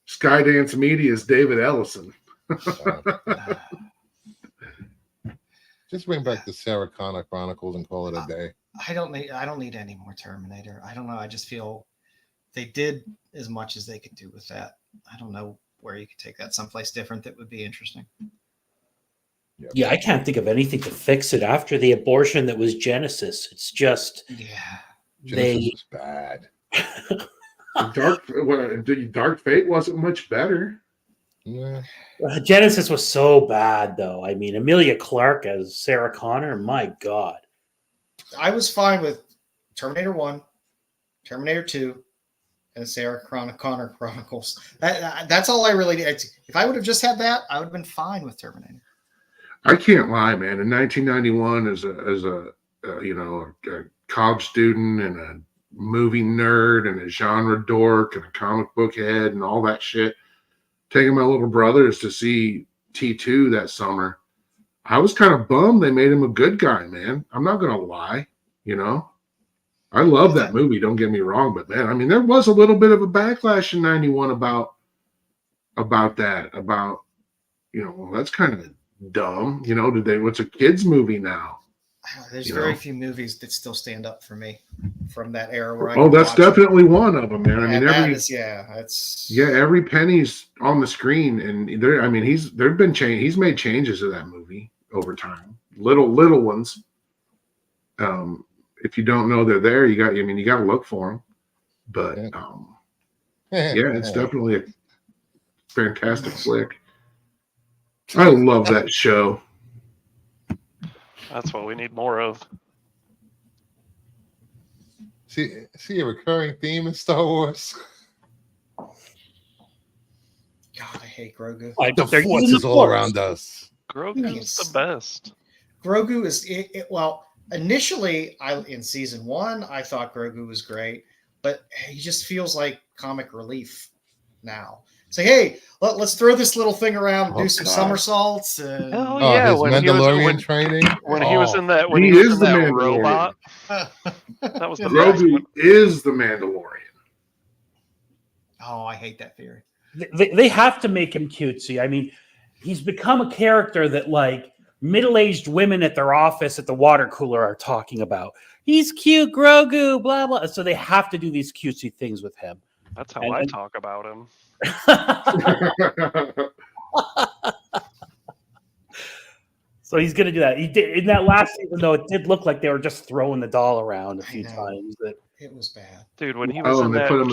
Skydance Media's David Ellison. Just bring back the Sarah Connor Chronicles and call it a day. I don't need any more Terminator. I don't know. I just feel they did as much as they could do with that. I don't know where you could take that someplace different that would be interesting. Yeah, I can't think of anything to fix it after the abortion that was Genesis. It's just Yeah. Genesis was bad. Dark Fate wasn't much better. Yeah. Genesis was so bad, though. I mean, Emilia Clarke as Sarah Connor, my God. I was fine with Terminator 1, Terminator 2, and Sarah Connor Chronicles. That's all I really need. If I would have just had that, I would have been fine with Terminator. I can't lie, man. In 1991, as a college student and a movie nerd and a genre dork and a comic book head and all that shit, taking my little brothers to see T2 that summer, I was kind of bummed they made him a good guy, man. I'm not gonna lie, I love that movie, don't get me wrong, but man, I mean, there was a little bit of a backlash in 91 about that, well, that's kind of dumb, what's a kids movie now? There's very few movies that still stand up for me from that era. Where that's definitely one of them, man. I mean, every penny's on the screen, and he's made changes to that movie over time, little ones. If you don't know they're there, you got to look for them. But it's definitely a fantastic flick. I love that show. That's what we need more of. See a recurring theme in Star Wars. God, I hate Grogu. The Force is all around us. Grogu's the best. Grogu is well. Initially, in season 1, I thought Grogu was great, but he just feels like comic relief now. It's like, hey, let's throw this little thing around, do some somersaults. His Mandalorian training. When he was in that, he is the Mandalorian. Robot. That was the Grogu is the Mandalorian. Oh, I hate that theory. They have to make him cutesy. I mean, he's become a character that middle-aged women at their office at the water cooler are talking about. He's cute, Grogu, blah blah. So they have to do these cutesy things with him. That's how I talk about him. So he's going to do that. He did in that last season, though. It did look like they were just throwing the doll around a few times. But it was bad, dude. When he was when they put him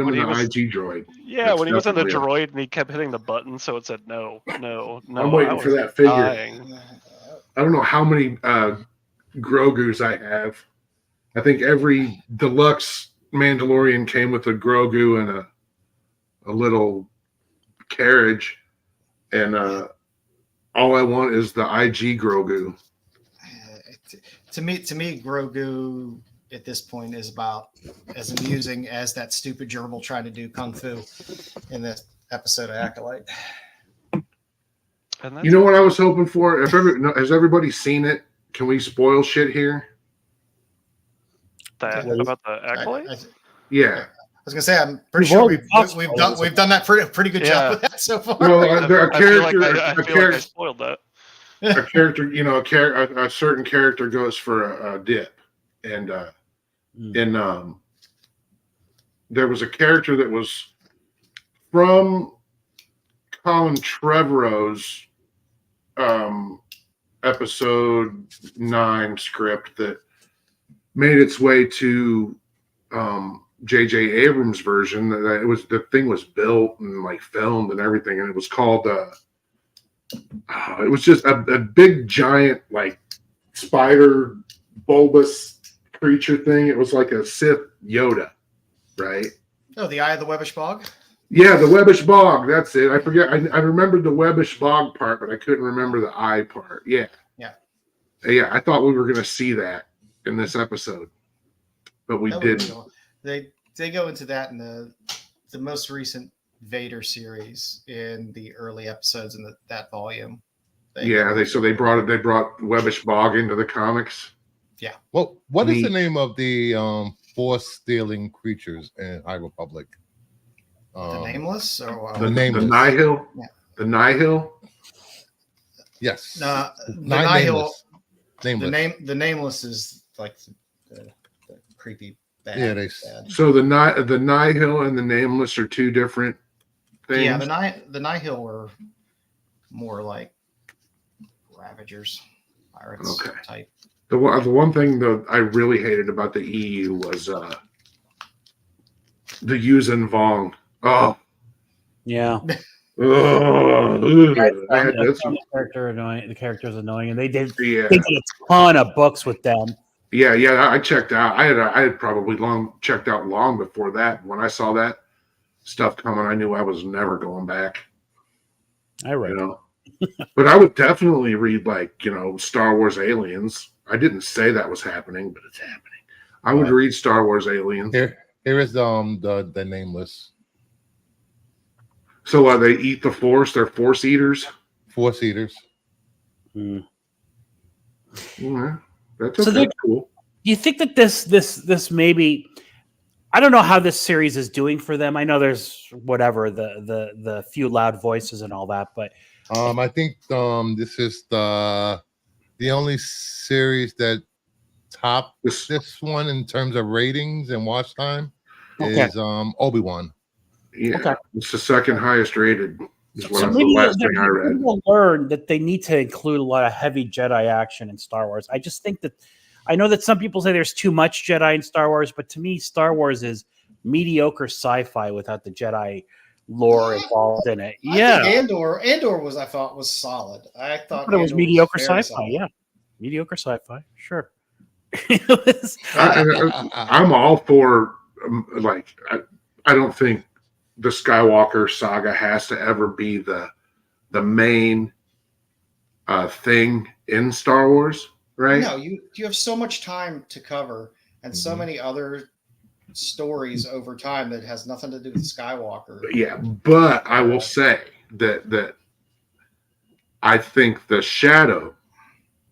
in the IG droid. Yeah, when he was in the droid and he kept hitting the button, so it said no. I'm waiting for that figure. Dying. I don't know how many Grogus I have. I think every deluxe Mandalorian came with a Grogu and a little carriage, and all I want is the IG Grogu. To me, Grogu at this point is about as amusing as that stupid gerbil trying to do kung fu in this episode of Acolyte. You know what I was hoping for? Has everybody seen it? Can we spoil shit here? About the Acolyte? Yeah. I was gonna say, I'm pretty sure we've done that pretty good job with that so far. Well, I feel like I spoiled that. A character, a certain character goes for a dip, and there was a character that was from Colin Trevorrow's episode 9 script that made its way to J.J. Abrams' version. The thing was built and filmed and everything, and it was called it was just a big giant spider bulbous creature thing. It was like a Sith Yoda, right? Oh, the Eye of the Webbish Bog. Yeah, the Webbish Bog. That's it. I forget. I remembered the Webbish Bog part, but I couldn't remember the eye part. Yeah. I thought we were going to see that in this episode, but we didn't. They go into that in the most recent Vader series in the early episodes in that volume. They brought Webbish Bog into the comics. Yeah. Well, what is the name of the force stealing creatures in High Republic? The Nameless or the Nameless. The Nihil. Yeah. The Nihil. Yes. The Nihil. Nameless. The Nameless is the creepy bad. Yeah, bad. So the Nihil and the Nameless are two different things. Yeah, the Nihil were more like Ravagers, pirates type. The one thing that I really hated about the EU was the Yuuzhan Vong. Oh. Yeah. The character annoying. The character's annoying, and they did a ton of books with them. Yeah. I checked out. I had probably checked out long before that. When I saw that stuff coming, I knew I was never going back. I read. You know, but I would definitely read Star Wars Aliens. I didn't say that was happening, but it's happening. I would read Star Wars Aliens. Here is the nameless. So they eat the Force. They're Force eaters. Force eaters. Mm. Yeah, that's cool. Do you think that this maybe? I don't know how this series is doing for them. I know there's whatever the few loud voices and all that, but I think this is the only series that topped this one in terms of ratings and watch time is Obi-Wan. Yeah, it's the second highest rated. So maybe the last thing I read. People learn that they need to include a lot of heavy Jedi action in Star Wars. I just think that I know that some people say there's too much Jedi in Star Wars, but to me, Star Wars is mediocre sci-fi without the Jedi lore involved in it. I think Andor was solid. I thought it was mediocre sci-fi. Yeah, mediocre sci-fi. Sure. I'm all for I don't think the Skywalker saga has to ever be the main thing in Star Wars, right? No, you have so much time to cover and so many other stories over time that has nothing to do with Skywalker. Yeah, but I will say that I think the shadow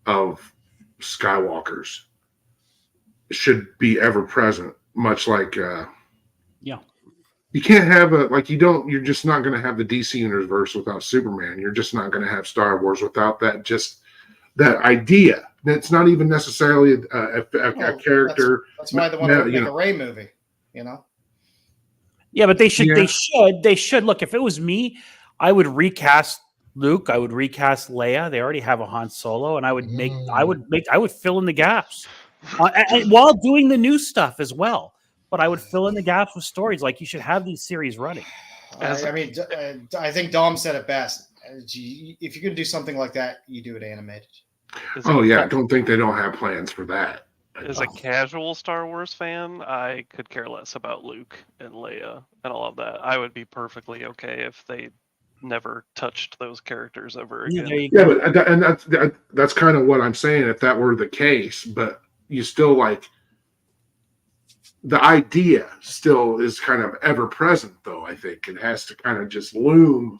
of Skywalkers should be ever present, much like you can't have you're just not going to have the DC universe without Superman. You're just not going to have Star Wars without that idea. It's not even necessarily a character. That's why they want to make a Rey movie, you know? Yeah, but they should look, if it was me, I would recast Luke, I would recast Leia. They already have a Han Solo, and I would fill in the gaps and while doing the new stuff as well. But I would fill in the gaps with stories. Like, you should have these series running. I mean, I think Dom said it best. If you're going to do something like that, you do it animated. I don't think they don't have plans for that. As a casual Star Wars fan, I could care less about Luke and Leia and all of that. I would be perfectly okay if they never touched those characters ever again. But that's kind of what I'm saying. If that were the case, but you still the idea still is kind of ever present, though. I think it has to kind of just loom.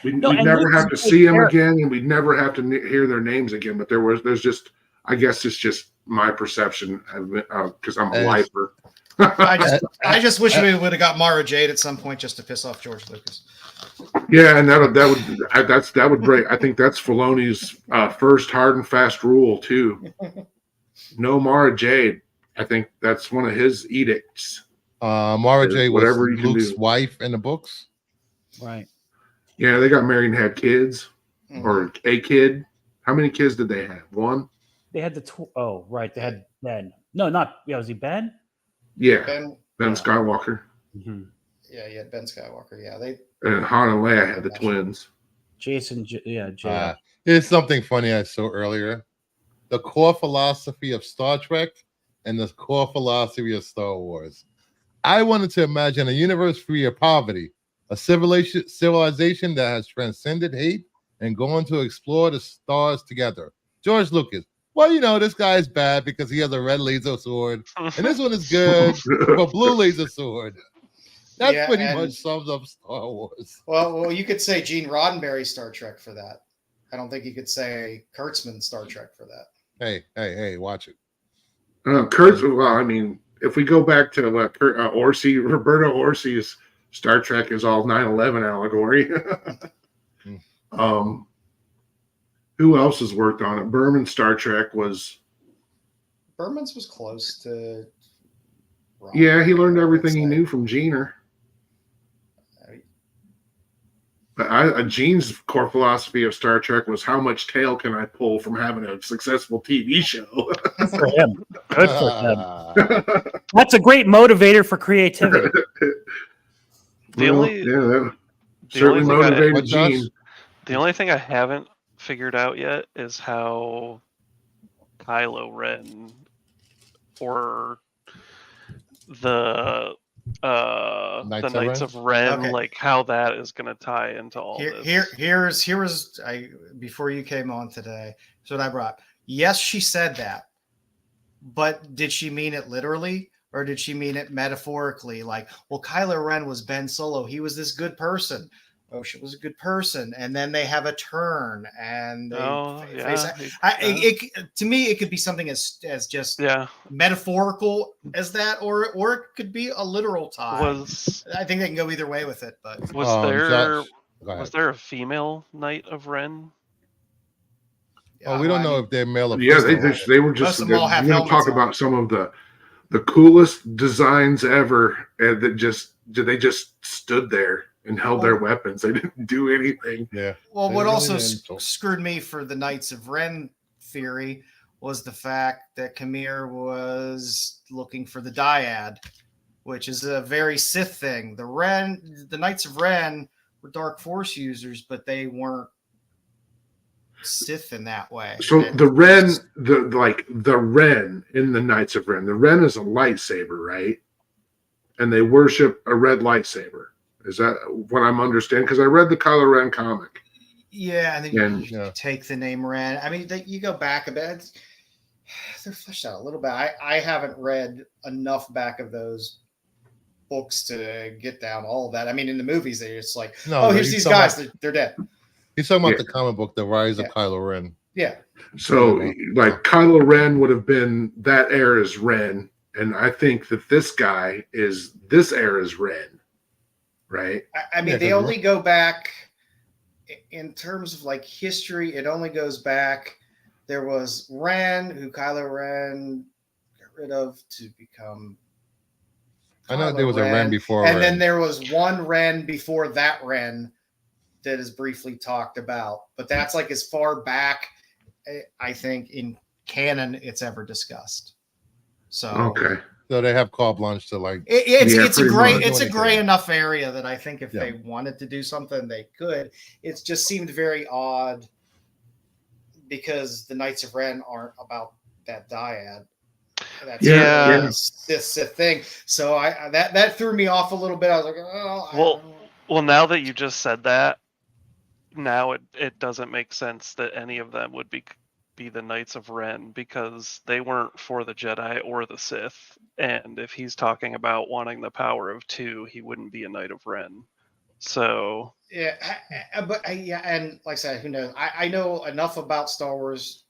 We'd never have to see them again, and we'd never have to hear their names again. But there's just, I guess it's just my perception because I'm a lifer. I just wish we would have got Mara Jade at some point just to piss off George Lucas. Yeah, and that would break. I think that's Filoni's first hard and fast rule too. No Mara Jade. I think that's one of his edicts. Mara Jade was Luke's wife in the books. Right. Yeah, they got married and had kids, or a kid. How many kids did they have? One? They had they had Ben. No, not, was he Ben? Yeah, Ben Skywalker. Mm-hmm. Yeah, he had Ben Skywalker. Yeah, and Han and Leia had the twins. Jason, Here's something funny I saw earlier. The core philosophy of Star Trek and the core philosophy of Star Wars. I wanted to imagine a universe free of poverty, a civilization that has transcended hate and going to explore the stars together. George Lucas. Well, this guy is bad because he has a red laser sword, and this one is good with a blue laser sword. That pretty much sums up Star Wars. Well, you could say Gene Roddenberry Star Trek for that. I don't think you could say Kurtzman Star Trek for that. Hey, watch it. If we go back to Roberto Orsi's Star Trek is all 9/11 allegory. Who else has worked on it? Berman's Star Trek was. Berman's was close to. Yeah, he learned everything he knew from Gener. But Gene's core philosophy of Star Trek was how much tail can I pull from having a successful TV show? Good for him. Good for him. That's a great motivator for creativity. The only thing I haven't figured out yet is how Kylo Ren or the Knights of Ren, Okay. like how that is going to tie into all this. Here's before you came on today. That's what I brought. Yes, she said that, but did she mean it literally, or did she mean it metaphorically? Like, well, Kylo Ren was Ben Solo. He was this good person. Oh, she was a good person, and then they have a turn, and they to me, it could be something as just metaphorical as that, or it could be a literal tie. I think they can go either way with it. But was there a female Knight of Ren? We don't know if they're male or female. Yeah, they were just. We're going to talk about some of the coolest designs ever, and they just stood there and held their weapons. They didn't do anything. Yeah. Well, what also screwed me for the Knights of Ren theory was the fact that Khmer was looking for the dyad, which is a very Sith thing. The Knights of Ren were Dark Force users, but they weren't Sith in that way. So the Ren in the Knights of Ren, the Ren is a lightsaber, right? And they worship a red lightsaber. Is that what I'm understanding? Because I read the Kylo Ren comic. Yeah, and then you take the name Ren. I mean, you go back a bit. They're fleshed out a little bit. I haven't read enough back of those books to get down all of that. I mean, in the movies, they're just like, here's these guys. They're dead. He's talking about the comic book, The Rise of Kylo Ren. Yeah. So, Kylo Ren would have been that era's Ren, and I think that this guy is this era's Ren. Right. I mean, they only go back in terms of like history. It only goes back. There was Ren, who Kylo Ren got rid of to become. I know there was a Ren before, and then there was one Ren before that Ren that is briefly talked about. But that's like as far back, I think, in canon it's ever discussed. So okay. So they have carte blanche to it's a gray enough area that I think if they wanted to do something, they could. It just seemed very odd because the Knights of Ren aren't about that dyad. That's this thing. So that threw me off a little bit. I was like, well, now that you just said that, now it doesn't make sense that any of them would be the Knights of Ren because they weren't for the Jedi or the Sith. And if he's talking about wanting the power of two, he wouldn't be a Knight of Ren. So and like I said, who knows? I know enough about Star Wars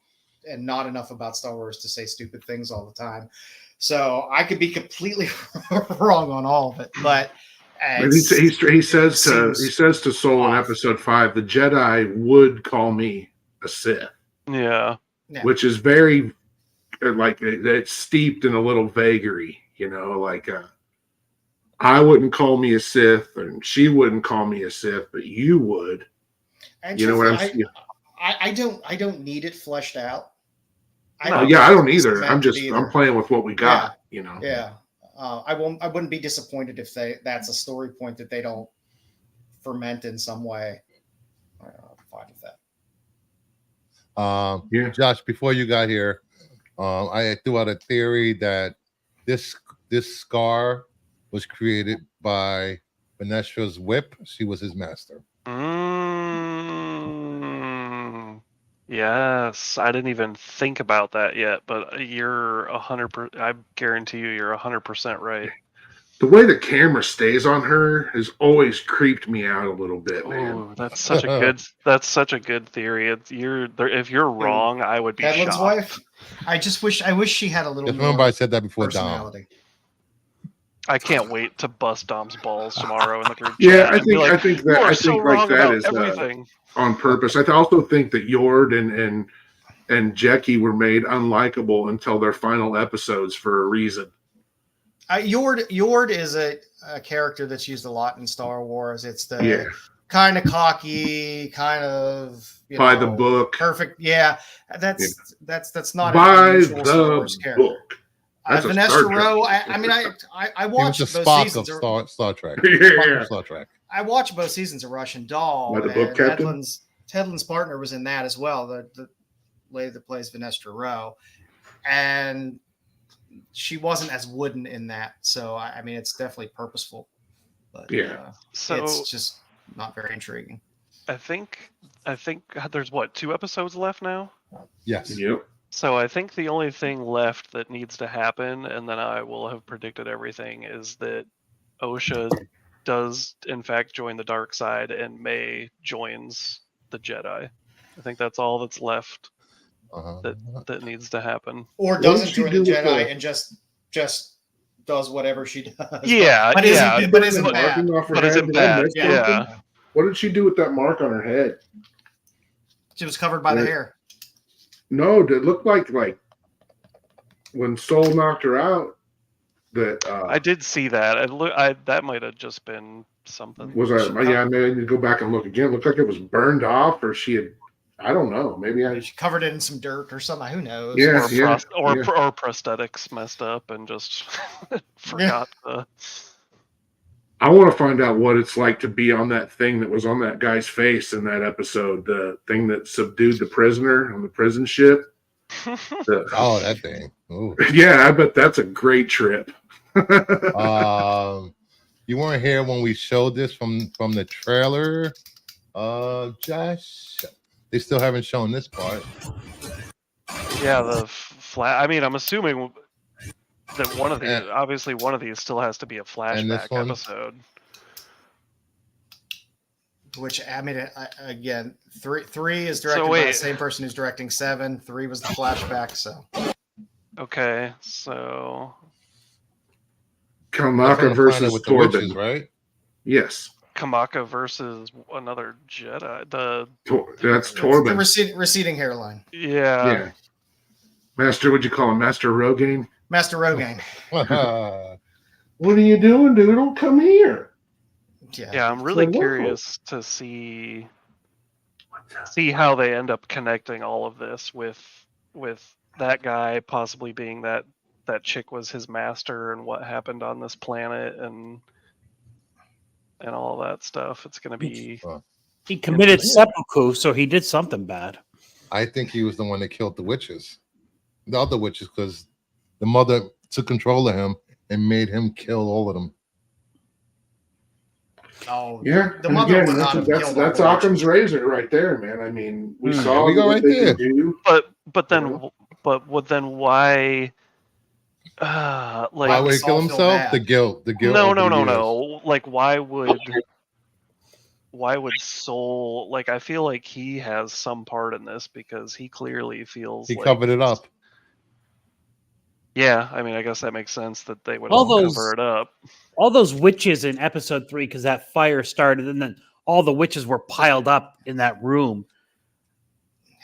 and not enough about Star Wars to say stupid things all the time. So I could be completely wrong on all of it, but he says to Sol in Episode 5, the Jedi would call me a Sith. Yeah. Which is very it's steeped in a little vagary, I wouldn't call me a Sith and she wouldn't call me a Sith, but you would. And you know what I'm saying? I don't need it fleshed out. I don't either. I'm playing with what we got, Yeah. I wouldn't be disappointed if that's a story point that they don't ferment in some way. I'm fine with that. Josh, before you got here, I threw out a theory that this scar was created by Venestra's whip. She was his master. Yes, I didn't even think about that yet, but you're 100%. I guarantee you're 100% right. The way the camera stays on her has always creeped me out a little bit, man. Ooh, that's such a good theory. If you're wrong, I would be shocked. Wife. I wish she had a little more. Remember I said that before, personality. Dom. I can't wait to bust Dom's balls tomorrow in the group chat. Yeah, I think that is everything. On purpose. I also think that Yord and Jecki were made unlikable until their final episodes for a reason. Yord is a character that's used a lot in Star Wars. It's the kind of cocky, kind of by the book, perfect. Yeah, that's not by a usual Star Wars character. Book. Vanessa Rowe. I watched both seasons of Star Trek. Star Trek. I watched both seasons of Russian Doll. By the book captain. Tedlin's partner was in that as well. The lady that plays Vanessa Rowe, and she wasn't as wooden in that. So I mean, it's definitely purposeful, but So it's just not very intriguing. I think there's what, 2 episodes left now? Yes. Yep. So I think the only thing left that needs to happen, and then I will have predicted everything, is that Osha does in fact join the dark side and May joins the Jedi. I think that's all that's left that needs to happen. Or What doesn't did she join do the with Jedi the- and just does whatever she does. Yeah, but yeah. isn't, but isn't The bad. marking off her But head, isn't did I bad, miss yeah. something? What did she do with that mark on her head? She was covered by the hair. No, it looked like when Soul knocked her out. That I did see that. That might have just been something. was I may need to go back and look again. It looked like it was burned off, or she had. I don't know. Maybe She covered it in some dirt or something. Who knows? Yeah, or prosthetics messed up and just forgot the. I want to find out what it's like to be on that thing that was on that guy's face in that episode. The thing that subdued the prisoner on the prison ship. Oh, that thing. Ooh. Yeah, I bet that's a great trip. You weren't here when we showed this from the trailer, Josh. They still haven't shown this part. Yeah, the flat. I mean, I'm assuming that one of these still has to be a flashback episode. Which I mean, again, three is directed by the same person who's directing 7. 3 was the flashback. So okay, so Kamaka versus Torben, witches, right? Yes. Kamaka versus another Jedi. That's Torben. The receding hairline. Yeah. Master, what'd you call him? Master Rogaine? Master Rogaine. What are you doing, Doodle? Come here. Yeah, I'm really curious to see how they end up connecting all of this with that guy possibly being that chick was his master and what happened on this planet and all that stuff. It's going to be... He committed seppuku, so he did something bad. I think he was the one that killed the witches. The other witches, because the mother took control of him and made him kill all of them. Oh, yeah. The mother again, that's Occam's razor right there, man. I mean, we saw we go right there. But then why... why would he kill himself? The guilt. No. Like, why would Soul? Like, I feel like he has some part in this because he clearly feels he covered it up. Yeah, I mean, I guess that makes sense that they would cover it up. All those witches in episode 3, because that fire started, and then all the witches were piled up in that room.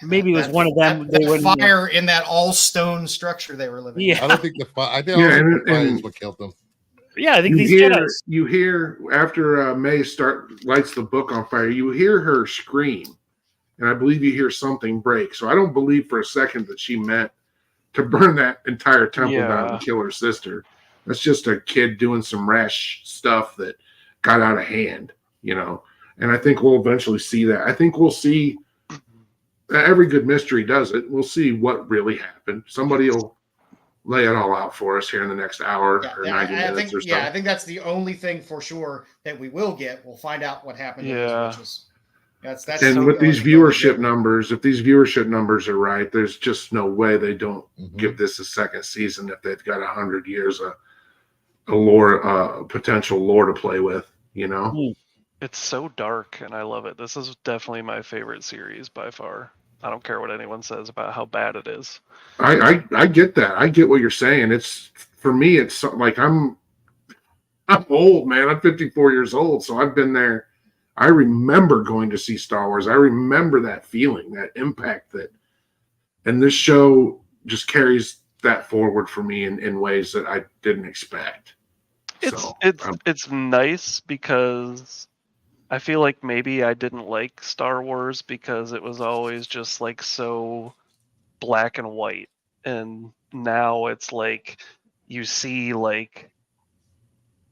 Maybe it was one of them. That fire in that all stone structure they were living in. I don't think the fire. I think the fire is what killed them. Yeah, I think you hear after May lights the book on fire. You hear her scream, and I believe you hear something break. So I don't believe for a second that she meant to burn that entire temple down and kill her sister. That's just a kid doing some rash stuff that got out of hand, And I think we'll eventually see that. I think we'll see. Every good mystery does it. We'll see what really happened. Somebody will lay it all out for us here in the next hour or 90 minutes or so. Yeah, I think that's the only thing for sure that we will get. We'll find out what happened to those witches. That's and with these viewership numbers, if these viewership numbers are right, there's just no way they don't give this a second season if they've got 100 years of potential lore to play with, It's so dark and I love it. This is definitely my favorite series by far. I don't care what anyone says about how bad it is. I get that. I get what you're saying. It's for me, it's something like I'm old, man. I'm 54 years old, so I've been there. I remember going to see Star Wars. I remember that feeling, that impact and this show just carries that forward for me in ways that I didn't expect. It's nice because I feel like maybe I didn't like Star Wars because it was always just like so black and white. And now it's like you see like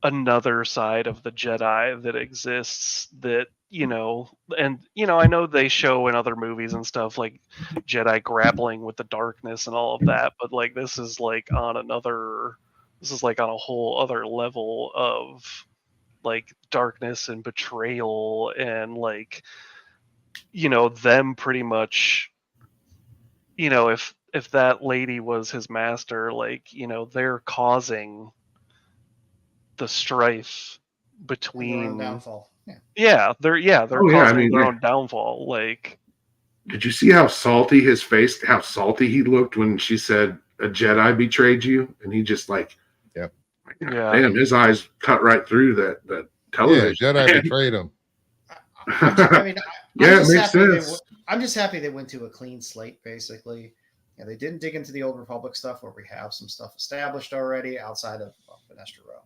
another side of the Jedi that exists that, and I know they show in other movies and stuff like Jedi grappling with the darkness and all of that, but like this is like on a whole other level of like darkness and betrayal and like them pretty much, if that lady was his master, like they're causing the strife Their own between downfall. they're Oh, yeah, I causing mean, their yeah. own downfall. Like, Did you see how salty he looked when she said a Jedi betrayed you? And he just like, Yep. Yeah. Damn, his eyes cut right through that Yeah, television. Jedi betrayed him. I mean, Yeah, it makes sense. I'm just happy they went to a clean slate, basically. They didn't dig into the Old Republic stuff where we have some stuff established already outside of Finestra Row.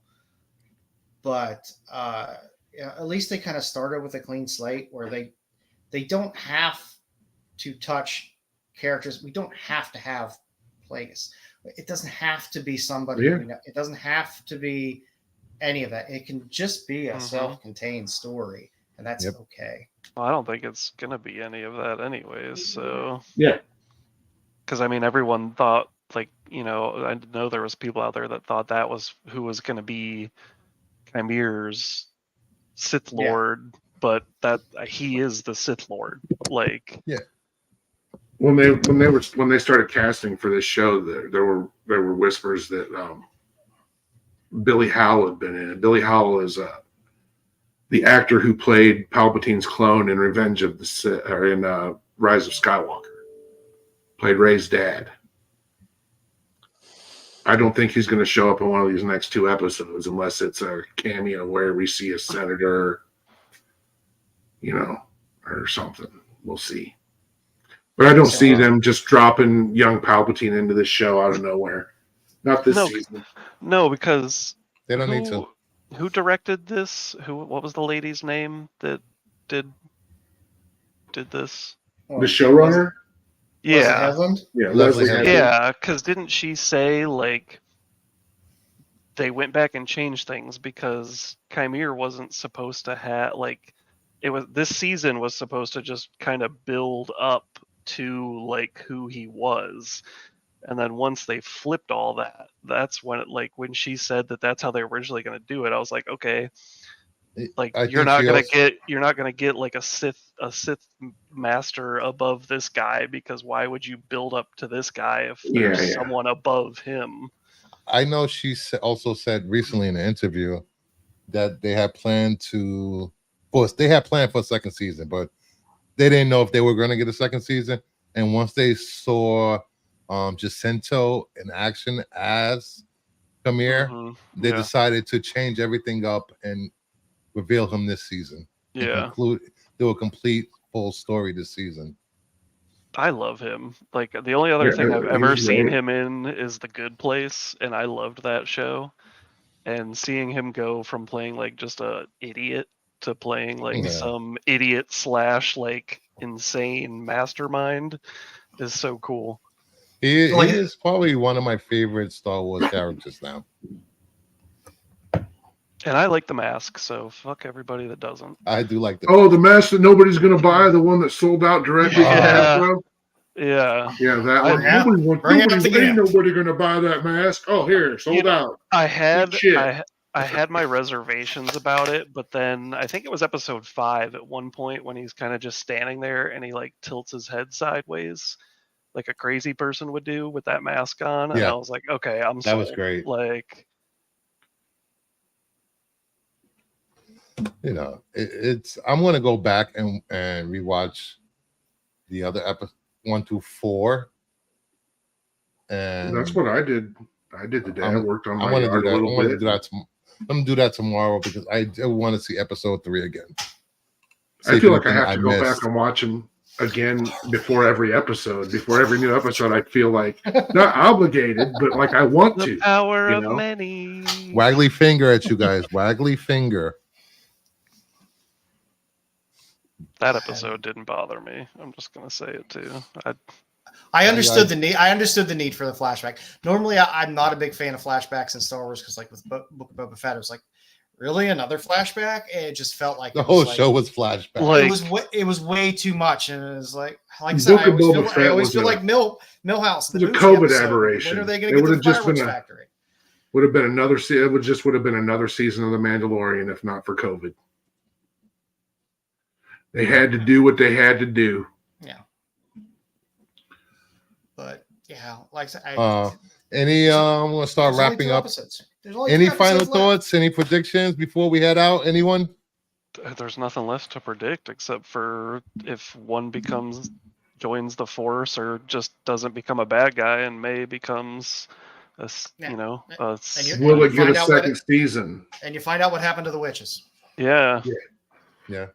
But at least they kind of started with a clean slate where they don't have to touch characters. We don't have to have Plagueis. It doesn't have to be somebody. Yeah. It doesn't have to be any of that. It can just be a Mhm. self-contained story, and that's Yep. okay. Well, I don't think it's gonna be any of that anyways. So Yeah. because I mean, everyone thought like I know there was people out there that thought that was who was gonna be Chimere's Sith Yeah. Lord, but that he is the Sith Lord. Like, When they started casting for this show, there were whispers that Billy Howell had been in it. Billy Howell is the actor who played Palpatine's clone in Revenge of the Sith, or in Rise of Skywalker. Played Rey's dad. I don't think he's going to show up in one of these next 2 episodes unless it's a cameo where we see a senator, or something. We'll see. But I don't see them just dropping young Palpatine into the show out of nowhere. Not this season. No, because They don't need to. Who directed this? What was the lady's name that did this? The showrunner? Yeah. Yeah, Leslie Headland. Yeah, because didn't she say like they went back and changed things because Chimere wasn't supposed to have this season was supposed to just kind of build up to like who he was, and then once they flipped all that, that's when when she said that that's how they were originally going to do it. I was like, okay, like you're not gonna get like a Sith master above this guy, because why would you build up to this guy if there's someone above him? I know she also said recently in an interview that they had planned for a second season, but they didn't know if they were going to get a second season. And once they saw Jacinto in action as Chimere, they decided to change everything up and reveal him this season. Yeah. Do a complete full story this season. I love him. Like the only other thing I've ever seen him in is The Good Place, and I loved that show. And seeing him go from playing like just a idiot to playing like some idiot / like insane mastermind is so cool. He is probably one of my favorite Star Wars characters now. And I like the mask, so fuck everybody that doesn't. I do like the mask that nobody's going to buy, the one that sold out directly from Hasbro. Yeah, that one. Ain't nobody going to buy that mask. Oh, here, sold out. I had my reservations about it, but then I think it was episode 5 at one point when he's kind of just standing there and he like tilts his head sideways like a crazy person would do with that mask on, and I was like, okay, that sold. was great. Like, it's I'm going to go back and rewatch the other episode 1 through 4, and that's what I did. I did today. I worked on my yard a little bit. I'm going to do that tomorrow because I want to see episode 3 again. I feel like I have to go back and watch them again before every episode. Before every new episode, I feel like not obligated, but like I want to. The power of many. Waggly finger at you guys. Waggly finger. That episode didn't bother me. I'm just gonna say it too. I understood the need. I understood the need for the flashback. Normally, I'm not a big fan of flashbacks in Star Wars because, like with Book of Boba Fett, it was like really another flashback? It just felt like The it whole was like, show was flashback. Like- it was way too much, and it was like I Book said, of Boba I Fett always was feel a- like Millhouse. it was a The Boozy COVID episode. aberration. When are they going It to get to would've the just been fireworks a- factory? Would have been another. It would have been another season of The Mandalorian if not for COVID. They had to do what they had to do. Yeah, but yeah, like I said, Any I'm gonna start there's only wrapping 2 up. episodes. There's only Any 2 final episodes left. thoughts? Any predictions before we head out? Anyone? There's nothing left to predict except for if one joins the Force or just doesn't become a bad guy and May becomes Yeah. you know, And you- Will it get find a out what second season? And you find out what happened to the witches. yeah. Yeah.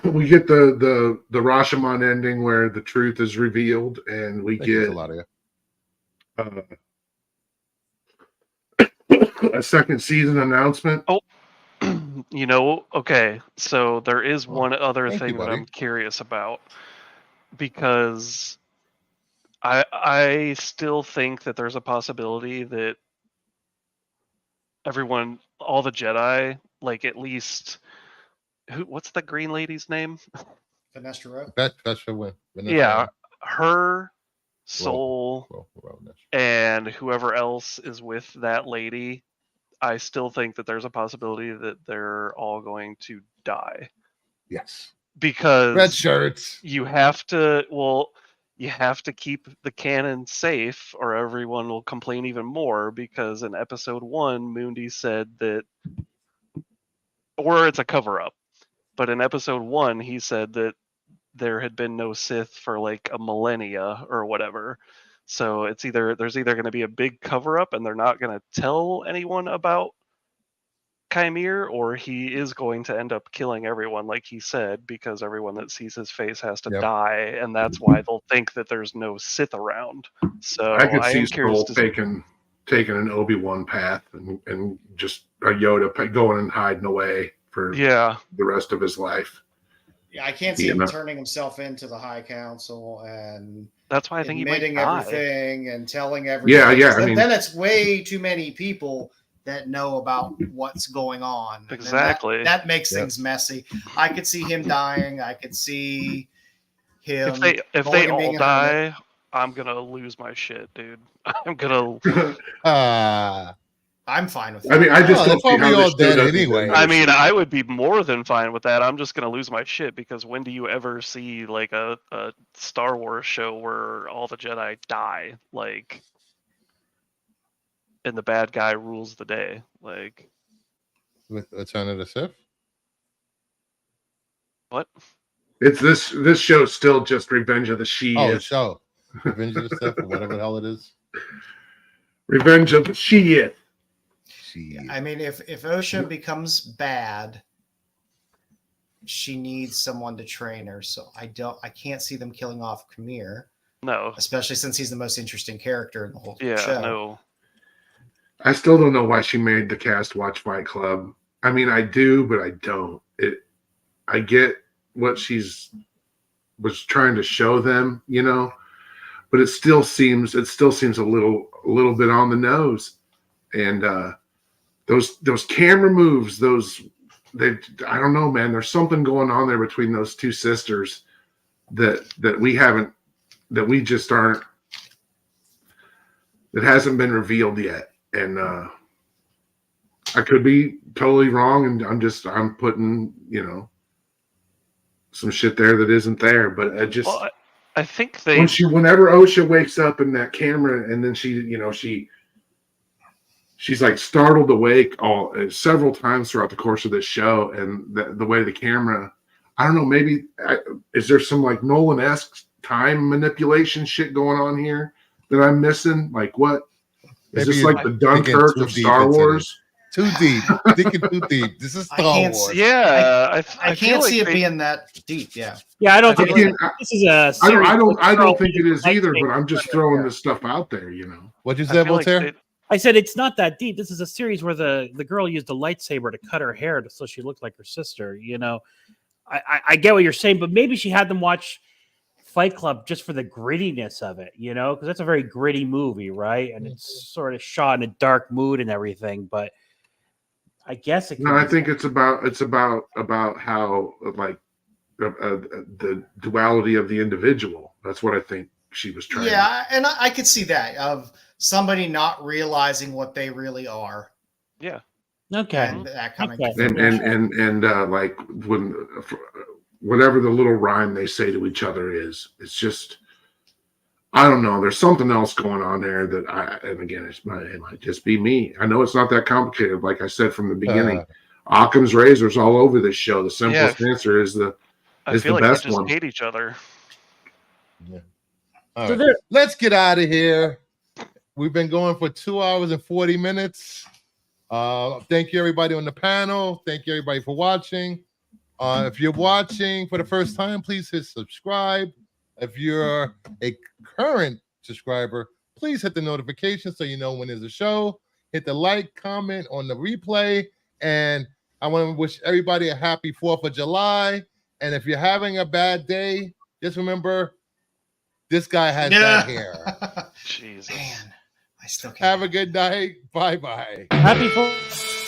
We get the Rashomon ending where the truth is revealed, and we Thank you, get Claudia. a second season announcement. You know, okay, so there is Oh, one other thank you, thing that buddy. I'm curious about because I still think that there's a possibility that all the Jedi, like at least what's the green lady's name? Vanessa Rowe. That should win. Vanessa Yeah, Rowe. her soul Well, and whoever else is with that lady, I still think that there's a possibility that they're all going to die yes. because Red shirts. you have to keep the canon safe or everyone will complain even more because in episode 1 Mundi said that, or it's a cover up, but in episode 1 he said that there had been no Sith for like a millennia or whatever. So there's either going to be a big cover up and they're not going to tell anyone about Chimere, or he is going to end up killing everyone like he said, because everyone that sees his face has to Yep. die, and that's why they'll think that there's no Sith around. So I could see am curious Soul to taking an Obi-Wan path and just a Yoda going and hiding away for yeah. the rest of his life. Yeah, I can't see Yeah. him turning himself into the High Council and That's why I think he might admitting die. everything and telling everything. Yeah, yeah. Then, I mean, then it's way too many people that know about what's going on. And then Exactly. That makes Yep. things messy. I could see him dying. I could see him. If going they and all being a hermit. die, I'm gonna lose my shit, dude. I'm gonna. I'm fine with that. I mean, I just Oh, they're don't see how probably all this show dead doesn't anyway. end. I mean, I would be more than fine with that. I'm just gonna lose my shit because when do you ever see like a Star Wars show where all the Jedi die, like, and the bad guy rules the day? Like, With Return of the Sith. what? It's this show's still just Revenge of the She. Oh, show. Revenge of the Sith or whatever the hell it is. Revenge of the She. She. I mean, if Osha becomes bad, she needs someone to train her. So I can't see them killing off Chimere, No. especially since he's the most interesting character in the whole Yeah. show. No. I still don't know why she made the cast watch Fight Club. I mean, I do, but I don't. I get what was trying to show them, you know, but it still seems a little bit on the nose. And those camera moves, I don't know, man. There's something going on there between those two sisters that hasn't been revealed yet. And I could be totally wrong, and I'm putting, you know, some shit there that isn't there. But I think whenever Osha wakes up in that camera, and then she's like startled awake several times throughout the course of this show, and the way the camera, I don't know, maybe is there some like Nolan-esque time manipulation shit going on here that I'm missing? Like what? Is Maybe this like the Dunkirk of Star Wars? Too deep. Thinking too deep. This is Star can't Wars. Yeah, I feel can't like see it they- being that deep. Yeah. Yeah, I don't think Again, this is a. I series don't think it is either, lightsaber but I'm just throwing this stuff out there, you know. What'd you I say, feel like Voltaire? I said it's not that deep. This is a series where the girl used a lightsaber to cut her hair so she looked like her sister. You know, I get what you're saying, but maybe she had them watch Fight Club just for the grittiness of it. You know, because that's a very gritty movie, right? And it's sort of shot in a dark mood and everything. But I guess it could No, I be think it's about how like the duality of the individual. That's what I think she was trying. Yeah, and I could see that of somebody not realizing what they really are. Yeah. okay. And that kind Okay. of And like when whatever the little rhyme they say to each other is, it's just, I don't know. There's something else going on there and again, it might just be me. I know it's not that complicated. Like I said from the beginning, Occam's razor's all over this show. The simplest answer is the feel like best you just one. hate each other. Yeah. All So right. Let's get out of here. We've been going for 2 hours and 40 minutes. Thank you, everybody on the panel. Thank you, everybody, for watching. If you're watching for the first time, please hit subscribe. If you're a current subscriber, please hit the notification so you know when there's a show. Hit the like, comment on the replay. And I want to wish everybody a happy 4th of July. And if you're having a bad day, just remember, this guy has bad hair. Jesus. Man, I still can't. Have a good night. Bye-bye. Happy 4th.